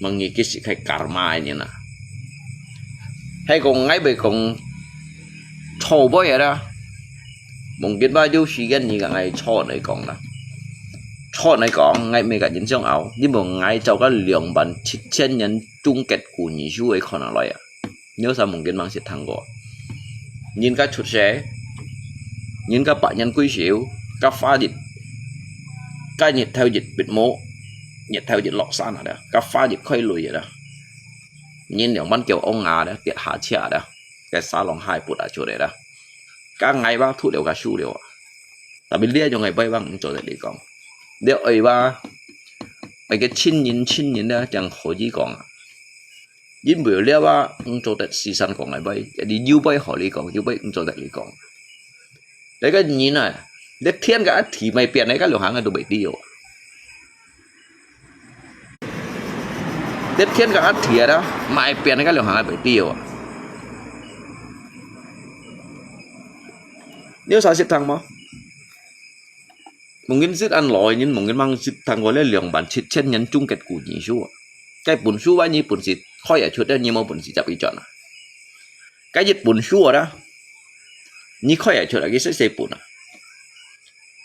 mengikis sikai karma ini nah hay còn ngay về còn thầu bói đó mungkin bao時間而家係錯嚟講啦，錯嚟講係每個人想熬，因為係做個27000人終結股年數嘅可能來啊，nếu sao mungkin mang sẽ thắng過，nhìn cái出xe，nhìn cái bệnh nhân quý xíu，cái pha dịch，cái nhiệt theo dịch bịt mố，nhiệt theo dịch lọt san đó，cái pha dịch khơi lùi vậy đó，nhìn những bạn kiểu ông đó，跌下車đó，cái沙龍hai bút ở chỗ đấy đó。cái ngày ba thu đều cả su đều, tại vì lia cho ngày bay băng chỗ này đi còn, nếu ấy ba, mấy cái chín nhìn đó chẳng khó gì còn, những bữa lia ba chỗ này xì san còn ngày bay, cái đi du bay họ đi còn, du bay chỗ này đi còn, đấy cái nhìn này, để thiên cả thì mày biển này cái lượng hàng này đồ bị đi rồi, để thiên cả thì đó, mày biển này cái lượng hàng này bị đi rồi. Nếu sao sẽ thắng mà mungkin sẽ ăn lòi nhưng mungkin mang sẽ thắng gọi là lượng bản chất chân nhân chung kết của nhị số cái bún số bao nhiêu bún sẽ khỏi ở chỗ đó nhưng mà bún sẽ chấp ý chọn cái dịch bún số đó như khỏi ở chỗ đó cái sẽ bún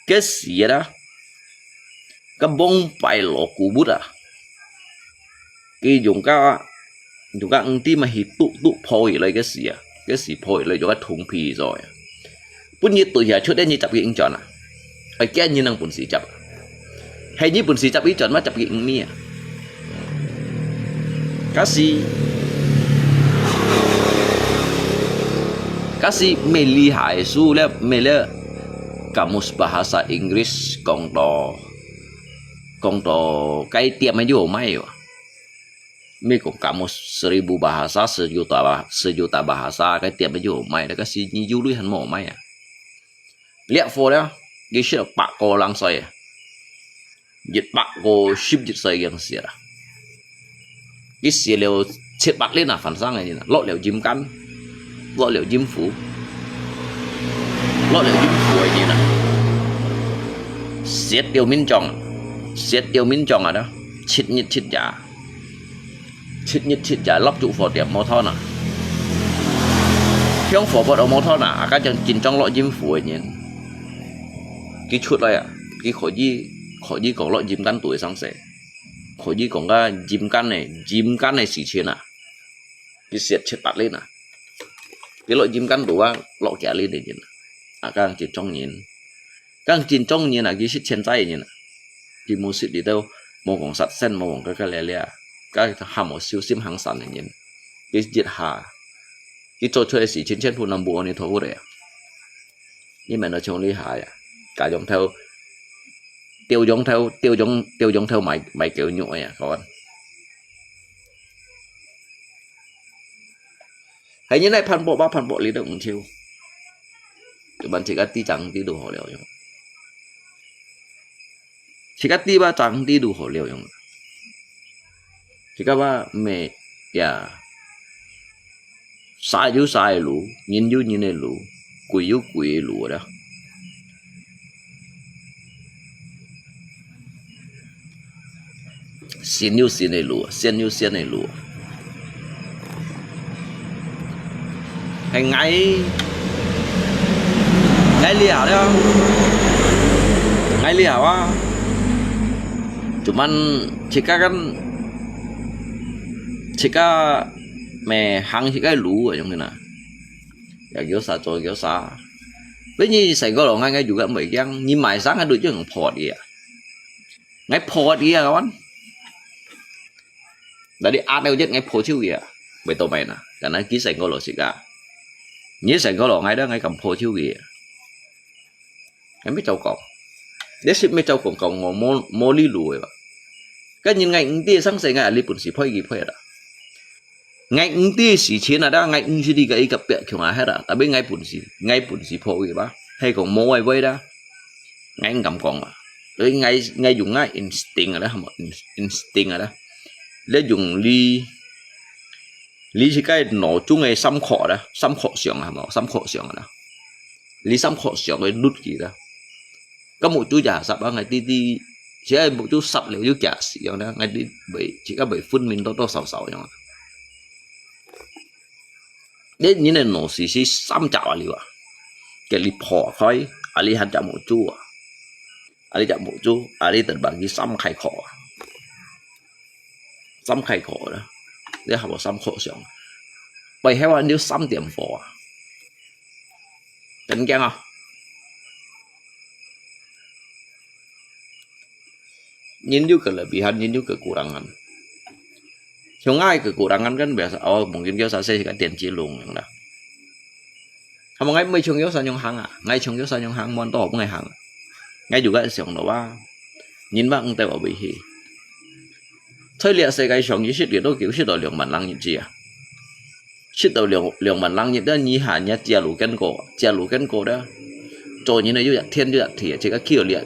cái gì đó cái bông bài lọ của bút cái dùng cái ăn tim mà hít tụ phôi lại cái gì phôi lại cho cái thùng pì rồi bún như tụi giờ trước đây như chập cái chọn ở cái như năng bún xì chập hay như bún xì chập ý chọn mà chập cái mi kasih melihat sudah melihat kamus bahasa Inggris kong to cái tiệm ấy vô mấy rồi mấy cũng kamus 1000 bahasa 1 juta bahasa cái tiệm ấy vô mấy đó kasih như du lịch hành mộ mấy à lihat phô đó cái sự bạc cô lăng xoay dịch bạc cô ship dịch xoay cái gì đó cái gì liệu chết bạc lên là phản sang này lọ liệu chim cắn lọ liệu chim phủ lọ liệu chim phủ ấy gì nè xét tiêu minh chồng ở đó chít nhít chít giả lắp trụ phổ điểm mô thon à khi ông phổ bật ở mô thon à các chân chín trong lọ chim phủ ấy nhìn cái chuột này à cái khỏi gì còn lọ chim cắn tuổi sang sẻ khỏi gì còn cái chim cắn này xỉ trên à cái xét chết bạc lên à cái loại chim cắn đủ lọ kẻ lên để nhìn các anh chín trong nhìn là cái xịt trên tay nhìn cái mua xịt đi đâu mua còn sạch sen mua còn cái lẻ cái hàm một siêu sim hàng sản này nhìn cái diệt hà cái trò chơi xịt trên phụ nằm bùa này thôi đấy nhưng mà nó trông lý hại cả dòng theo tiêu giống theo mày kiểu nhụi à các bạn hay như này phản bộ lý động chiêu tụi bạn chỉ có tí trắng tí đủ hổ liệu không chỉ có tí ba trắng tí đủ hổ liệu không chỉ có ba mẹ ya sai lũ nhìn này lũ quỷ lũ đó xin này lũ hay ngay liều đó ngay liều á cuman jika mẹ hàng jika lú ở trong này nè ya kiểu xa với như Sài Gòn là ngay juga mấy yang nhưng mãi sáng được chứ không phọt gì à ngay phọt gì à các bạn đã đi ăn đâu chết ngay phọt chiêu gì à vậy tụi mày nè cái này ký Sài Gòn là gì cả nhớ Sài Gòn là ngay đó ngay cầm phô chiêu gì ngay mấy châu còn để ship mấy châu còn mò li lùi vậy cái nhìn ngay tia sáng sài ngay li bún xì phơi gì phơi đó ngay tia xì chiến là đó ngay xì đi cái cặp bẹ kiểu nào hết à tại bên ngay bún xì phơi gì ba hay còn mò ai với đó ngay cầm còn mà đấy ngay dùng ngay instinct ở đó không instinct ở đó lấy dùng li chỉ cái nổ chung ngày xăm khọ xưởng hả mà xăm khọ xưởng đó lý xăm khọ xưởng cái nút gì đó có một chú giả sập ngày đi chỉ là một chú sập liệu chú giả xưởng đó ngày đi chỉ có 7 phút mình to sầu nhau đến như này nổ xì xăm chảo liệu à cái li phỏ khói Ali han chạm một chú à Ali chạm một chú Ali tận bằng cái xăm khai khổ đó để học một xăm khổ xong vậy hay là nếu xăm tiệm phổ tính keng không nhìn juga kelebihan nhìn juga kekurangan không ai kekurangan kan biasa mungkin kita saya kan tiền cilung yang dah không ngay mấy chung yếu sao nhung hàng à ngay chung yếu sao nhung hàng món to ngay hàng ngay juga xong đó ba nhìn bác tay bảo bị hì thôi liệt世界上有些嘢都叫出到兩萬冷熱字啊，出到兩萬冷熱都以下一隻路跟過咧，做嘢呢要日天要日鐵，即係 kêu liệt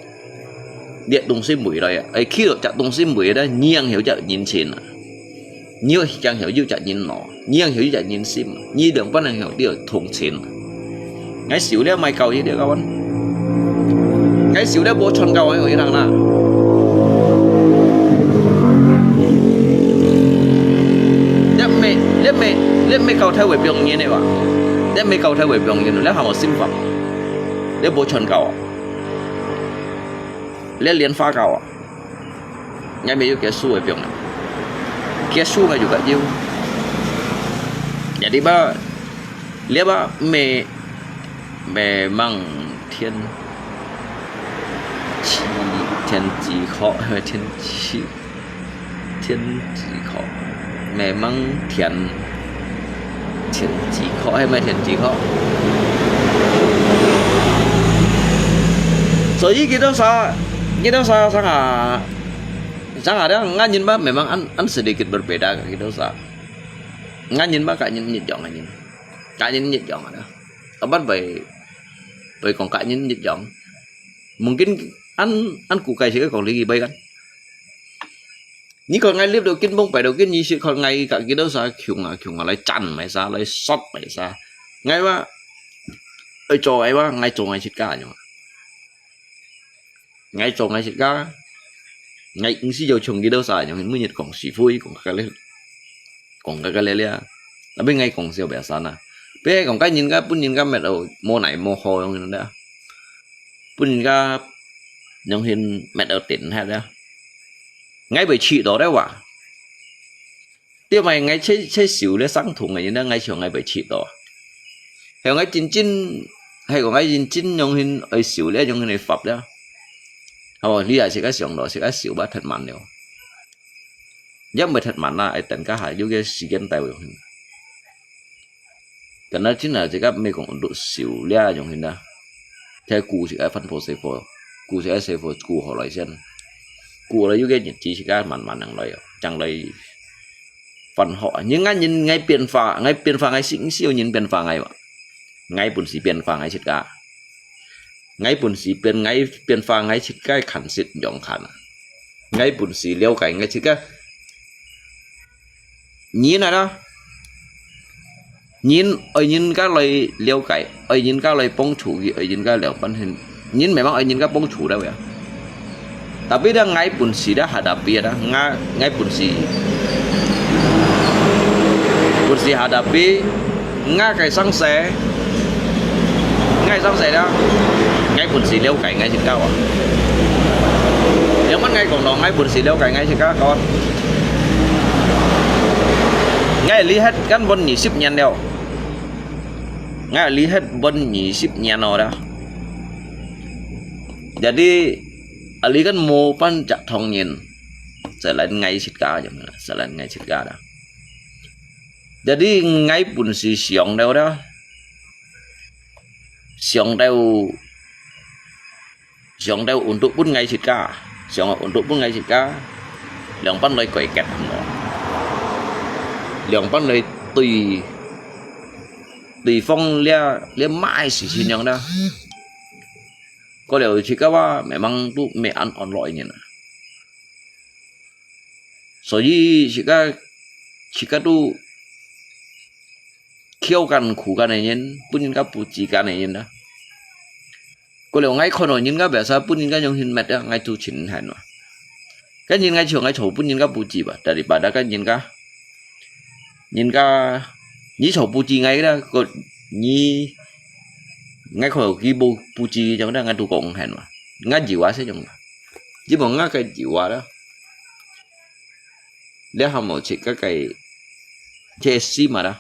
東西煤嚟啊，kêu隻東西煤咧，nhiên hiểu隻nhiên錢啊，nhiều chẳng hiểu隻nhiên nọ，nhiên hiểu隻nhiên sim，nhiên đường bất能hiểu啲同錢，ngay少咧咪夠呢啲các bạn，ngay少咧波春夠喺嗰啲啦。你咩cầu thay về biển như này vậy? Để mấy cầu thay về biển như này, lấy hàng một sinh phẩm, để bố chuẩn cầu, lấy liên pha cầu, ngay mấy cái su về biển này, cái su ngay juga nhiều. Jadi ba, lấy ba memang thiên chỉ khó hay thiên chỉ khó, memang thiên chỉ khó hay mà thiên chỉ khó. Jadi kita sangat ada ngajin ba memang an sedikit berbeda kita sa. Ngajin ba kak nhìn giọng nhìn giọng ada. Apa bởi còn kak nhìn giọng. Mungkin an cụ cày sẽ còn lý gì bay kan. Ní còn ngay liếp đầu tiên bông phải đầu tiên như sự còn ngay cả cái đó sao khiung lấy chăn mày sao lấy sót mày sao ngay ba ơi trò ấy ba ngay trò ngay chết cả nhở ngay trò ngay chết cả ngay ứng sĩ dầu trồng cái đó sao nhở mới nhiệt còn xì phui còn cái lê là bên ngay còn siêu bẻ san à bên còn cái nhìn cái mẹ đầu mô này mô hồ không đó bún nhìn cái nhung hình mẹ đầu tỉnh hay đó ngay bởi chị đó đấy quả tiêu mày ngay chế xỉu lấy sáng thùng này nó ngay chiều ngay bởi chị đó hay ngay chín hay còn ngay chín nhung hình ở xỉu lấy nhung hình này phập đó thôi lý giải sẽ cái xưởng đó sẽ cái xỉu bắt thật mặn nhiều giấc mày thật mặn là ai tận cả hải vô cái xì game tay rồi cái đó chính là sẽ cái mấy còn độ xỉu lấy nhung hình đó theo cụ sẽ cái phân phối cụ sẽ cái cụ họ lại xem cụ là những cái chỉ cái mặn chẳng lấy phần họ nhưng ngay biển phà ngay xịn siêu nhìn biển phà ngay bùn xì biển phà ngay chết cả ngay bùn xì biển phà ngay chết cái khẩn xịt dòng khẩn ngay bùn xì leo cảnh ngay chết cái nhìn này đó nhìn các loại leo cảnh nhìn các loại bông chủ nhìn các leo bắn hình nhìn mấy bác nhìn các bông chủ đâu vậy tapi dah ngai pun si dah hadapi dah ngai pun si hadapi ngai cái sang xe đó ngai pun si leo cái ngai trên cao à nếu mà ngai còn đó ngai pun si leo cái ngai trên cao con ngai lý hết căn bon nhị ship nhan đeo ngai lý hết bon nhị ship nhan nó đó jadi Ali kan mau pan cak thong nhìn selain ngay sit ka aja selain ngay sit ka dah jadi ngay pun si siong deu dah siong deu untuk pun ngay sit ka siong untuk pun ngay sit ka lượng pan lấy quậy kẹt nó lượng pan lấy tùy phong lia mai si nhang dah có điều chỉ có ba mẹ mang tu mẹ ăn on loại như này,所以chỉ có tu khiêuกันขู่กันnày nhân, bún nhân cá bù chỉกันnày nhân đó, có điều ngay con rồi nhân cá bẻ sa bún nhân cá dùng hình mệt đó ngay tu chỉnh hành mà, cái nhân ngay trường ngay chầu bún nhân cá bù chỉ bà, tại vì bà đã cái nhân cá nhí chầu bù chỉ ngay đó, có ngay khỏi cái bu chi trong đó ngay tụ cộng hẹn mà ngay gì quá sẽ dùng chứ mà ngay cái gì quá đó để họ một chỉ cái chế sim mà đó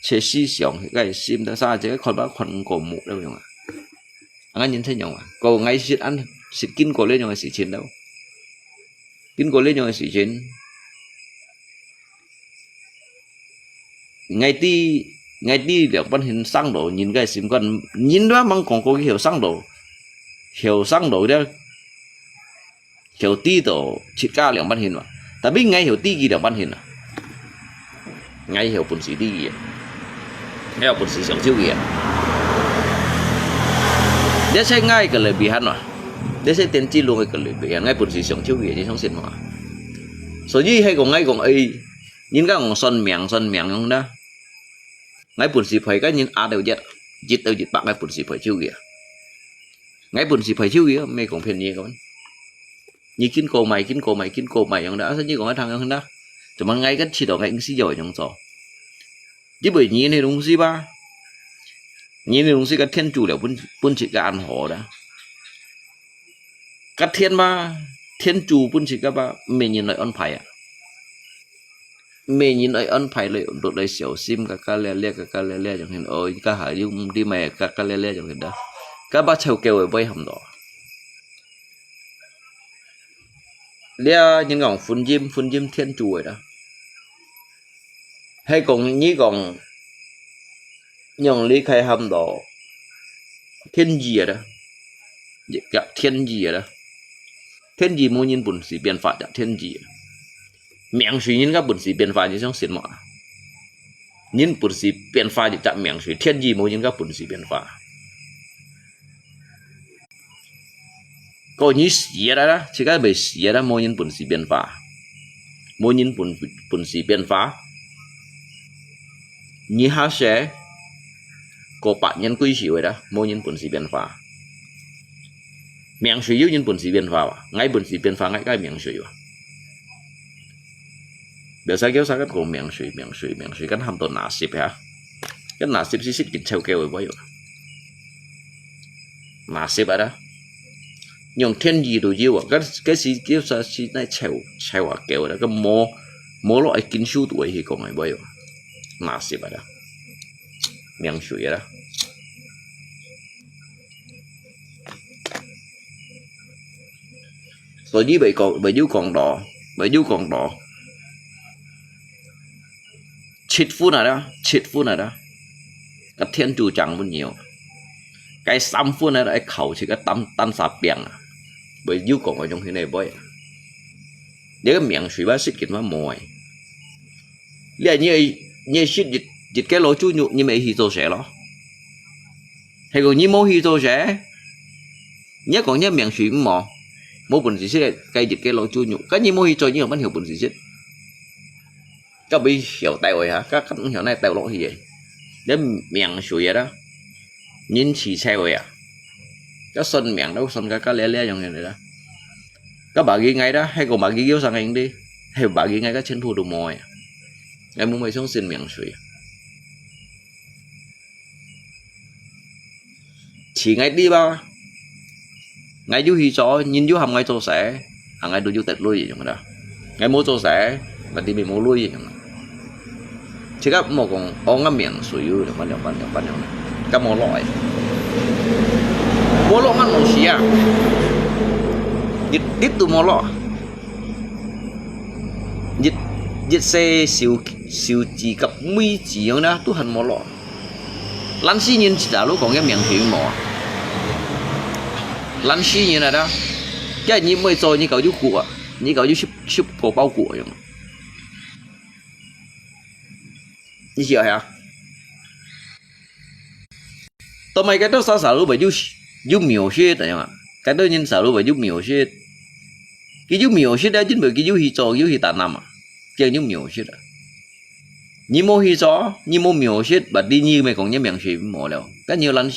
chế xí xong cái sim đó sao chứ cái con bác con cổ mũ đâu nhung ngay nhìn thấy nhung còn ngay xịt ăn xịt kín cổ lên nhung xịt chiến đâu kín cổ lên nhung xịt chiến ngay đi được ban hình sang độ nhìn cái sim con nhìn đó mang còn có cái hiểu sang độ đó hiểu tí độ chỉ cao lượng ban hình mà tại biết ngay hiểu tí gì được ban hình à ngay hiểu bổn sĩ đi ngay hiểu bổn sĩ sống chiêu gì để xem ngay cái lời bị hắn mà để xem tiền chi luôn cái lời bị hắn ngay bổn sĩ sống chiêu gì chứ không xin mà số gì hay còn ngay còn ấy nhìn các con son miệng không đó ngay bổn sĩ phải cái nhìn đều giật bạc ngay bổn sĩ phải chiêu gì ngay bổn sĩ phải chiêu gì mấy còn phiền gì các bạn như kín cô mày ông đã như còn cái thằng ông đó cho mà ngay cái chỉ đồ ngay xí giỏi trong gió chứ bởi nhìn này đúng gì ba nhìn này đúng gì cái thiên chủ đều buôn chỉ cái ăn họ đã cái thiên chủ buôn chỉ cái ba mình nhìn lại ăn phải à mình nhìn lại ăn phải lại đột lại xỉu sim cái lê chẳng hạn ơi cái hải đi mày cái lê chẳng hạn đó các bác treo kêu ở bay hầm đỏ lia những con phun diêm thiên chủ rồi đó hay còn như còn nhung lý khai hầm đỏ thiên gì đó gặp thiên gì đó thiên gì mua nhìn bổn sĩ biến pháp đã thiên gì miệng suy nhìn các bổn sĩ biến pháp như trong xin mỏ nhìn bổn sĩ biến pháp thì chạm miệng suy thiên gì mua nhìn các bổn sĩ biến pháp có như xía đó chỉ cái bị xía đó mua nhìn bổn sĩ biến pháp mua nhìn bổn sĩ biến pháp như ha sẽ có bạn nhân quy xíu rồi đó mua nhìn bổn sĩ biến pháp miệng suy yếu nhìn bổn sĩ biến pháp ngay bổn sĩ biến pháp ngay cái miệng suy biểu sao kéo sao cái cổ miệng suy cái hầm tồn nã xịp hả cái nã xịp xích kịch treo kêu rồi bao nhiêu nã xịp ở đó nhưng thiên gì đồ yêu à cái gì kéo sao xí này treo à kêu đó cái mô loại kinh số tuổi thì còn ai bao nhiêu nã xịp ở đó miệng suy ở đó rồi dưới bởi dưới còn đỏ chít phút này đó cái thiên chủ chẳng muốn nhiều cái 3 phút này đó cái khẩu chỉ cái tan sạp biển bởi dưới còn ở trong thế này bởi nếu cái miệng suy bá xích kịch mà mồi là như xích dịch cái lỗ chú nhụ như mấy hì tô sẽ đó hay còn như mô hì tô sẽ nhớ còn nhớ miệng suy mò mô bùn xí xích cái dịch cái lỗ chú nhụ cái như mô hì tô như vẫn hiểu bùn xí xích các bị hiểu tèo rồi hả các hiểu này tèo lỗ gì vậy để miệng suy đó nhìn chỉ xe rồi à cái xuân miệng đâu xuân cái lé trong này đó các bà ghi ngay đó hay còn bà ghi yếu sang anh đi hay bà ghi ngay cái chân thu đồ mồi em muốn mấy xuống xin miệng suy chỉ ngay đi ba ngay chú hi cho nhìn chú hầm ngay cho sẽ ngay đôi chú tết lui gì trong đó ngay mua cho sẽ và đi mình mua lui gì trong đó chỉ các một con ngắm miệng suy yếu được bắt đầu các món loại ăn một xí à tiếp tục món lọ dịch xe siêu chỉ cặp mấy chỉ ông đó tu hành món lọ lăn xí nhìn chỉ đã lúc còn cái miệng thủy mỏ lăn xí như này đó cái như mới rồi như cậu chú của như cậu chú ship cổ bao của vậy như vậy hả tao mày cái đó sao sợ lúc bởi chú miểu xuyết đấy mà cái đó nhân sợ lúc bởi chú miểu xuyết cái chú miểu xuyết đó chính bởi cái chú hi cho chú hi tàn nằm à cái chú miểu xuyết à như mô hi cho như mô miểu xuyết bà đi như mày còn nhớ miệng xuyết mổ đâu cái nhiều lăn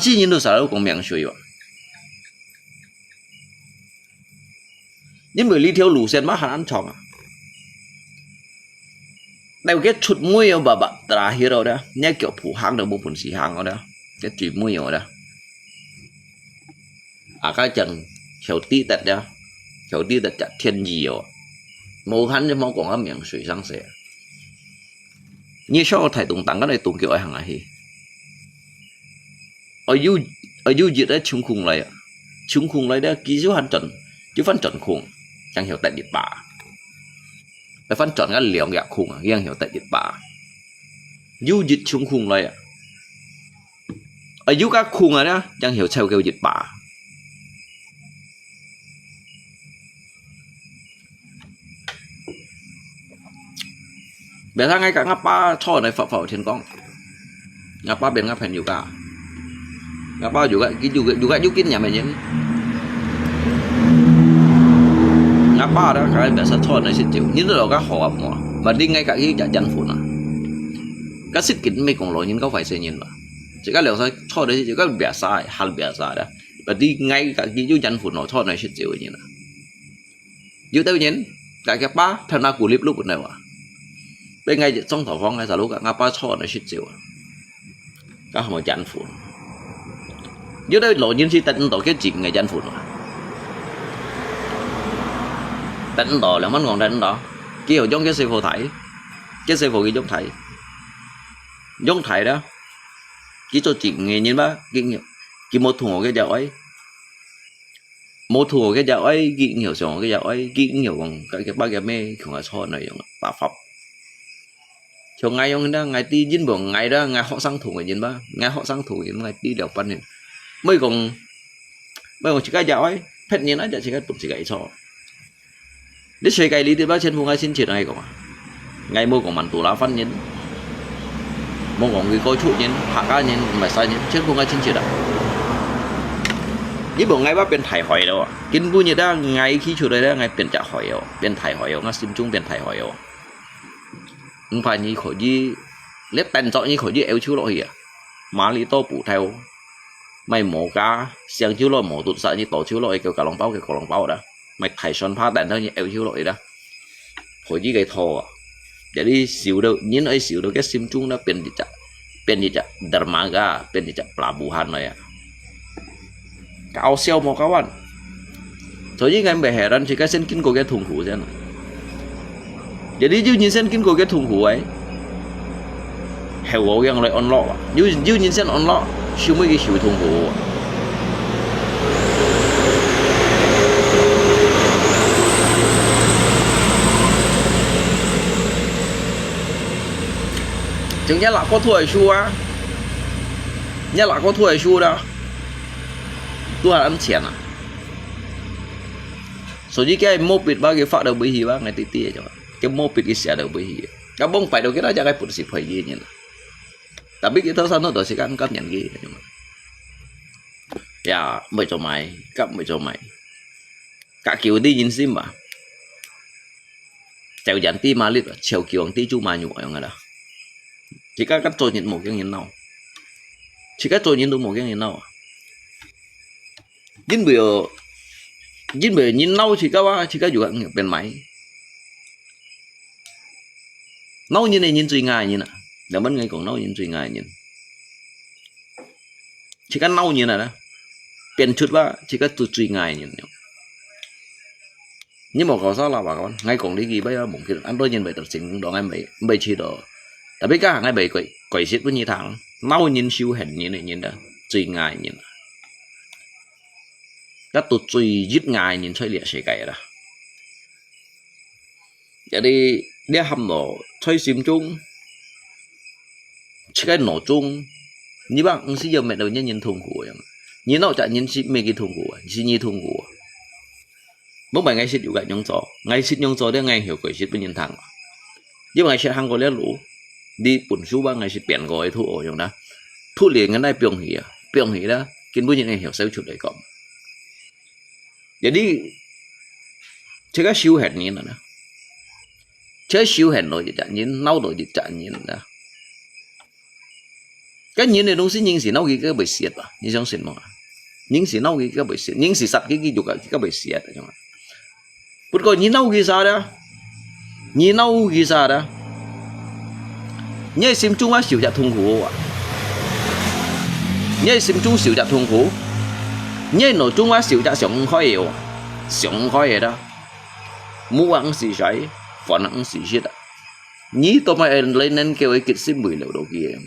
xí nhìn đâu sợ lúc còn miệng xuyết à nhưng bởi lý thiếu lũ sen mắt hắn ăn chồng à แต่cái chút mũi ở bà tra hiểu đó nhớ kiểu phụ hàng được một phần xì hàng đó cái chỉ mũi ở đó cái chân kiểu tí tật đó kiểu tí tật chặt thiên nhiều màu hắn cho màu còn ở miệng水上写như sao thầy tụng tặng cái này tụng kiểu ai hàng ai ở du dịch đó chung khung lại đó ký số hành trận chứ phân trận khung chẳng hiểu tại địa bà phải phân trận cái liều gạc khung à chẳng hiểu tại địa bà du dịch chung khung lại ở du các khung này đó chẳng hiểu theo kiểu dịch bà bây giờ ngay cả ngáp ba cho này phật phật trên con ngáp ba bên ngáp hình juga ngáp ba juga kín nhà mình nhé ngáp ba đó cái bây giờ cho này sẽ chịu những cái cái họ mà đi ngay cả cái chân phụ nào cái sức kín mấy con lỗ những có phải xây nhìn mà chỉ cái liệu sao cho đấy chỉ có bẻ sai hal bẻ sai đó và đi ngay cả cái chân phụ nó cho này sẽ chịu như nào dưới tới nhé cái ba theo na của clip lúc này mà bên ngay trong thảo phong ngay giờ lúc cả ngáp ba cho này sẽ chịu các họ chân phụ dưới đây lộ nhiên si tận tổ cái chuyện ngày chân phụ tận tổ là món ngon tận đó kêu giống cái xe phô thải cái xe phô cái giống thải đó chỉ cho chuyện nghề như bác kinh nghiệm chỉ một thùng cái dạo ấy kinh hiểu xong cái dạo ấy kinh hiểu bằng cái ba cái mê không là so này bà pháp cho ngay ông đó ngày ti dính bằng ngày đó ngày họ sang thủ người nhìn ba ngày họ sang thủ những ngày đi đèo pan này mấy còn chỉ cái dạo ấy phết nhìn nó chỉ cái tụt chỉ cái so để chơi cái đi thì bác trên vùng ai xin chuyện này còn ngày mua còn mặn tủ lá phân nhìn mua còn người coi trụ nhìn hạ cá nhìn mà sai nhìn trên vùng ai xin chuyện đó những bộ ngày bác bên thải hỏi đâu kinh vui như đó ngày khi chủ đề đó ngày bên trả hỏi bên thải hỏi nó xin chung bên thải hỏi không phải như khỏi gì lết tên chọn như khỏi gì eo chú lỗi à má lý tô phụ theo mày mổ cá xiang chú lỗi mổ tụt sợ như tổ chú lỗi kêu cả lòng bao đó mày thải son pha đạn thôi như eo chú lỗi đó khỏi gì cái thò để đi xíu đâu nhìn ấy xíu đâu cái sim chung nó bên gì chả dermaga bên gì chả pelabuhan này à cao siêu một các bạn rồi những ngày về hè răn thì cái sen kín của cái thùng hủ xem jadi dư nhìn sen kín của cái thùng hủ ấy heo gỗ yang lại on lọ dư nhìn sen on lọ siêu mấy cái siêu thùng hủ chừng nhá là có thua ở xu á nhá là có thua ở xu đó tôi ăn chén à số như cái mô bịt ba cái phát đầu bấy hi ba ngày tí tí cho cái mô bịt cái xe đầu bấy hi cái bông phải đầu cái đó cho cái phụ sĩ phải gì nhỉ tại biết cái thao sao nó đổi sẽ cắt nhận gì ya mấy cho mày cắt mấy cho mày cả kiểu đi nhìn sim mà chèo dàn tí mà lít chèo kiểu tí chú mà nhủ người đó chỉ các trôi nhìn một cái nhìn nào chỉ các trôi nhìn được một cái nhìn nào dính bữa nhìn nâu chỉ có juga bên máy nâu như này nhìn suy ngài như nè để bên ngay còn nâu nhìn suy ngài nhìn chỉ có nâu như này đó tiền chút ba chỉ có suy ngài nhìn nhưng mà có sao là bà con ngay còn đi gì bây giờ một cái ăn đôi nhìn vậy tập sinh đó ngay mấy chi đó tại biết cả ngay bảy quậy xịt với như thằng nâu nhìn siêu hình như này nhìn đó suy ngài nhìn các tụt truy giết ngài nhìn chơi liệt sẽ cái đó vậy đi để hầm nổ chơi sim chung cái nổ chung như bạn sẽ giờ mẹ đầu nhân nhìn thùng của như nó chả nhìn mấy cái thùng của chỉ như thùng của bố mày ngay xịt juga ngay xịt nhung gió để ngay hiểu quỷ xịt bên nhìn thẳng nhưng mà ngay xịt hàng có lẽ lũ đi bùn số ba ngày xịt biển gọi thu ở trong đó thu liền cái này piong hỉ đó kiến bữa như này hiểu sao chuột đấy cộng jadi 제가 시우했니 나는 제 시우했노 이제 nhìn nấu đồ dịch nhìn đó cái nhìn này đúng sĩ nhìn sĩ nấu cái bị xiết à như trong sinh mà nhìn sĩ nấu cái bị xiết nhìn sĩ sạch cái dục cái bị xiết ở trong bữa coi nhìn nấu cái sao đó nhìn nấu cái sao đó nhớ sim chung á chịu chặt痛苦啊，nhớ sim chung chịu chặt痛苦，nhớ nội chung á chịu chặt sướng khai嘢，sướng khai嘢đó，冇ăn gì sai，反ăn gì chết啊，你都咪lên nên kêu cái sim 唔了到嘅，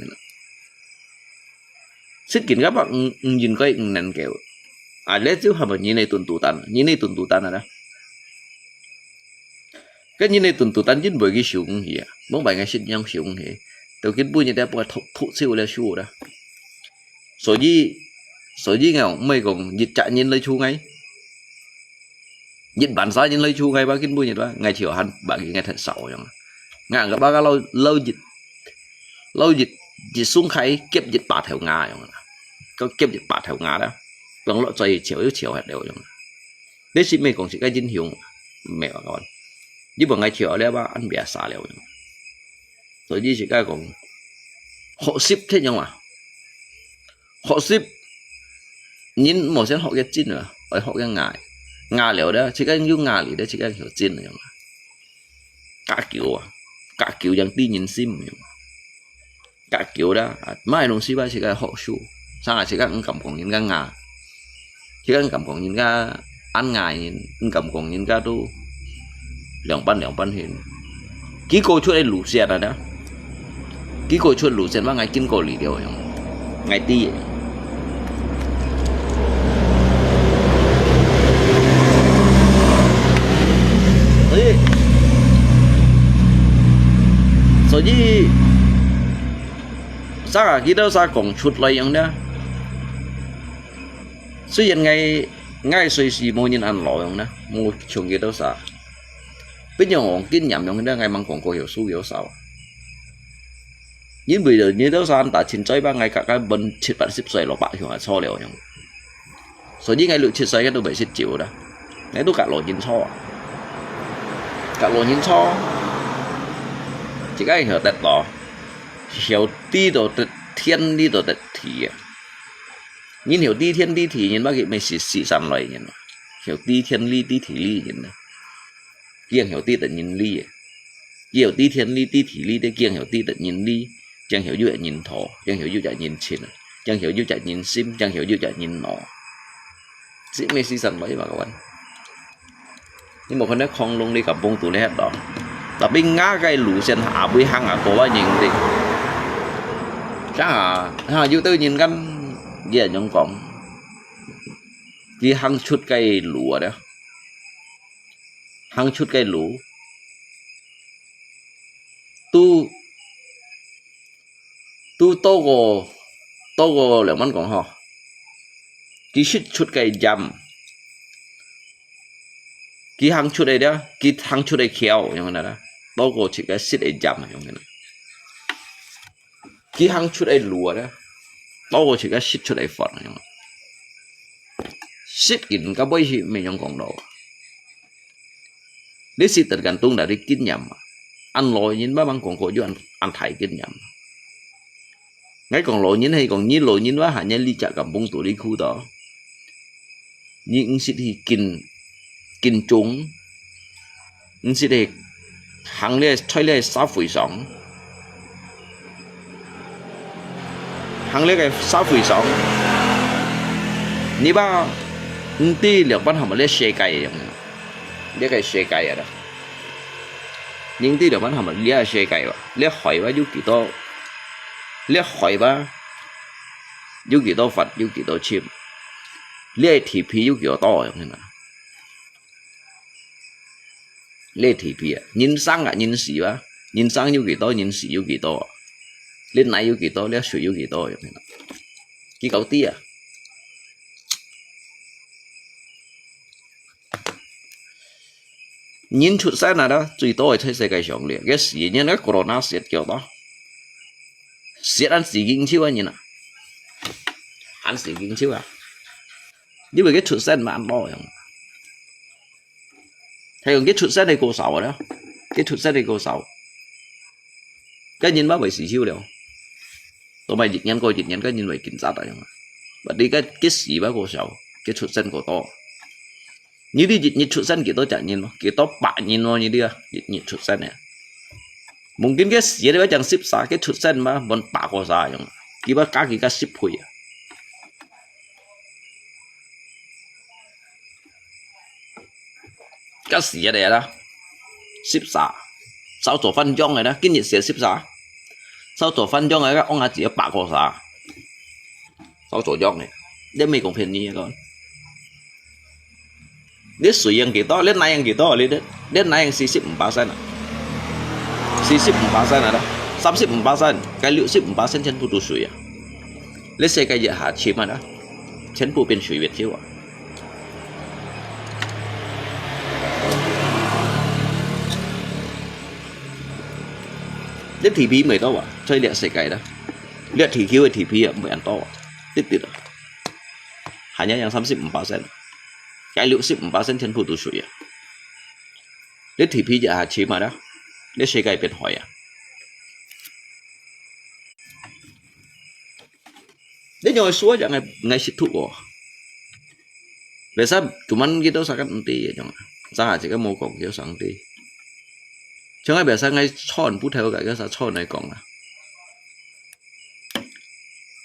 識見嘅話應該唔能叫，啊，呢招係咪你呢tuần單？你呢tuần單啊？cái như này tuần tan chính bởi cái siêu cũng gì à, muốn bài ngày sinh nhang siêu cũng gì, từ cái bữa như thế bây giờ thụ siêu là siêu đó, số gì nghèo mấy còn dịch chạy nhìn lấy chu ngay, dịch bản sai nhìn lấy chu ngay ba cái bữa như đó, ngày chiều hành bạn cái ngày thật xấu nhá, ngang các bác lâu dịch xuống khay kiếp dịch bạt theo ngà nhá, có kiếp dịch bạt theo ngà đó, còn lộ trời chiều hết đều nhá, đấy chỉ mấy còn chỉ cái chính hiệu mẹ các bạn. Nhưng mà ngày chiều đấy ba ăn bia xả liệu rồi đi chỉ cái còn họ ship thế nhưng mà họ ship nhìn một xem họ cái chín nữa ở họ cái ngài liệu đó chỉ cái dùng ngài đấy chỉ cái hiểu chín rồi cả kiểu chẳng đi nhìn sim cả kiểu đó mai đồng ship chỉ cái họ su sang là chỉ cái cầm còn nhìn cái ngài chỉ cái cầm còn nhìn cái ăn ngài nhìn cầm còn nhìn cái tu两班hiện kỹ cô chuột lũ xe rồi đó kỹ cô chuột lũ xe mà ngày kinh cô lì điều ngày ti所以sao à khi đó sao còn chuột lại vậy đó虽然ngày随时冇人ăn lẩu vậy đó冇穷幾多啥bây giờ họ kinh nghiệm trong cái ngày mang còn có hiểu số hiểu sao nhưng bây giờ như đó sao anh ta chín chơi ba ngày cả cái bên chết bạn xếp xoay lọ bạc thì họ so liệu nhung số những ngày lựa chết xoay cái tôi bị xếp chịu đó cái tôi cả lọ nhìn so chỉ cái hiểu đẹp đó hiểu đi đồ thiên đi đồ đẹp thì nhìn hiểu đi thiên đi thì nhìn bác mình xì xăm lại nhìn hiểu đi thiên đi thì ly nhìn kiêng hiểu ti tận nhìn ly, hiểu ti thiên ly ti thị ly đấy kiêng hiểu ti tận nhìn ly, chẳng hiểu dụ nhìn thọ, chẳng hiểu dụ chạy nhìn chín, chẳng hiểu dụ chạy nhìn sim, chẳng hiểu dụ chạy nhìn nọ, sĩ mê si sần mấy mà các bạn, nhưng mà phần đấy không luôn đi cầm bông tủ này hết đó, là bên ngã cái lũ sen hạ với hang ở cổ ba nhìn đi, chắc ha dụ tôi nhìn căn gì ở trong phòng, cái hang chút cây lúa đó. Hăng chút cây lũ tu tô gồ liệu mắn còn họ ký chút cây dầm ký hăng chút đây đó ký hăng chút đây khéo như thế này đó tô gồ chỉ cái xít đây dầm như thế này ký hăng chút đây lúa đó tô gồ chỉ cái xít chút đây phật như thế này xít kín cái bấy gì mình không còn đâu nếu sự tình cảm tung đã đi kinh nghiệm ăn lội nhìn ba bằng còn cổ cho ăn thải kinh nghiệm ngay còn lội nhìn hay còn nhìn lội nhìn quá hả nhá ly chả cầm bông tủ đi khu đó những sự thì kinh chúng những sự thì hàng lê chơi lê sáu phẩy sóng hàng lê cái sáu phẩy sóng ní ba ti liệu ban hầm lê xe cày để cái xe cày đó những tí được bán hầm lấy xe cày lấy hỏi ba du kỳ to lấy hỏi ba du kỳ to phật du kỳ to chim lấy thị phi du kỳ to vậy mà lấy thị phi nhìn sang à nhìn sĩ ba nhìn sang du kỳ to nhìn sĩ du kỳ to lên này du kỳ to lấy水du kỳ to vậy mà cái cậu tí à nhìn chút sai nào đó,最多係世界上咧，嘅時因咧 corona 蝕叫多，蝕緊時經超啊，nhìn à，緊時經超啊，因為cái chút sai mà ăn多rồi, hay còn cái chút sai này cô sầu đó, cái chút sai này cô sầu, cái nhìn bác bị xì chiêu đều, tụi mày dịch nhắn coi dịch nhắn cái nhìn vậy kinh sát rồi, và đi cái gì bác cô sầu, cái chút sai cô to. Như đi dịch nhiệt chút xanh kiểu tôi chả nhìn mà kiểu tôi bạ nhìn nó như đi à dịch nhiệt chút xanh này mungkin cái gì đấy chẳng ship sa cái chút sen mà bọn bạc có sa giống kí ba cá kí cá ship thôi à cái gì đấy đó ship sa sau tổ phân trong này đó cái nhiệt sẽ ship sa sau tổ phân trong này các ông chỉ bạc có sa sau tổ trong này để mấy công phiền như con để suy ănกี่多 lên này ănกี่多 lên này ăn 40% 40% này đó 30% cái liệu 10%全部都水啊你世界熱下潛啊啦全部變水月條啊你 TP 未多啊所以你世界啦你 TQ 嘅 TP 啊唔係人多啊啲啊係一樣 35% cái liệu 10% 全部都水啊你 TP 熱下潛啊啦你世界變海啊Dia jangan suah jangan ngai situ oh. Biasa cuman kita sangat nanti ya jangan. Sangat chỉ có một cọng kiểu sáng ti. Chẳng ai biasa ngai chọn bút theo cái sao chọn này cọng à.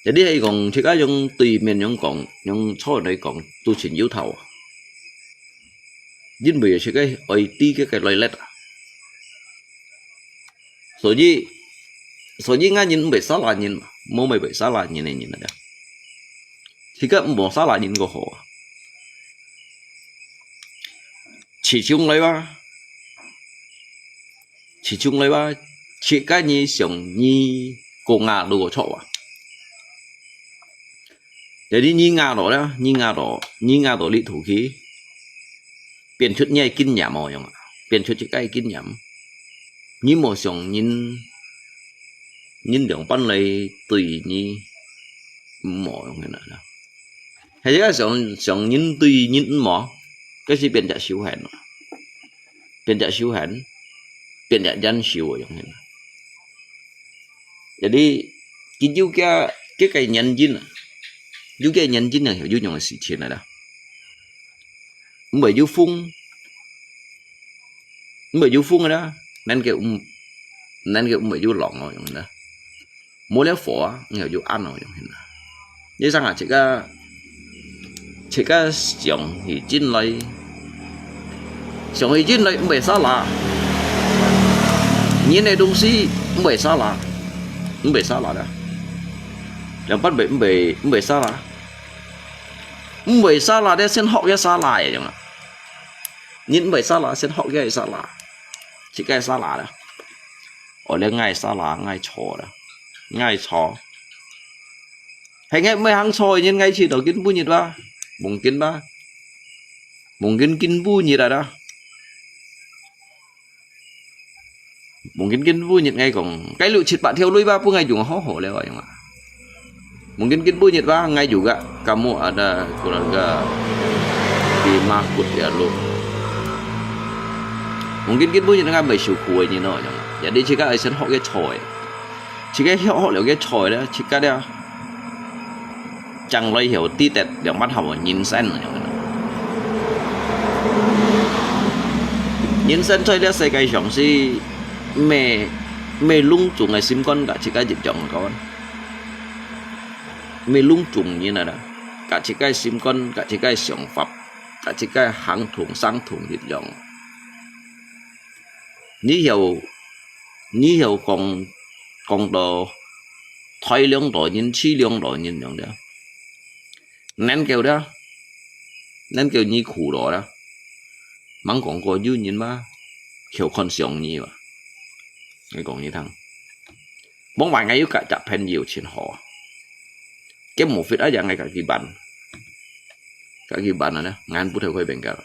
Jadi hay còn chỉ có dùng tùy miền dùng cọng dùng chọn này cọng tu chỉnh yếu thầu. Nhưng bây giờ chỉ cái ơi ti cái loại lết à.所以ngay nhìn bị sao là nhìn mà, mua mày bị sao là nhìn này đó. Thì các bộ sao là nhìn của họ. Chỉ chung lấy ba, chỉ cái như sống như cô Nga đồ cho à. Để đi như Nga đó, như Nga đó lý thủ khí. Biến chút nhai kinh nhảm rồi nhỉ, biến chút chỉ cái kinh nhảm. Như một sống nhìn đường bắn này tùy như mỏ như này đó hay cái sống nhìn tùy nhìn mỏ cái gì biến trả siêu hẹn biến trả dân siêu giống như này jadi cái nhân chính là hiểu du nhung sự chuyện này đó bởi du phun rồi đó nên cái bởi du lỏng rồi giống đó mỗi lớp phổ nghèo dù ăn rồi như rằng là chỉ có sống thì chín lấy không phải sao là những này东西không phải sao là đó làm bắt không phải sao là để xin họ cái sao là vậy mà những phải sao là xin họ cái sao là chỉ cái sao là đó ở đây ngay sao là ngay chó đó ngay chó hay ngay mấy hàng chó nhưng ngay chỉ đầu kiến bu nhiệt ba mungkin kin bu nhiệt đó mungkin kin bu nhiệt ngay còn cái lụi chít bạn theo lui ba bu ngay dùng hó hổ leo rồi mà mungkin kin bu nhiệt ba ngay juga kamu ada keluarga di Makut ya lo mungkin kin bu nhiệt ngay mấy siêu khuya như nó vậy đi chỉ cái sân họ cái chòi chỉ cái họ liệu cái chòi đó chỉ cái đó chẳng lấy hiểu tí tẹt để bắt học nhìn sen nhìn sen chơi đó xây cái giống gì mẹ lung trùng ngày sim con cả chỉ cái dịch trọng con mẹ lung trùng như này đó cả chỉ cái sim con cả chỉ cái sòng phập cả chỉ cái hàng thùng sang thùng dịch trọng ní hiểu còn đồ thoái lượng đồ nhìn chi lượng đồ nhìn giống đó nên kêu như khủ đồ đó mắng còn có dư nhìn mà kiểu con sống nhiều ngay còn như thằng bóng bài ngay yếu cả chặt pen nhiều trên họ cái một việc đó dạng ngay cả ghi bàn này đó ngàn bút theo quay bên cả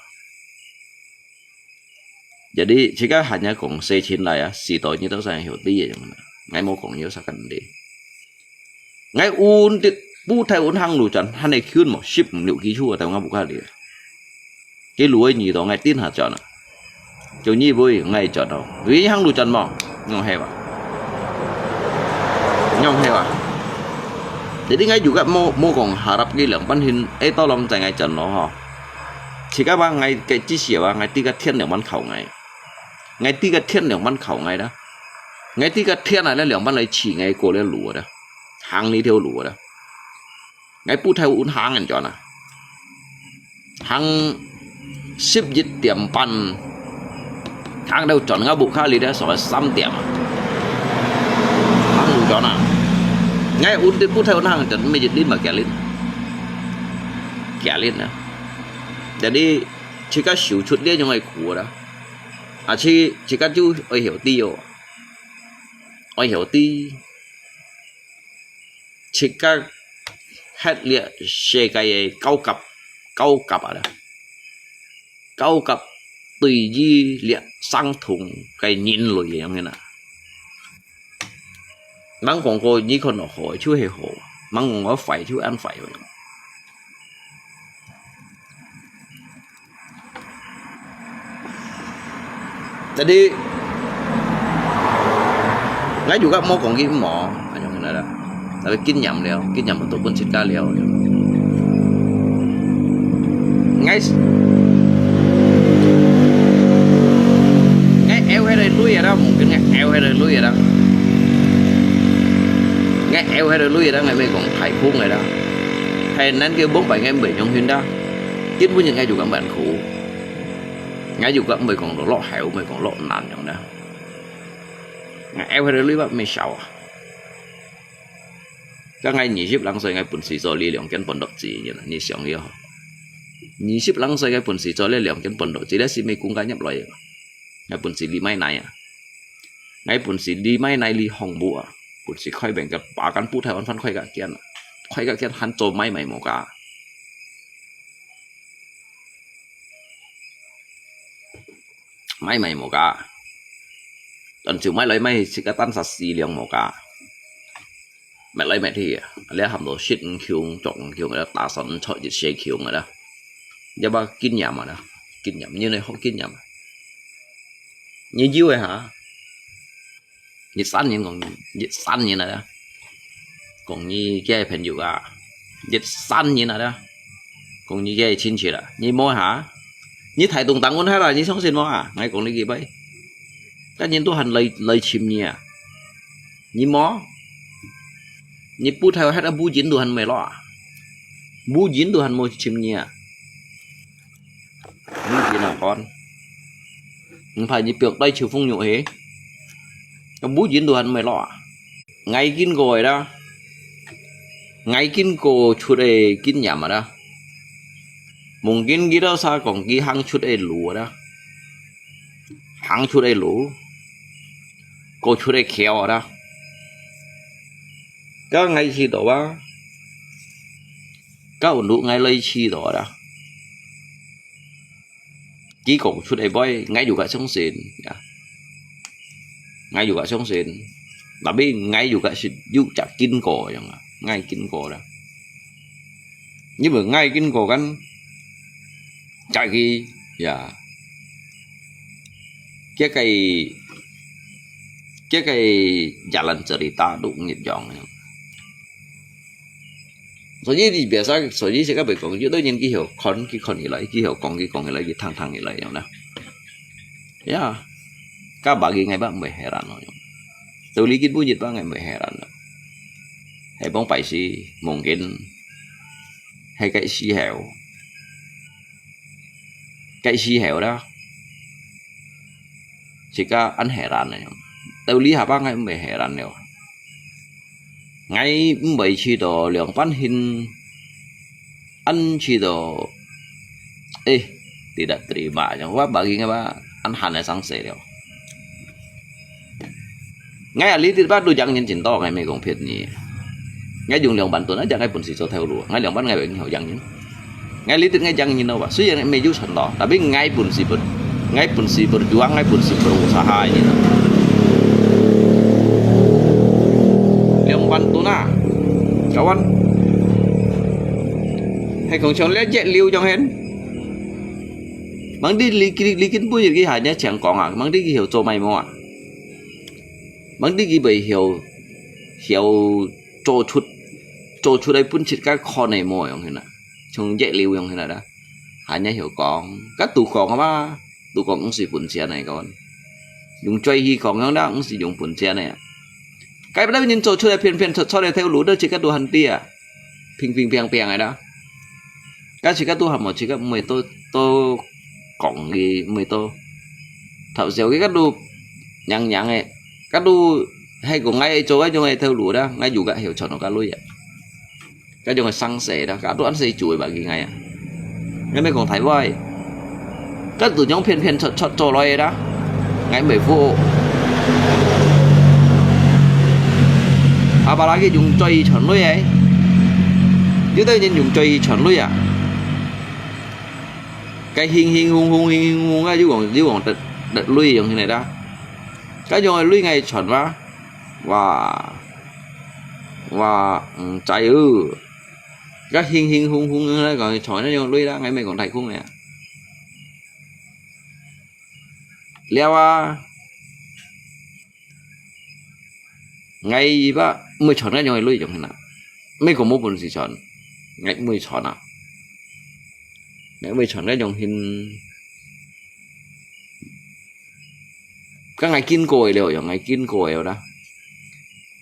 jadi jika hanya kong se chin lại á xì tội như tao sang hiểu tí vậy mà ngay một còn nhớ sao cần đi ngay un thì bu theo un hang lù chọn hắn này khuyên một ship liệu ký chua tao ngay bục đi cái lúa nhì đó ngay tin hạt chọn à chỗ nhi vui ngay chọn đâu vì hang lù chọn mà nhong heo jadi ngay juga mau còn harap cái lượng ban hin tao làm tại ngay chọn nó ho chỉ các bạn ngay cái chi xỉa ngay tí cái thiên lượng ban khẩu ngay tí cái thiên lượng ban khẩu ngay đó ngay tí cái thiên này là lượng ban lấy chỉ ngay cổ lên lúa đó hàng đi theo lúa đó ngay bút theo uốn hàng anh cho nè hàng ship dịch tiệm pan hàng đâu chọn ngã bộ khá lý đó sỏi xăm tiệm hàng lúa cho nè ngay uốn đến bút theo hàng chọn mới dịch lên mà kẻ lên nè để đi chỉ có xíu chút đi trong ngày cũ đó à chỉ có chú ơi hiểu tiêu ơi hiểu ti chỉ có hết liệt xe cái cao cấp ở đó cao cấp tùy di liệt sang thùng cái nhìn lùi vậy nghe nè mang còn cô như con nó hỏi chú hề hồ mang còn có phải chú ăn phải vậy jadi ngay juga mau còn cái mỏ anh em nói đó tapi kinh nhầm untuk pun cerita liao ngay eo hay đây lui vậy đó mungkin ngay eo hay đây lui vậy đó ngay eo hay đây lui vậy đó ngày bây còn thải khuôn này đó hay nên kêu 4-7 ngày 7 trong huynh đó chính với những ngay juga bạn khổ ngay juga mới còn lọ hẻo mới còn lọ nàn trong đó eo hay đây lui bắt mới sầu các ngày nhị ship lăng xoay ngày bổn sĩ cho li lượng chân bổn độc gì như là như想yêu nhị ship lăng xoay ngày bổn sĩ cho li lượng chân bổn độc gì đó xin mấy cung cá nhập loại ngày bổn sĩ đi mai này ngày bổn sĩ đi mai này li hồng bùa bổn sĩ khoai bènกับปากันพูดไทยวันฟันkhoaiกะเกียนหันโจไม่ใหม่หมกาไม่ใหม่หมกาตอนสิไม่เลยไม่สิกะตันสัตสีเหลียงหมกาmẹ lấy mẹ thì lấy hầm đồ shit kêu trộn kêu người ta ta sẵn cho dịch xe kêu người đó giờ ba kinh nhầm mà đó kinh nhầm như này không kinh nhầm như dưới vậy hả dịch xanh như còn dịch xanh như này đó còn như cái phần dụ à dịch xanh như này đó còn như cái chín chỉ là như môi hả như thầy tùng tặng muốn hết rồi như sống xin môi à ngay còn lấy gì vậy tất nhiên tôi hành lời chim nhỉ như mó như bút theo hết bút dính đồ hành mày lo bút dính đồ hành môi chim nhỉ như gì nào con không phải như biểu đây chịu phong nhụ hết cái bút dính đồ hành mày lo ngay kín gồi đó ngay kín cổ chút ấy kín nhảm mà đó mùng kín kia đó sao còn kia hang chút ấy lúa đó hang chút ấy lúa cổ chút ấy khéo đó các ngày chi đó ba các ổn đủ ngày lấy chi đó đó chỉ còn chút ấy boy ngay dù cả sống xịn ngay dù cả sống xịn mà biết ngay dù cả sự dụ chặt kinh cổ chẳng ngay kinh cổ đó nhưng mà ngay kinh cổ kan chạy ghi dạ cái jalan cerita đụng nhịp dọn soalnya biasa soalnya saya kan berkong itu yang kihau kon cái lại kihau còn cái lại thằng cái lại yang dah ya các bagi ngày bác mới heran rồi tôi lý kiến bút dịch bác ngày mới heran rồi hay bóng phải si mungkin hay cái si hẻo đó chỉ có anh heran này tôi lý hà bác ngày mới heran rồi ngay bảy chỉ đồ lượng văn hình anh chỉ đồ tidak terima yang wah bagi apa anh hàn này sang sẻ rồi ngay ở lý thì bác đôi chẳng nhân chỉnh to ngày mấy còn phiền nhỉ ngay dùng lượng bản tuần nó chẳng ngay bổn sĩ cho theo lúa ngay lượng bán ngày bệnh hậu chẳng nhỉ ngay lý thì ngay chẳng nhìn đâu bà suy nghĩ mấy chú sẵn đó tapi ngay bổn sĩ berjuang ngay bổn sĩ berusaha như thế bantu na kawan hay còn chọn lẽ chạy liêu trong hết mang đi lý kiến bùi cái hải nhá chẳng còn à mang đi cái hiểu cho mày mà mang đi cái bầy hiểu cho chút đây pun chít cái kho này mồi không thế nào trong chạy liêu không thế nào đó hải nhá hiểu còn các tù còn ba tù còn cũng xì bùn xe này con dùng chơi hi còn nó cũng sử dụng bún chè này cái đó nhìn cho đây phiền cho đây theo lũ đó chỉ có đồ hành tia phiền này đó cái chỉ có tu học một chỉ có 10 tôi cộng gì 10 tôi thảo xéo cái đồ nhằng này các đồ hay của ngay chỗ ấy cho ngay theo lũ đó ngay dù cả hiểu chọn nó cả lui vậy cái chỗ này xăng xẻ đó cả đồ ăn xì chuối bà gì ngay à ngay mấy còn thấy voi các từ nhóm phiền cho loài đó ngay mấy phụ bà lá cái dùng chơi chọn lui ấy chứ tôi nhìn dùng chơi chọn lui à cái hiên hung á chứ còn đợt lui giống như này đó cái rồi lui ngay chọn và chạy cái hiên hung rồi chọn nó vô lui đó ngay mấy còn thầy khung này leo ngay gì ba mới chọn cái rồi lui giống như nào mấy còn một buồn gì chọn ngay mới chọn à ngay mới chọn cái dòng hình các ngày kiên cồi đều ở ngày kiên cồi rồi đó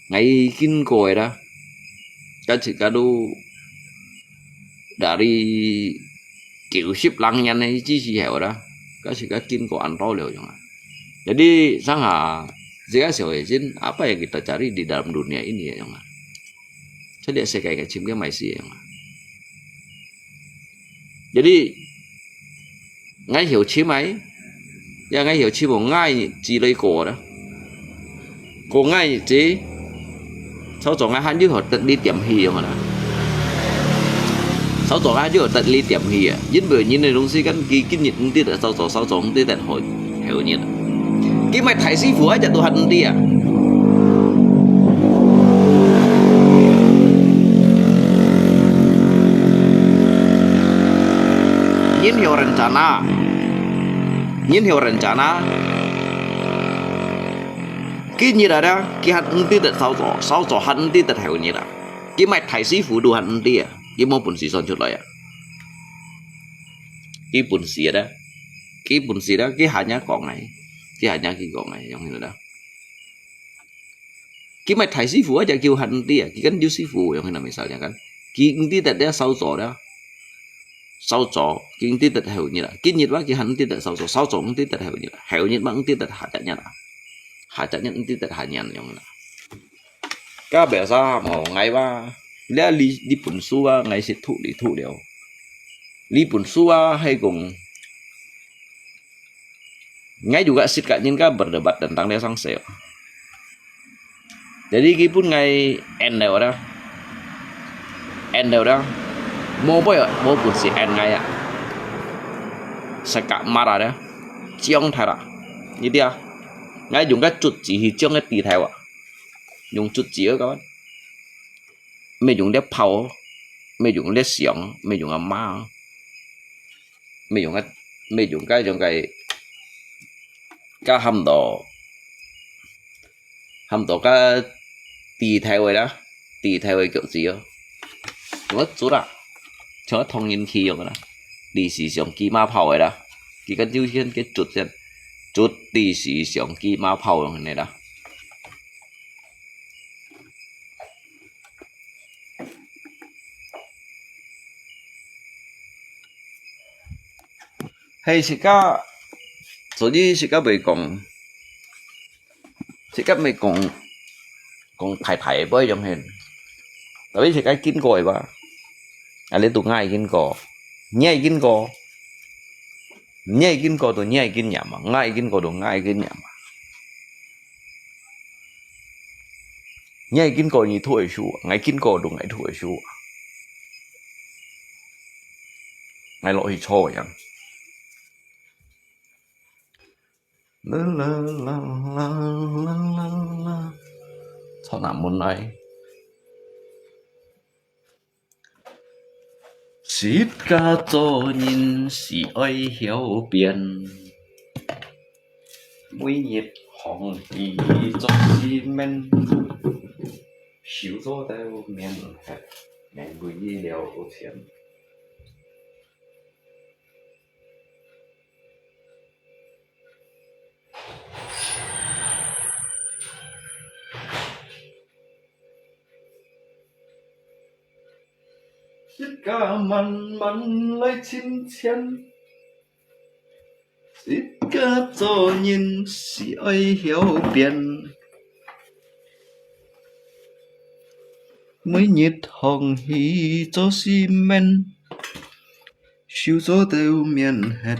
ngày kiên cồi đó các chị cá đu đã đi kiểu ship lăng nhanh hay chi hẻo đó các chị cá kiên cồi ăn to đều rồi jadi sangat jika seorang apa yang kita cari di dalam dunia ini ya jangan jadi saya kayak cim cái mày sih jadi ngay hiểu chim ấy ya ngay hiểu chim một ngay chỉ lấy cổ đó cổ ngay chỉ sau đó ngay hắn chứ họ tận đi tiệm hì mà đó sau đó ngay chứ họ tận đi tiệm hì à dính bữa như này đúng xí cái kinh nghiệm cũng tiết ở sau đó cũng tiết tận hồi hiểu như cái mày thấy sĩ phụ ấy cho tôi hành đi à nhìn hiểu rencana cái như là đó cái hành đi tận sau đó hành đi tận hiểu như là cái mày thấy sĩ phụ đồ hành đi à cái món bún xì son chút lại à cái bún xì đó cái hạt nhá còn này cái hạt nhá cái còn này giống như là đó cái mày thấy sĩ phụ ấy cho kêu hành đi à cái cánh điếu sĩ phụ giống như là mình sao nhá cái đi tận đó sau đó cái đi tận hiểu như là cái nhiệt quá cái hành đi tận sau đó đi tận hiểu như là hiểu như bằng đi tận hạt nhá đi tận hạt nhá giống như là các bé sao mà ngày ba lẽ đi bún su à ngày sẽ thụ đều đi bún su à hay cùng ngay juga sikatnya berdebat tentang dia sangseo jadi kipun ngay endel đó mau pun si end ngay à sekat marah đó chiong thay ra như thế ngay dùng cái chút chỉ thì chiong cái tì theo à dùng chút chỉ các bạn mấy dùng để phao mấy dùng để xiong mấy dùng âm ma mấy dùng cái cái hầm đồ cái tì theo rồi đó tì theo rồi kiểu gì đó nó chút à cho thông nhân khí rồi đó đi sử dụng kim ma phao rồi đó chỉ cần ưu tiên cái chút đi sử dụng kim ma phao này đó hay是个所以是个未講排bởi trong hình tại vì cái kín còi ba lên tụ ngay kín cò nhai kín cò tụ nhai kín nhảm mà ngay kín cò tụ ngay kín nhảm mà nhai kín cò như thổi chú ngay kín cò tụ ngay thổi chú ngay lỗi thì cho vậy sao nằm môn này xít ca cho nhìn xì ơi hiểu biển mỗi nhiệt hồng ý cho xì men xíu cho đeo men hạt men bùi liều ô thiền cả mặn mặn lấy chín chén ít cả cho nhìn sĩ ơi hiểu biển mấy nhiệt hồng hí cho xi men siêu cho đều miền hết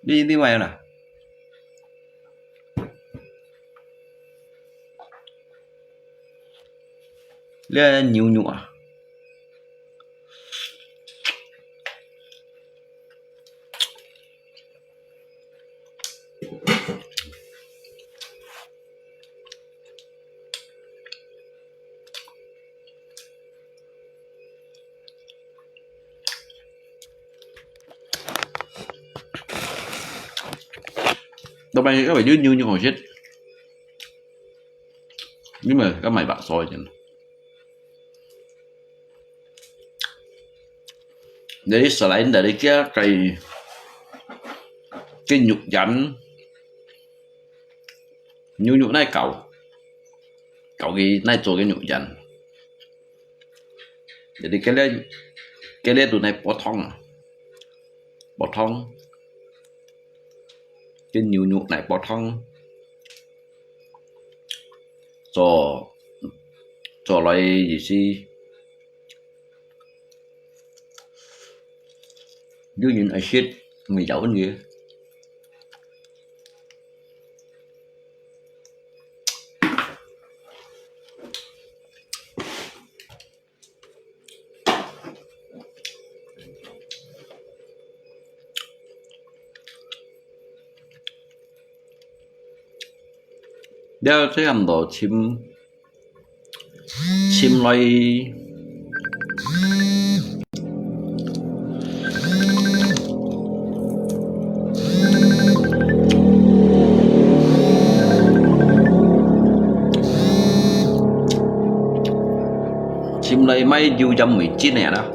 đi đi mày nè lên nhiều nhụa đâu bay các bạn dưới như hồi chết nhưng mà các mày bạn soi chứ để sờ lại để cái nhục rắn nhục này cậu cái này做cái nhục rắn để cái này tụi này bỏ thông cái nhục này bỏ thông cho lại gì xí dưới những acid mày giấu bên kia đeo cái hầm đồ chim loài chim loài mấy du dâm 19 này đó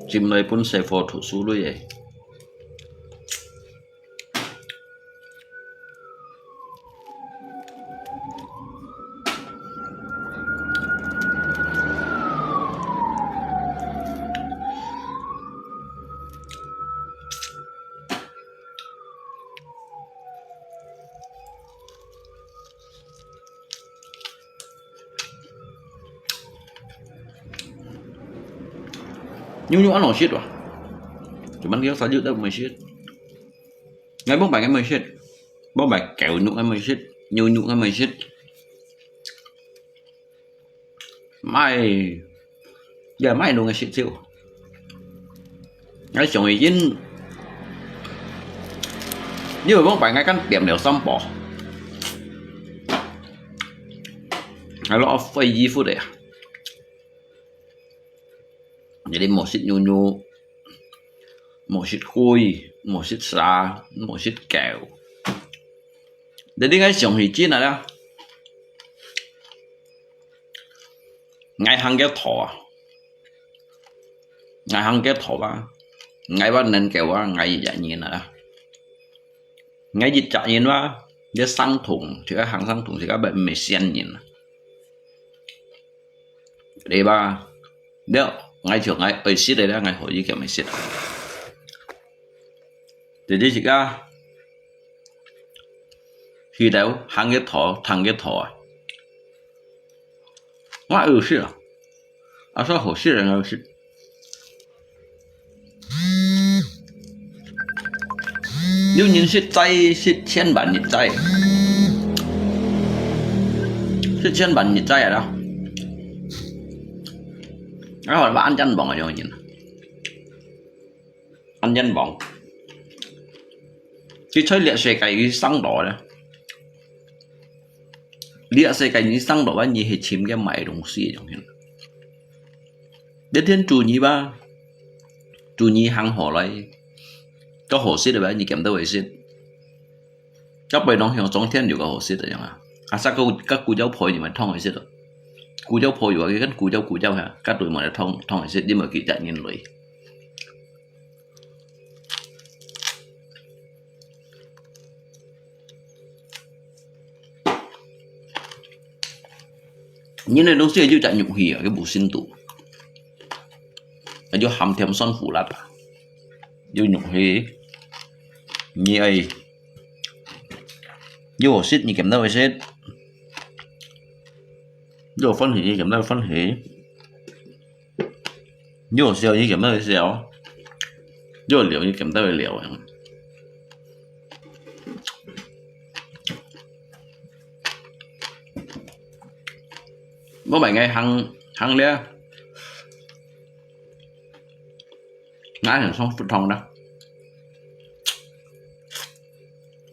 chim loài pun sẽ phô thủ số luôn vậy nhung ăn nổi shit rồi chúng mình kéo sao giữ đâu mà shit ngay bóng bài cái mày shit bóng bài kẹo nhung cái mày shit nhung cái mày shit mày giờ mày luôn cái shit siêu ngay chồng ấy dính như mà bóng bài ngay căn điểm đều xong bỏ ngay lo phây gì phút đấy jadi một xít nhu một xít khui một xít xa một xít kẹo để đi ngay chồng thì chi này đó ngay hàng cái thỏ ba ngay bắt nên kẹo ba ngay dạ nhìn này đó ngay dịch chạy nhìn ba để sang thùng thì các hàng sang thùng thì các bạn mới xem nhìn để ba đeo ngay chỗ ngay ở xít đây đó ngay hồi gì kiểu mày xít thì đi chị ca khi đâu hàng cái thỏ mà xít à sao hồi xít là ngay xít nếu nhìn xít tay xít千bản nhịp tay xít 千bản nhịp tay ở đâu cái hồi bạn ăn chân bỏng rồi nhìn ăn chân bỏng cái chơi liệt xe cái xăng đỏ đó liệt xe cái xăng đỏ bao nhiêu hết chìm cái máy đồng xì trong hiện đến thiên chủ nhì hàng họ lại có hồ xí được bao nhiêu kèm tới vậy xí các bài đồng hiểu trong thiên đều có hồ xí được chẳng à à sao các cụ giáo phổi thì mà thông vậy xí được cụ giáo phôi vào cái cách cụ giáo hả các tụi mà thông hay sẽ đi mà kỳ chạy nhìn lưỡi những này đông xưa chú chạy nhục hỉ ở cái bộ sinh tụ chú hàm thêm son phủ lát chú nhục hỉ như ấy chú xít như kèm đâu xít chú phân hỉ như kèm đâu phân hỉ chú xeo như kèm đâu xeo chú liều như kèm đâu liều bố bảy ngày hăng lẽ ngã là xong phút thông đó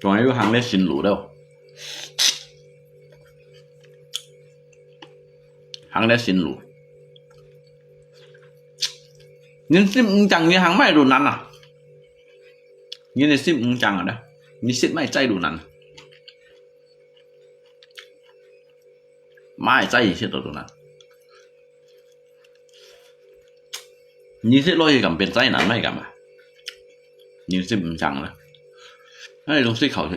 còn ấy hăng lẽ xin lũ đâu hăng lẽ xin lũ nhưng sim chẳng như hăng mày đồ năn à như này sim chẳng ở đây như sim mày chay đồ năn mai chay gì đồ năn như thế lôi cầm biển chay năn mày cầm à như sim chẳng là này đồng sĩ khẩu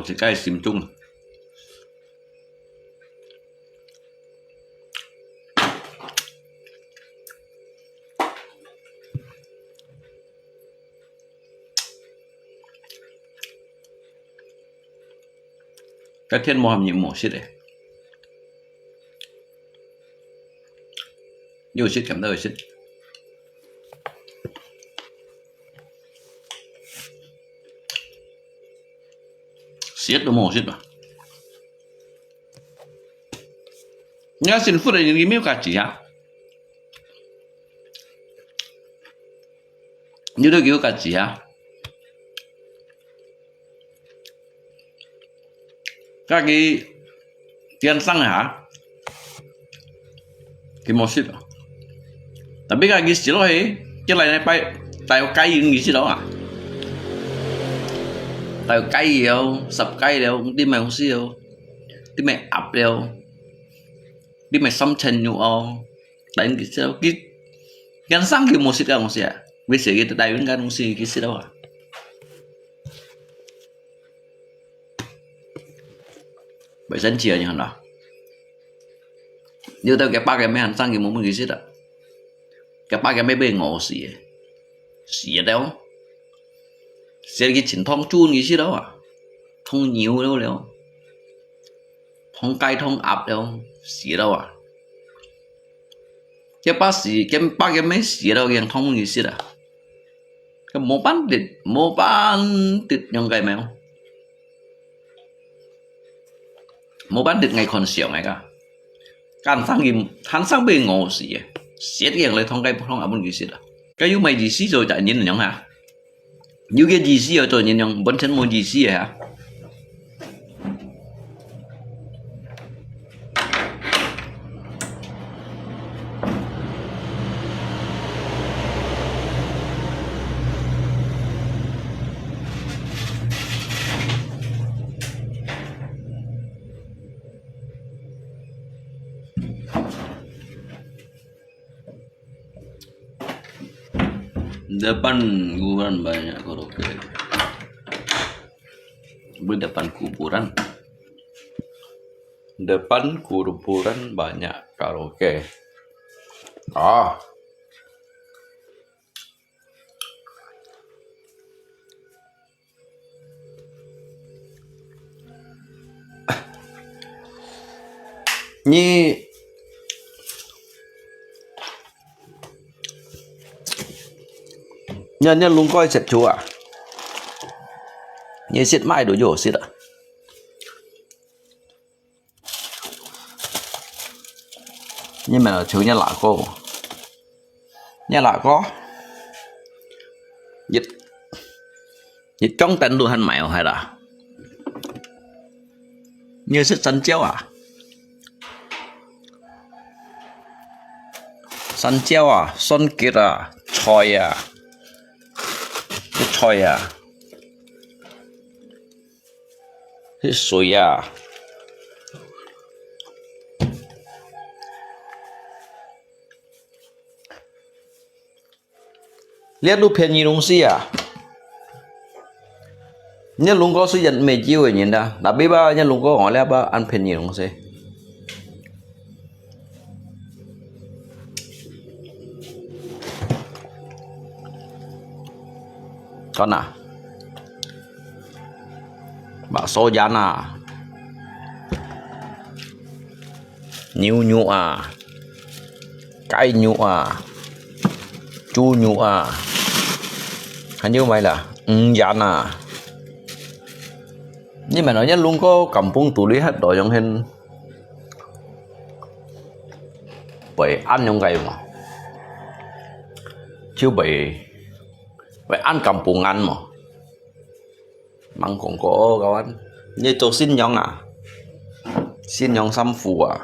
thì cái sim chung cái thiên mô hàm nhiệm mổ xít đấy nhiều xít cảm ơn xít xít đồ mổ xít mà nhá xin phút này những miếng cả chỉ hả như tôi kêu cả chỉ hả các cái tiền xăng hả cái món shit tapi cái gì đó ấy cái này phải tại cây gì đó à tại cây gì đâu sập cây đâu đi mày không xí đâu đi mày ập đâu đi mày xăm chân nhủ đâu đánh cái gì đâu cái xăng cái món shit đâu không xí à vì sự cái đại viên cái không xí cái gì đâu à bởi dân chia như hẳn đó như tao cái ba cái mấy hẳn sang cái món mình gì đó cái ba cái mấy bề ngộ xỉ đâu xỉ cái chỉnh thông chun gì đó à thông nhiều đâu đâu thông cay thông áp đâu xỉ đâu à cái ba cái mấy xỉ đâu cái thông gì đó cái mô bán thịt nhông cái mèo một bán được ngày còn xỉu ngày cả càng sang gì hắn sang bên ngô xỉ xét cái lại thông cái thông ở bên gì xí đó cái như mày gì xí rồi tại nhìn nhông hả như cái gì xí rồi nhìn nhông vẫn chân môn gì xí hả depan kuburan banyak karaoke depan kuburan banyak karaoke như nhân luôn coi sệt chúa như sệt mai đồ dỗ sệt ạ nhưng mà chú nhân lạ cô dịch trong tận đồ hành mèo hay là như sệt săn chéo à săn chéo à son kiệt à choi à thôi à cái suy à liệt lúc phiền gì đúng xí à nhân lúc có sử dụng mấy chiêu rồi nhìn ta đã biết ba nhân lúc có hỏi là ba ăn phiền gì đúng xí con à bakso jana nhiêu nhụ à cái nhụ à chu nhụ à hình như mày là jana nhưng mà nói nhất luôn có kampung tủ lý hết rồi trong hình bởi ăn trong ngày mà chứ bởi ăn kampung ăn mà măng còn có các anh như tôi xin nhong à xin nhong xăm phù à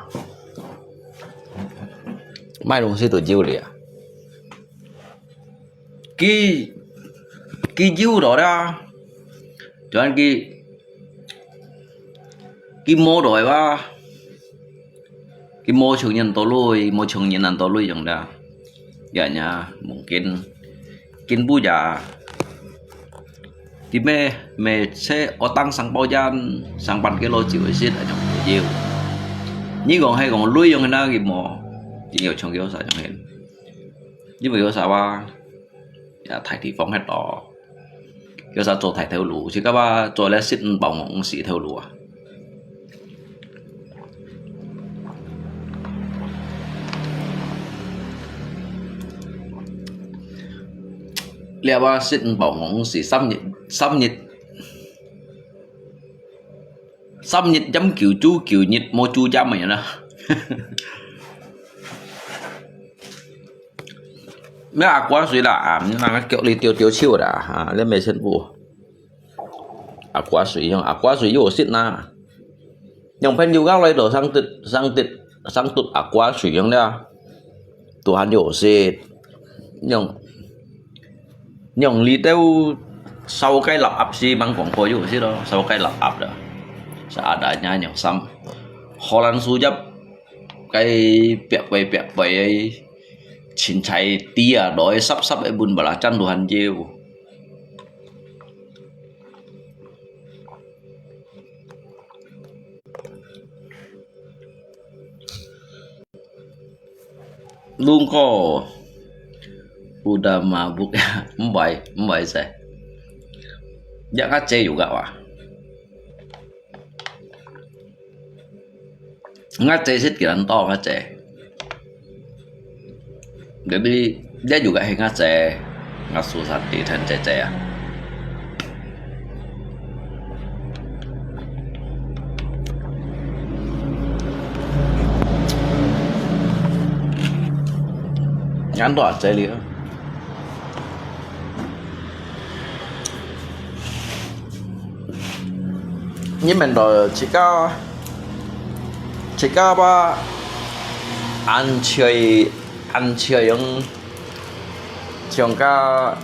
mai đồng sĩ tự chiêu liền cái chiêu đó đó cho anh cái mô đổi ba cái mô trường nhân tổ lui mô trường nhân tổ lui giống đó dạ nha mungkin bu già thì mẹ sẽ ở tăng sang bao gian sang bàn cái lô chịu xít ở trong cái chiêu nhưng còn hay còn lui trong cái nào cái mò chỉ nhiều trong cái sao trong hiện nhưng mà cái sao ba thầy thì phóng hết đó cái sao cho thầy theo lũ chứ các ba cho lên xít bảo ngọn xị theo lũ lẽ ba xít bảo ngọn xị xăm nhật chấm kiểu nhật mô chu chấm mày nè mấy quá suy là nó kiểu đi tiêu chiêu đã lên mấy chân vụ quá suy vô xít na nhưng phải nhiều các loại đồ sang tụt quá suy giống đó tụi hắn vô xít nhưng lý tiêu sau cái lập áp gì bằng quảng khối vô xít đó sau cái lập áp đó sẽ ada nya yang sam Holland sujab cái bẹp bậy chín chạy tia đói sắp ấy bùn bả chăn đồ hành chiêu luôn có udah mabuk mbay saya ya Aceh juga wah Aceh sih kira to Aceh jadi dia juga yang Aceh ngasuh sate dan cece ya ngắn to Aceh lihat nhưng mình rồi chỉ có ba ăn chơi những trong cái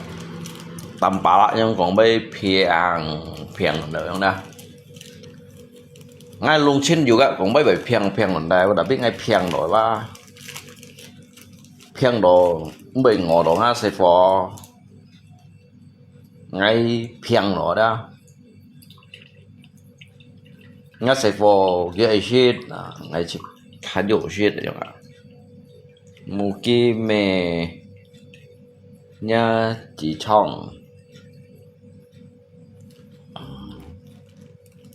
tầm bạ lại nhưng còn bây phiền nữa không nè ngay luôn trên juga cũng bây phiền còn đây đã biết ngay phiền rồi ba phiền đồ bây ngồi đồ ha sẽ phò ngay phiền rồi đó ngay sẽ phò cái shit ngay chỉ khá nhiều shit rồi các mungkin nya chỉ chong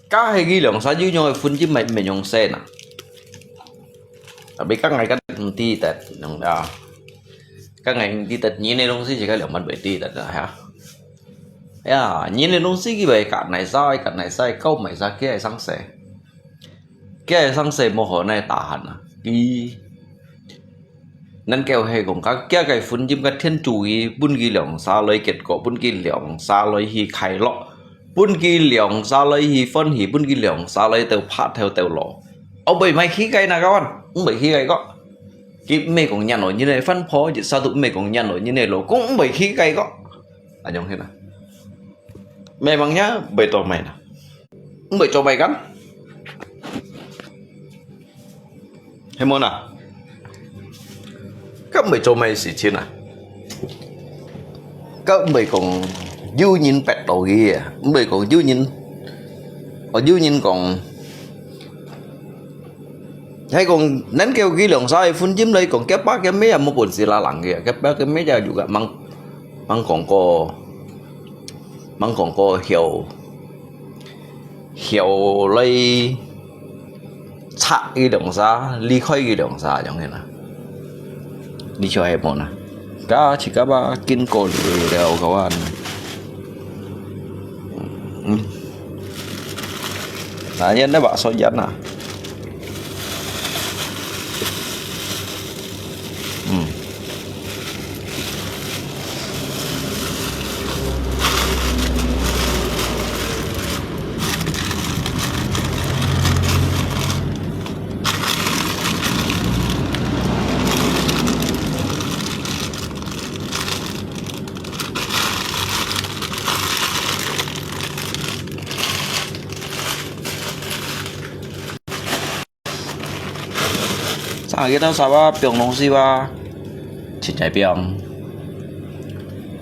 các hay ghi lượng sao dưới nhau phun chứ mày dùng xe nè tapi các ngày các ti tết nông đào các ngày ti tết nhìn này đông sĩ chỉ cái lượng mất bảy ti tết rồi hả nhìn này đông sĩ cái về cả này sai câu mày ra kia này sang xe một hồi này tả hẳn đi nên kêu hay cũng các cái phun chim các thiên chủ ý bún ghi lượng xa lấy kết quả bún ghi lượng xa lấy hi khai lọ bún ghi lượng xa lấy hi phân hi bún ghi lượng xa lấy từ phát theo từ lọ ông bởi mày khí cây nào các bạn ông bởi khí cây có cái mày cũng nhận nổi như này phân phó chứ sao tụi mày cũng nhận nổi như này lọ cũng bởi khí cây có à giống thế nào mày bằng nhá bởi tao mày nào ông bởi cho mày gắn hay muốn à các mày cho mày xỉ chiến à các mày còn dư nhìn bẹt đầu gì à mày còn dư nhìn còn hay còn nén kêu ghi lượng sai phun chim đây còn kép bác cái mấy một buồn gì là lặng kìa kép bác cái mấy giờ juga mang còn có มันcòn có hiểu lấy chạ cái động giá ly khơi cái động giá giống như là đi cho em một nè cá chỉ cá ba kinh cồn đều các bạn nhân đấy bạn so dẫn à sao cái đó sao ba biểu nông si ba chỉ chạy biểu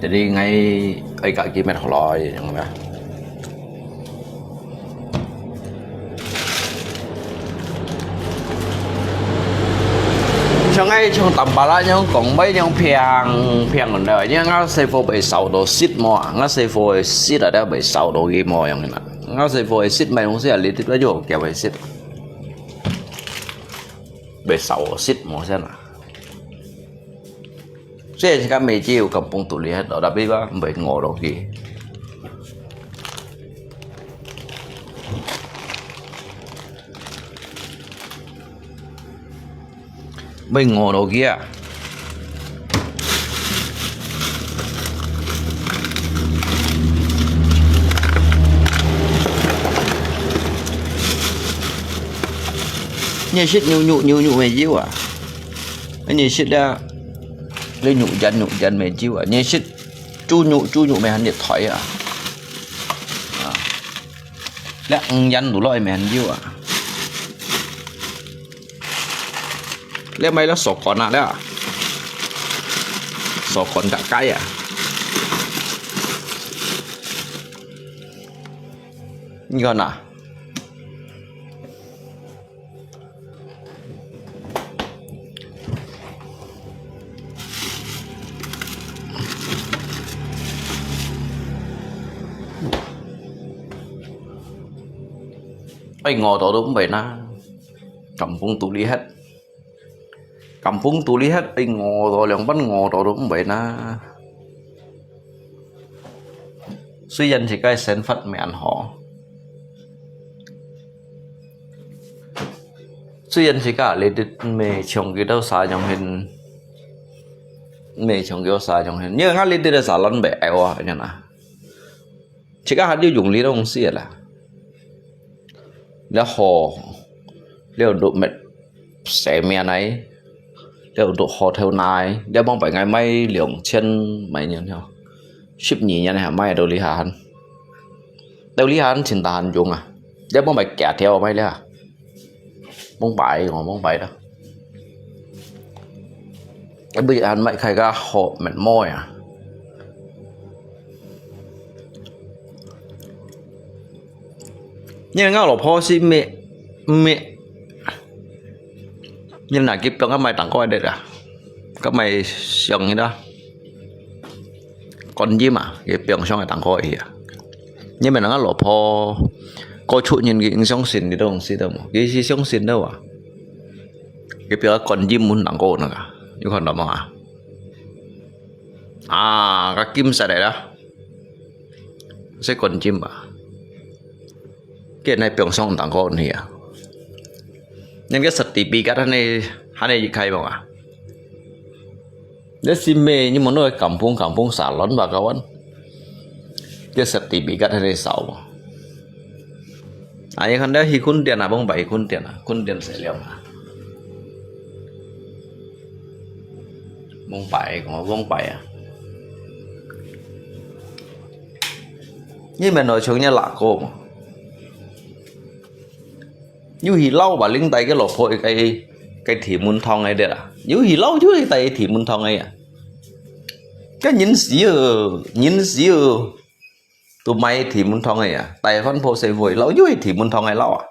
để đi ngay ấy cả kia mệt lòi vậy mà cho ngay trong tầm bà lá nhau còn mấy nhau phiang còn đời nhưng ngáo xe phô bị sầu đồ xít mò ngáo xe phô xít ở đó bị sầu đồ gì mò vậy nè ngáo xe phô xít mày không sẽ là lý tích lấy vô kẹo bị xít bị sầu xít mò xem nè xe chỉ có mấy chiều cầm bông tủ lý hết đó đã biết ba bị ngộ đồ gì bị ngộ đồ kia như shit nhụ mày chiếu à như shit đó lên nhụ dần mày chiếu à như shit chu nhụ mày hắn điện thoại à lẽ dần đủ loại mày hắn chiếu à lẽ mày nó sọ còn à đấy à sọ còn cả cái à như con à ai ngồi đó đúng vậy na cầm phun tủ lý hết ai ngồi rồi liền bắn ngồi đó đúng vậy na suy dân thì cái sen phật mẹ ăn họ suy dân thì cả lên mẹ chồng cái đâu xài trong hình mẹ chồng cái xài trong hình nhưng ngắt lên từ xài lăn bẹ à như nào chỉ có hắn đi dùng lý đâu không xịt là đã hồ đều độ mệt xẻ mẹ này đều độ hồ theo này đều mong phải ngày mai liều chân mày nhận theo ship nhỉ nhận hả mai đâu lý hàn chính tàn dùng à đều mong phải kẹt theo mày đấy mong bậy đó cái bị ăn mày khai ra hộp mệt môi à nhưng ngao lộc po si mẹ nhưng là kiếp trong các mày tặng coi đây à các mày xong như đó còn gì mà cái 병 xong rồi tặng coi à nhưng mà nó ngao lộc po có chút nhìn cái xong xin thì đâu không xin đâu mà cái gì xong xin đâu à cái 병 còn gì muốn tặng coi nữa cả nhưng còn đó mà các kim sẽ đây đó sẽ còn chim à cái này 병 xong tặng coi này à nhưng cái certificate hắn này gì khai bảo à để xin mê nhưng mà nó cầm phun xả lớn và các bạn cái certificate này xấu nhưng hắn đấy thì kun tiền à bông bảy kun tiền sẽ liệu mà bông bảy à nhưng mà nói chung như lạ cô mà như hì lâu bà linh tay cái lột hội cái thị môn thong này đấy à như hì lâu chứ tay thị môn thong này à cái nhìn xí tụi mày thị môn thong này à tay con phố xây vội lâu chứ thị môn thong này lâu à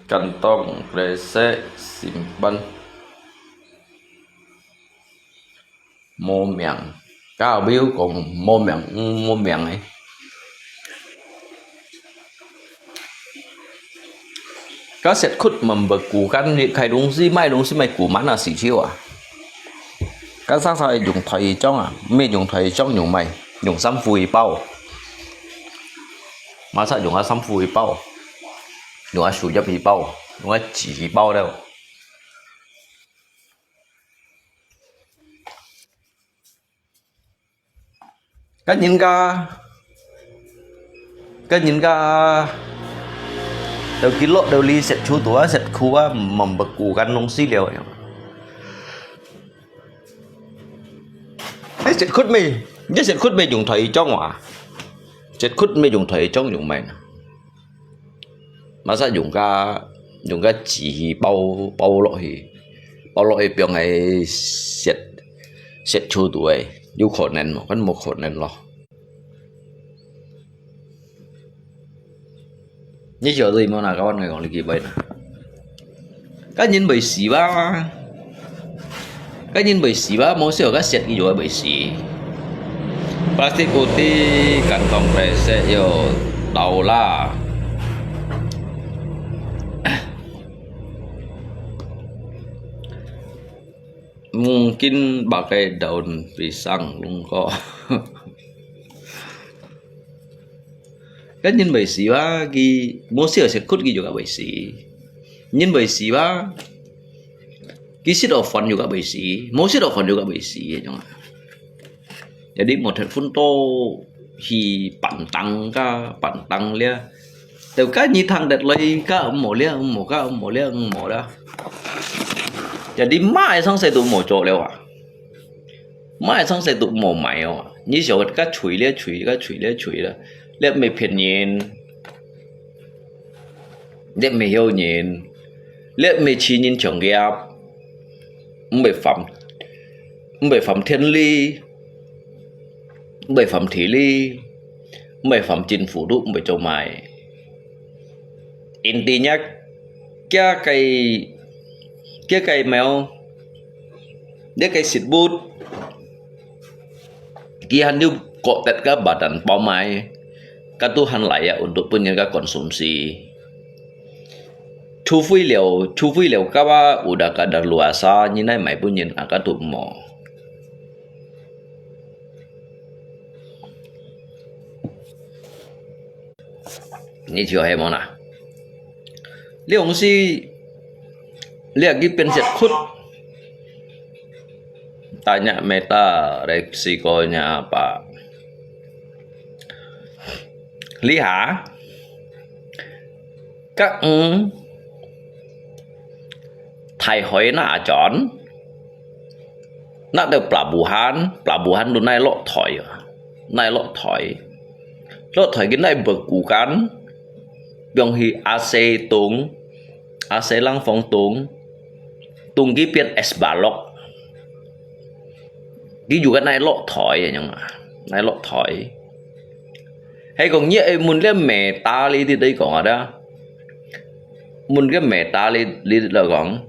kantong rese simpan mô miệng cao biếu còn mô miệng ấy các sệt khút mầm bậc củ căn thì khai đúng gì mai đúng gì mày củ mắn là xỉ chiêu à các sáng sai dùng thầy trong à mẹ dùng thầy trong dùng mày dùng xăm phùi bao mà sao dùng xăm phùi bao dùng sủi giáp phì bao dùng chỉ bao đâu các nhìn ca đầu ký lộ đầu ly sệt chú túa sệt khu á mầm bậc củ căn nông xí liều ấy sệt khút mì nhất sệt khút mì dùng thầy trong à sệt khút mì dùng thầy trong dùng mày mà sao dùng ca chỉ bao lội biểu ngày sệt chú túa yêu khổ nên một con một khổ nên lo như giờ gì mà là các bạn ngày còn là gì vậy nè các nhìn bị xì ba các nhìn bị xì ba mỗi sự các sệt gì rồi bị xì plastic putih kantong kresek yo tahu lah mungkin pakai daun pisang lungko kan nhìn bầy xì ba ghi mua sữa sẽ cút ghi juga bầy xì nhìn bầy xì ba ghi sít ở phần juga bầy xì mua sít ở phần juga bầy xì vậy chẳng jadi một thật phun to thì bản tăng lia từ cái như thằng đẹp lấy cá ở mỏ lia mỏ đó jadi mai xong sẽ tụ mỏ chỗ liệu à mai xong sẽ tụ mỏ mày à như kiểu các chuối lia đó let me phiền nhìn let me yêu nhìn let me chỉ nhìn chồng ghép bệ phẩm thiên ly bệ phẩm thí ly bệ phẩm chính phủ đúc bệ châu mày intinya kia cây mèo dia cây xịt bút kia hắn như cọ tẹt các badan bao mai các Tuhan layak untuk penjaga konsumsi. Chu phi liu kawa udah kadar luasa nyinai mai punyin akan tu mo. Ni chưa hay món à? Liu si lihat cái penset khut tanya meta resikonya apa? Lý hả các thầy hỏi nó chọn nó đều pelabuhan đồ này lọ thỏi cái này bậc củ cán biong hi AC lăng phong tung cái pian es balok cái juga này lọ thỏi vậy nhưng mà này lọ thỏi hay còn như muốn cái mẹ ta đi thì đây còn ở đó muốn cái mẹ ta đi là còn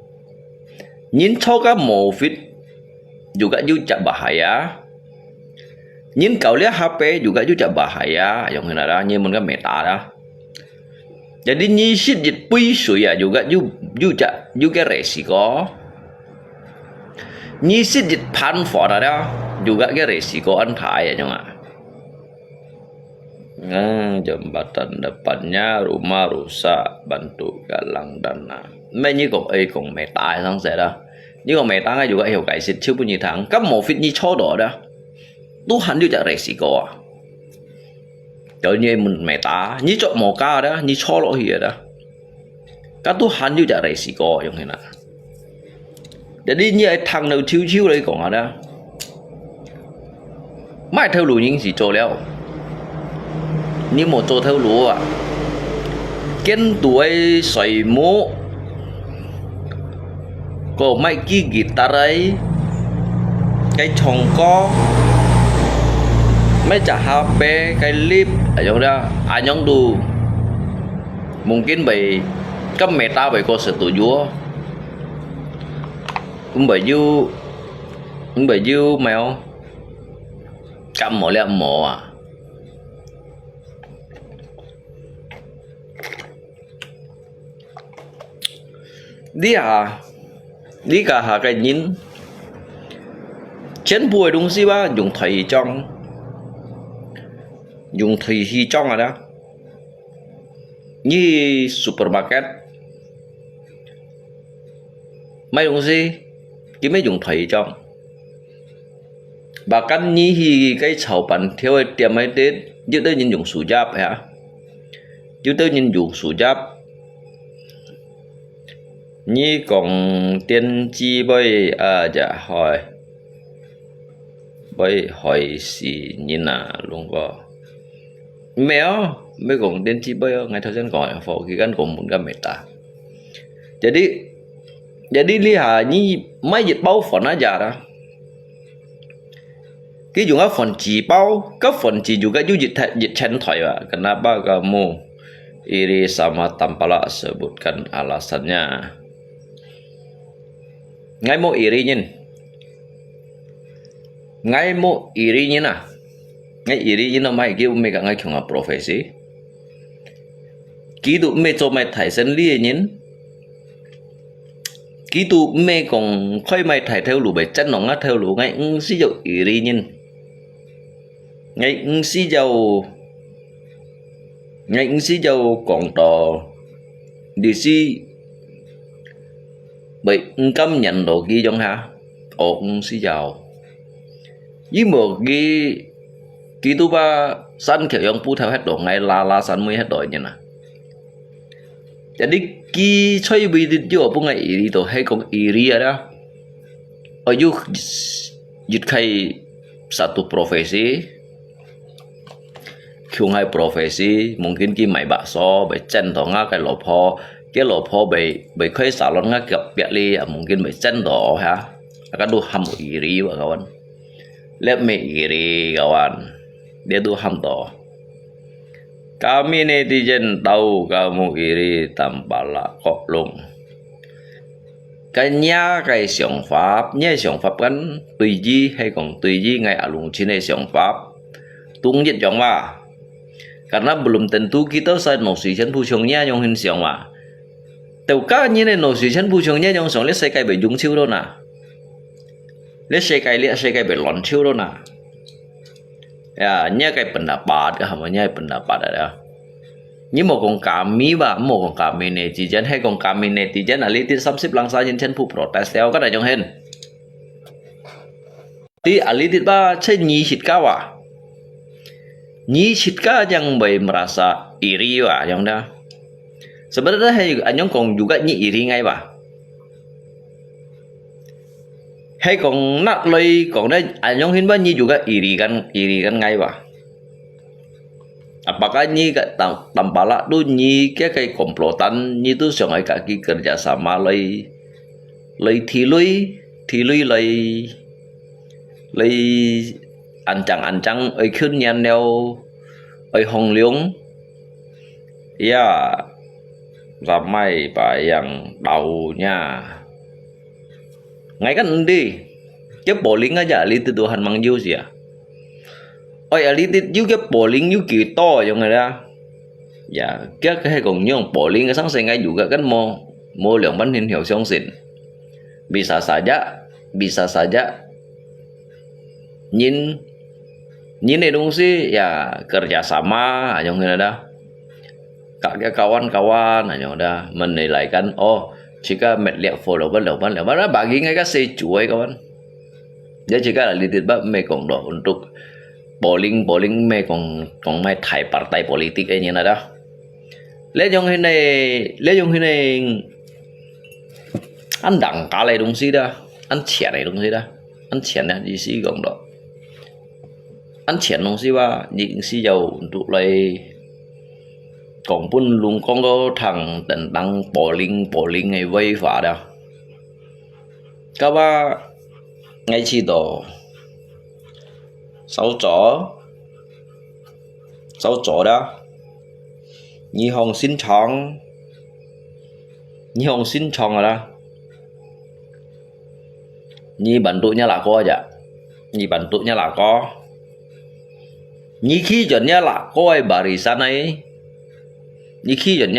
nhìn cho cái mồ fit juga juga bahaya nhìn kau lihat HP juga bahaya yang mana dah như muốn cái mẹ ta đó jadi nyisit dịch pi sui ya juga resiko nyisit dịch pan phỏ đó juga cái resiko an thải ya nhưng mà jembatan depannya rumah rusak bantu galang dana mấy như còn mẹ tài xong sẽ đó như còn mẹ ta juga hiểu cái sự chưa bao nhiêu tháng cấp một phít như cho đó đó tu hắn juga resiko tự nhiên mình mẹ ta như chọn một ca đó như cho lỗi gì đó các tu hắn juga resiko giống thế nào jadi như thằng nào chiêu đây còn ở đó mai theo lùi những gì cho leo như một chỗ theo lúa à kiến tuổi sợi mũ có mấy cái guitar ấy cái chồng có mấy trả HP cái clip ở trong đó anh nhóm đủ mungkin bởi các mẹ ta bởi có sự tự dúa cũng bởi như bởi dư mèo cắm mỏ lẹ mỏ à đi cả hà cái nhìn chén bùi đúng gì ba dùng thầy trong à đó như supermarket mấy đúng gì cái mấy dùng thầy trong bà căn như thì cái sầu bản theo tiệm mấy tết chứ tôi nhìn dùng sủi giáp hả chứ tôi nhìn dùng sủi giáp như còn tiên chi bây dạ hỏi gì nhìn là luôn có mèo mấy còn tiên chi bây ngày thời gian gọi phổ khi gắn cùng một cái mệt ta jadi lihat như mấy dịch bao phần nó già đó cái dùng cái phần chỉ bao cái phần chỉ juga dịch chân thoại và kenapa kamu iri sama Tampala sebutkan alasannya ngay mau iri nhìn ngay mau iri nhìn à ngay iri nhìn nó mai kêu mấy cái ngay không là profesi kỹ tụ mấy cho mày thải sinh lia nhìn kỹ tụ mấy còn khơi mày thải theo lũ bảy chân nó ngắt theo lũ ngay sử dụng iri nhìn ngay sử dụng còn tờ đi si bị cấm nhận đồ ghi trong ha ổn sử dụng với một ghi tu ba sẵn kiểu yang pu theo hết đồ ngay la sẵn mới hết đồ như nè jadi ghi chơi bị đi vô bu ngay iri đồ hay còn iri đó ở du khai satu profesi chung hai profesi mungkin ki mai bakso bei chen to nga cái lỗ pho bei khơi salon nga gặp biệt li mungkin bei chen to ha akan du ham iri wa kawan let me iri kawan dia du ham to kami netizen tahu kamu iri tanpa là kok lung cái nhà cái想pháp kan tùy gì hay còn tùy gì ngay ở lung trên này想pháp tung dịch chọn mà karena belum tentu kita saya nosi chen puchongnya yang hin siang mà tàu cá như này nosi chen puchongnya yang song let sai kai bị dung chiu đâu nè let sai kai bị lon chiu đâu nè ya nya kai pendapat cái hàm nya pendapat ada nhưng mà còn kami netizen hay còn kami netizen là lý tin sắp xếp lăng xa nhân chân phụ protest theo các đại trong hen thì lý tin ba chơi nhì xịt cao à nhì xịt cao yang bị merasa iri à yang đó sebenarnya hay anh còn juga nhì iri ngay ba hay còn nát lây còn đấy anh hin ba nhì juga iri kan ngay ba apakah nyi Tampala tu nyi cái komplotan nyi tu sangai kaki kerja sama lay thi lay ancang ấy khuyên nhà neo ấy hong liung ya ramai pak yang daunya ngay kan đi chứ bowling aja li tu Tuhan manggil sih ya ôi elite juga bowling như kiểu to giống này ra dạ các cái còn như bowling cái sáng sinh juga kan mau lượng bánh hình hiệu xong xịn bisa saja nhìn này đúng sih ya kerja sama giống này đó các cái kawan giống đó mình này lại kan jika met lihat follow ban mana bagi ngay các xe chuối kawan jadi jika elite ba me còn độ untuk bowling mấy còn mấy thải partai politik ấy như này đó lấy trong hình này anh đẳng cá này đúng gì đó anh chèn này đúng gì đó anh chèn này gì xí gồng đó anh chèn đúng gì ba những xí dầu tụ lại còn pun luôn con có thằng tận đăng bowling ngày vây phá đó các ba ngay chi đó sáu chỗ đó Nhi Hồng xin chọn rồi đó Nhi bản tụ nhà là có dạ Nhị bentuknya là có. Nhị khi chuẩn là có ai barisan ấy. Nhị khi chuẩn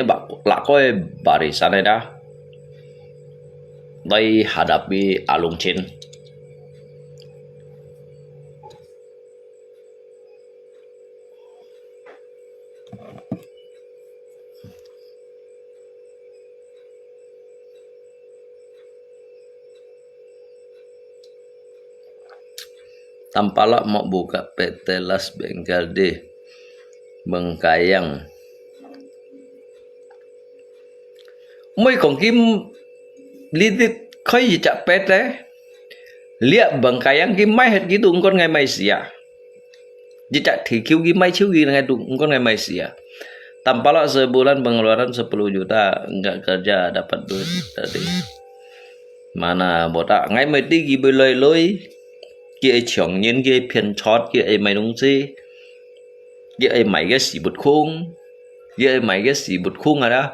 là có ai barisan ấy dah. Đây hadapi Alungchin. Tampalak mau buka PT Las Bengkel di Bengkayang. Mấy còn kim lý tích khơi gì chặt PT liệt Bengkayang kim mai hết gitu con ngày Malaysia. Ji chặt thì kêu kim mai chiu gini ngày con ngày Malaysia. Tampalak sebulan pengeluaran 10 juta, enggak kerja dapat duit tadi. Mana botak ngày mai đi bơi lơi lối kia chồng nhân kia phiền chót kia mày đúng gì kia mày cái xì bột khung kia mày cái xì bột khung à đó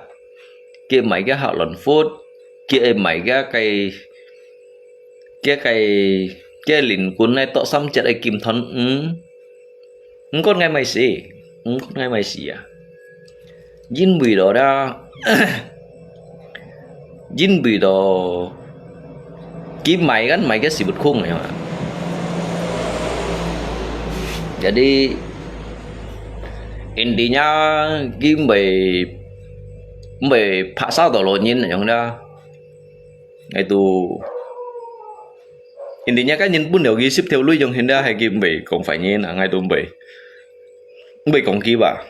kia mày cái hạo lần phốt kia mày cái cái lìn cuốn này tọ xăm chặt ai kim thon con ngay mày xì con ngay mày xì à dính bì đó đó dính bì đó kim mày gắn mày cái xì bột khung này mà. Jadi intinya kim về phá sao tổ lộ nhìn ở đó ngày tu intinya các nhân pun đều ghi xếp theo lối trong hiện ra hay kim về cũng phải nhìn là ngày tu về còn kia bà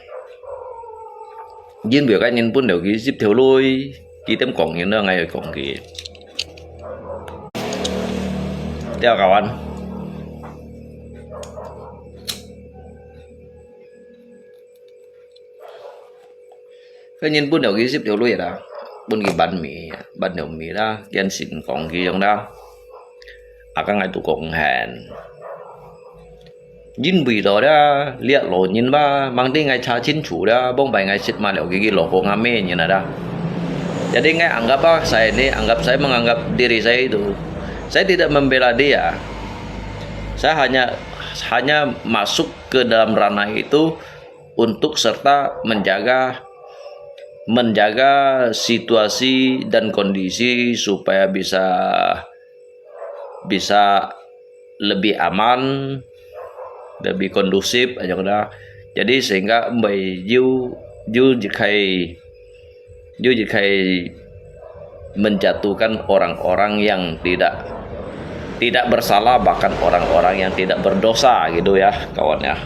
nhìn việc các nhân pun đều ghi xếp theo lối ghi tấm còn nhìn ra ngày còn kia theo kawan. Cái nhân pun đều ghi xếp theo lối vậy đó, pun ghi ban đều mì đó, kian xin còn ghi trong đó, các ngày tụ cộng hẹn, nhìn bì đó đó, liệt lộ nhìn ba, mang đi ngày cha chín chủ đó, bông bài ngày xịt mà đều ghi lộ có ngam mê như này đó. Jadi ngay anggap saya menganggap diri saya itu, saya tidak membela dia, saya hanya masuk ke dalam ranah itu untuk serta menjaga situasi dan kondisi supaya bisa lebih aman, lebih kondusif aja udah. Jadi sehingga Mbak Yu jikai menjatuhkan orang-orang yang tidak bersalah, bahkan orang-orang yang tidak berdosa gitu ya kawan ya.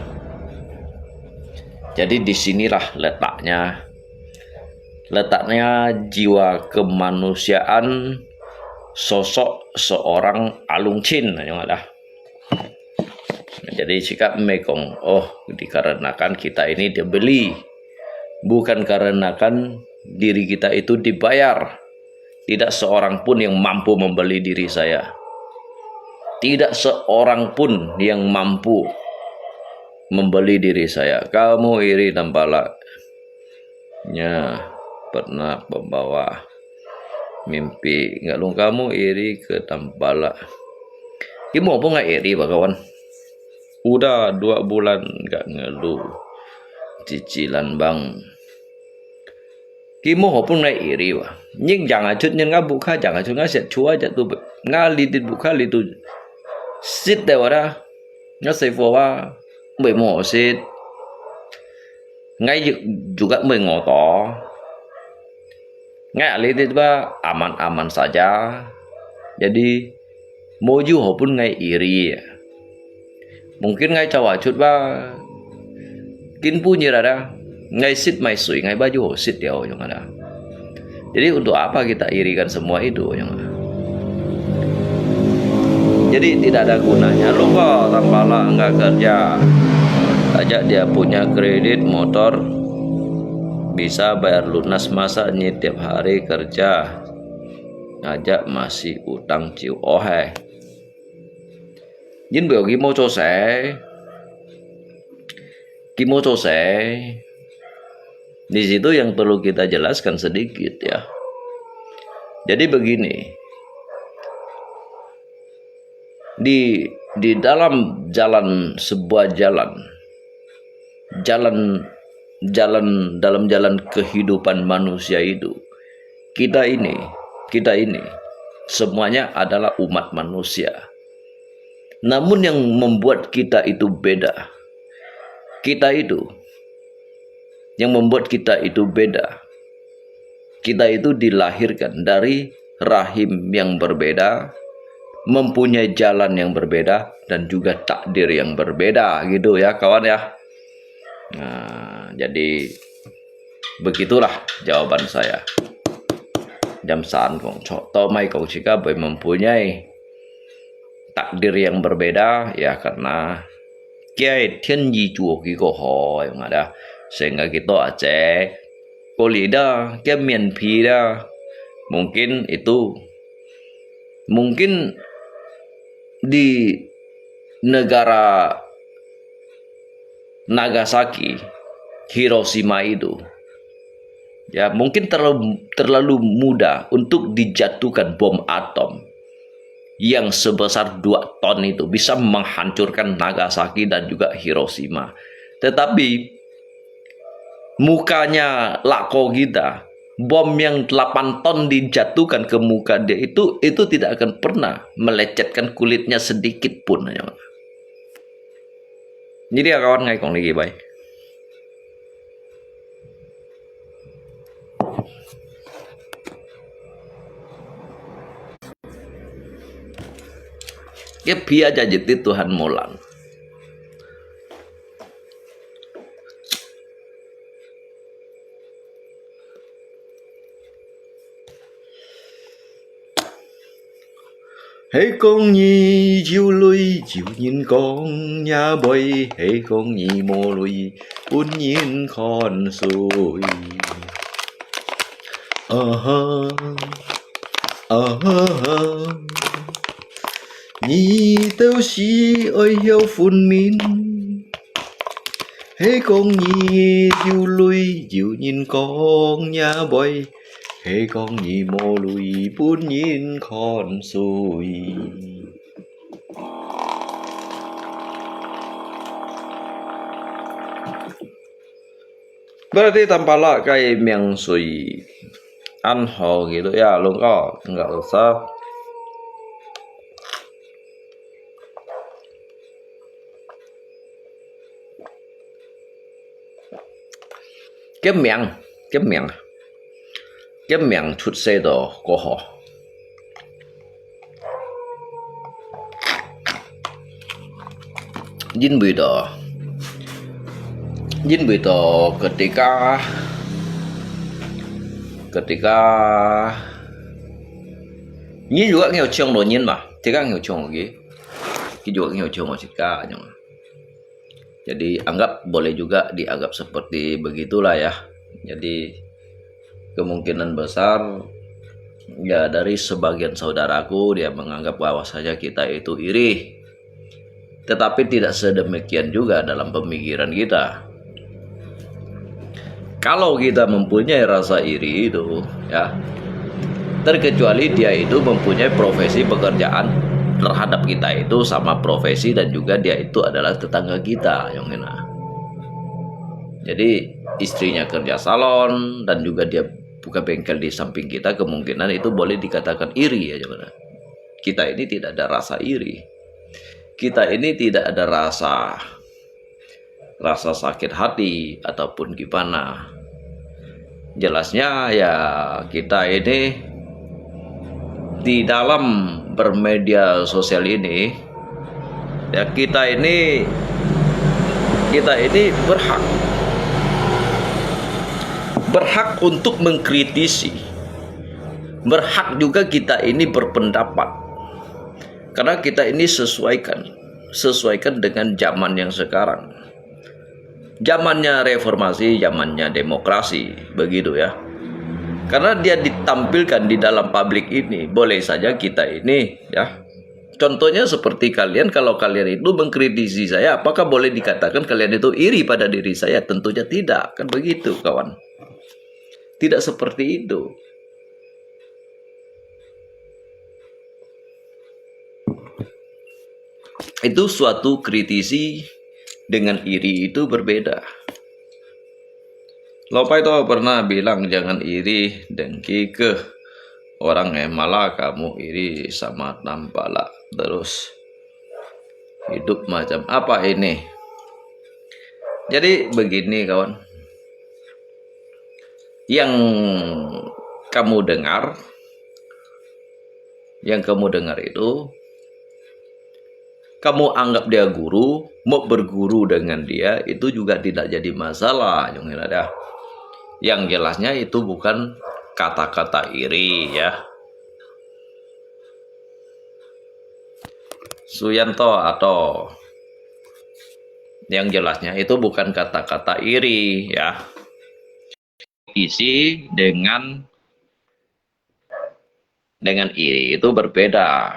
Jadi disinilah letaknya jiwa kemanusiaan sosok seorang Alungchin yang ada. Jadi sikap mekong dikarenakan kita ini dibeli, bukan karenakan diri kita itu dibayar. Tidak seorang pun yang mampu membeli diri saya. Tidak seorang pun yang mampu membeli diri saya. Kamu iri tampalaknya pernah membawa mimpi nggak lu kamu iri ke Tampalak. Kamu apa nggak iri pak kawan? Udah 2 bulan nggak ngeluh cicilan bang. Kamu apa nggak iri pak? Nhưng jangan chút nhân ngáp buka jangan chút ngáp sẽ chúa aja tuh ngali dit buka litu sit deh wara nggak save wa bởi mỏ sit ngay juga mengotor. Ngay ali tiba aman-aman saja. Jadi moju pun ngay iri. Mungkin ngay cawat cut ba kin punya ada ngay sit mai sui ngay baju sit dia yang ada. Jadi untuk apa kita irikan semua itu yang ada. Jadi tidak ada gunanya. Lo kok Tampalak nggak kerja, ajak dia punya kredit motor bisa bayar lunas, masa ini tiap hari kerja ngajak masih utang chịu ohe. Nhìn biểu Kimo Chose di situ yang perlu kita jelaskan sedikit ya. Jadi begini, di dalam sebuah jalan dalam jalan kehidupan manusia itu, kita ini semuanya adalah umat manusia. Namun yang membuat kita itu beda, kita itu dilahirkan dari rahim yang berbeda, mempunyai jalan yang berbeda, dan juga takdir yang berbeda, gitu ya kawan ya. Nah, jadi begitulah jawaban saya. Jam san kong to mai kong jika mempunyai takdir yang berbeda ya, karena kiai tian yi juo kiko ho yang ada, sehingga kita aja kolida ke mian pira mungkin di negara Nagasaki, Hiroshima itu ya mungkin terlalu mudah untuk dijatuhkan bom atom yang sebesar 2 ton itu bisa menghancurkan Nagasaki dan juga Hiroshima. Tetapi mukanya lako kita, bom yang 8 ton dijatuhkan ke muka dia itu tidak akan pernah melecetkan kulitnya sedikit pun. Jadi ya kawan ngay kong lagi baik. Ya biar aja jadi Tuhan mulan. Hãy con nhi chiều lui chiều nhìn con nhà bơi, hãy con nhi mô lui buồn nhìn con xuôi. Nhi tao sĩ ơi hiếu phun min, hãy con nhi chiều lui chiều nhìn con nhà bơi, hãy con nhi mô lui buồn nhìn con xuôi. Berarti tanpa kai miang sui anho gitu ya, lo nggak usah cái miệng chút xe đồ của họ. Jin Bito ketika Nyi juga nghèo trường đồ nhiên mà, thì các nghèo trường gitu, juga nghèo trường Cika. Jadi boleh juga dianggap seperti begitulah ya. Jadi kemungkinan besar ya dari sebagian saudaraku dia menganggap bahwasanya kita itu iri. Tetapi tidak sedemikian juga dalam pemikiran kita. Kalau kita mempunyai rasa iri itu ya, terkecuali dia itu mempunyai profesi pekerjaan terhadap kita itu sama profesi, dan juga dia itu adalah tetangga kita yang enak. Jadi istrinya kerja salon dan juga dia buka bengkel di samping kita, kemungkinan itu boleh dikatakan iri ya. Kita ini tidak ada rasa iri. Kita ini tidak ada rasa sakit hati ataupun gimana. Jelasnya ya kita ini di dalam bermedia sosial ini ya, kita ini berhak untuk mengkritisi, berhak juga kita ini berpendapat, karena kita ini sesuaikan dengan zaman yang sekarang, zamannya reformasi, zamannya demokrasi, begitu ya. Karena dia ditampilkan di dalam publik ini, boleh saja kita ini ya. Contohnya seperti kalian, kalau kalian itu mengkritisi saya, apakah boleh dikatakan kalian itu iri pada diri saya? Tentunya tidak, kan begitu kawan. Tidak seperti itu. Itu suatu kritisi dengan iri itu berbeda. Lopai itu pernah bilang jangan iri dengki ke orang malah kamu iri sama tampala terus hidup macam apa ini. Jadi begini kawan, yang kamu dengar itu kamu anggap dia guru, mau berguru dengan dia itu juga tidak jadi masalah. Yang jelasnya itu bukan kata-kata iri ya. Suyanto atau yang jelasnya itu bukan kata-kata iri ya. Isi dengan iri itu berbeda.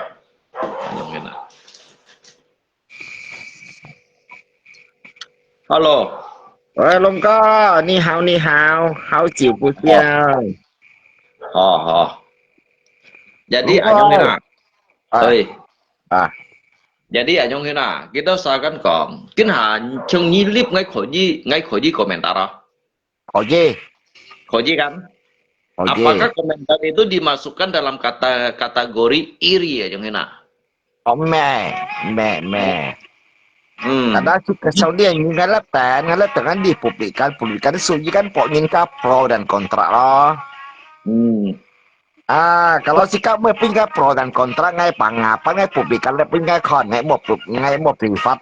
Halo. 喂，龙哥，你好，好久不见。Oh. Jadi Long Anyong ơi, Hina. Ơi. à, Jadi Anyong Hina, kita usahakan kong. Kinha chung nyi lip ngay khỏi di komentar. có gì, Koji kan? có gì. Apakah komentar itu dimasukkan dalam kategori iri ya, Jong Hina? Có mẹ. Hmm. Kadang suka Saudi yang ngalapan dipublikan suji kan pokoknya ka pro dan kontra loh. Kalau sikap pinggah pro dan kontra ngai pangapa ngai publikan le pinggah kon ngai mau privat.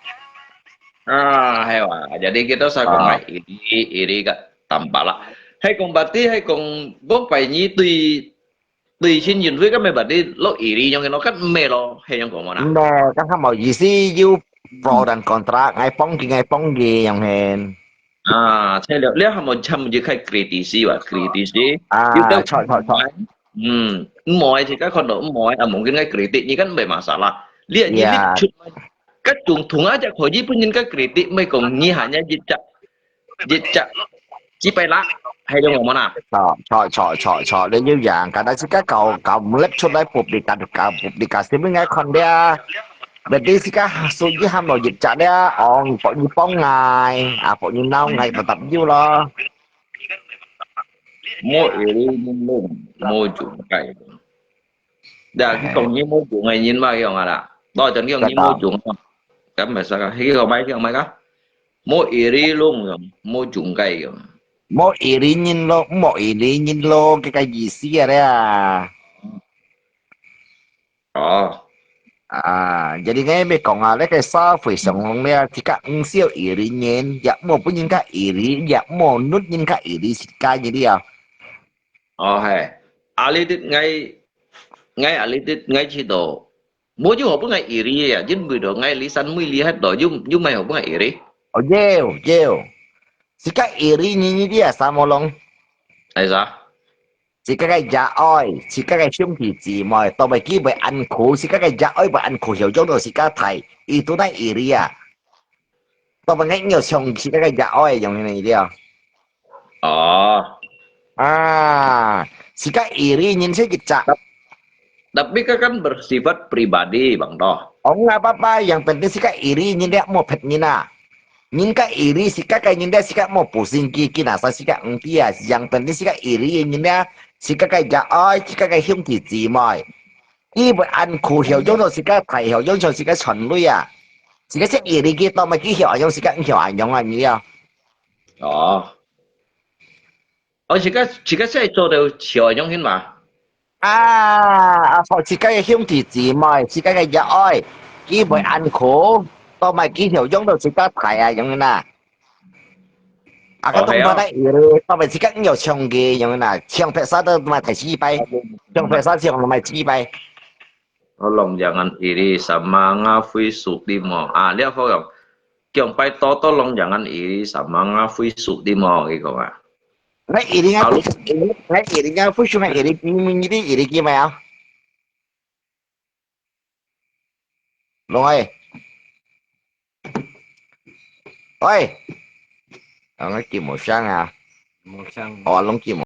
Hewa. Jadi kita usahakan ngay iri gak tampak lah. Hay kong berarti hay kong bốc phải nyi tùy xin nhìn với các mẹ berarti lo iri Jong Hina kan me lo hay yang kong mana? Mẹ kan mau isi you pro dan kontra ngai ponggi yang hen. Saya lihat macam jika kritisi Chọi. mọi thì các con độ mọi mungkin ngay kritik ini kan bermasalah. Lihat jadi Iya, kan tung aja koji pun kan kritik mai kong ni hanya jejak cipela hay dong ngomong mana? chọi đến như dạng cả đó chứ các cậu lép出来publikasi với ngay con dia berarti sih kah suji ham lo dịch chặt dia pok như pong ngày pok như nau ngày tetap you lo Mau iri belum, mau jungkai. Dah cái kong ni mau jungai nhìn mà cái orang ada. Đó chân cái kong ni mau jung. Kan biasa cái kong mai kah? Mau iri luôn rồi, mau jungkai rồi. mau iri nhìn lo cái gì sih ya jadi ngay mấy con lấy cái sao phải sống nha thì các siêu iri nhìn dạ mau pun nhìn cái iri dạ mau nút nhìn cái iri sih cái gì dia Hay. Alitit ngay chỉ độ. Mỗi chú học ngay iri ya, chính vì đó ngay lisan mới lihat đó, nhưng mày học ngay iri. jeo sika iri ni dia sama long Tại sao? sika cái dạ oi sika cái兄弟姊妹都咪基本ăn苦sika cái dạ oi và ăn苦小中到sika thầy itu na iri ya都咪ngay nhiều xong sika cái dạ oi yang ini dia sika iri nhìn sẽ kita Tapi kan bersifat pribadi, Bang Doh. nggak apa-apa yang penting sika iri nhìn dia mau pet nina nhìn cái iri sika cái nhìn dia sika mau pusing kiki nasa sika dia yang penting sika iri nhìn dia sika cái dạ oi sika cái兄弟姊妹基本按苦小中到時間提小中上時間巡女啊，時間識嘢你見到咪幾條用時間條人用啊你啊？Jika saya做到小用先嘛？學時間嘅兄弟姊妹，時間嘅熱愛，基本按苦到咪幾條用到時間提啊用啊？個東方的嘢到咪時間有唱嘅用啊？唱拍沙都咪提幾倍，唱拍沙唱咪幾倍。Tolong jangan iri sama ngafui sukdimo. Lihat kok yang pai tolong jangan iri sama ngafui sukdimo gitu kan. Ngay iri nga phu ngay iri kia mày không? Long ơi. Ôi. Nó kìm một sang à? Một sang. Long kìm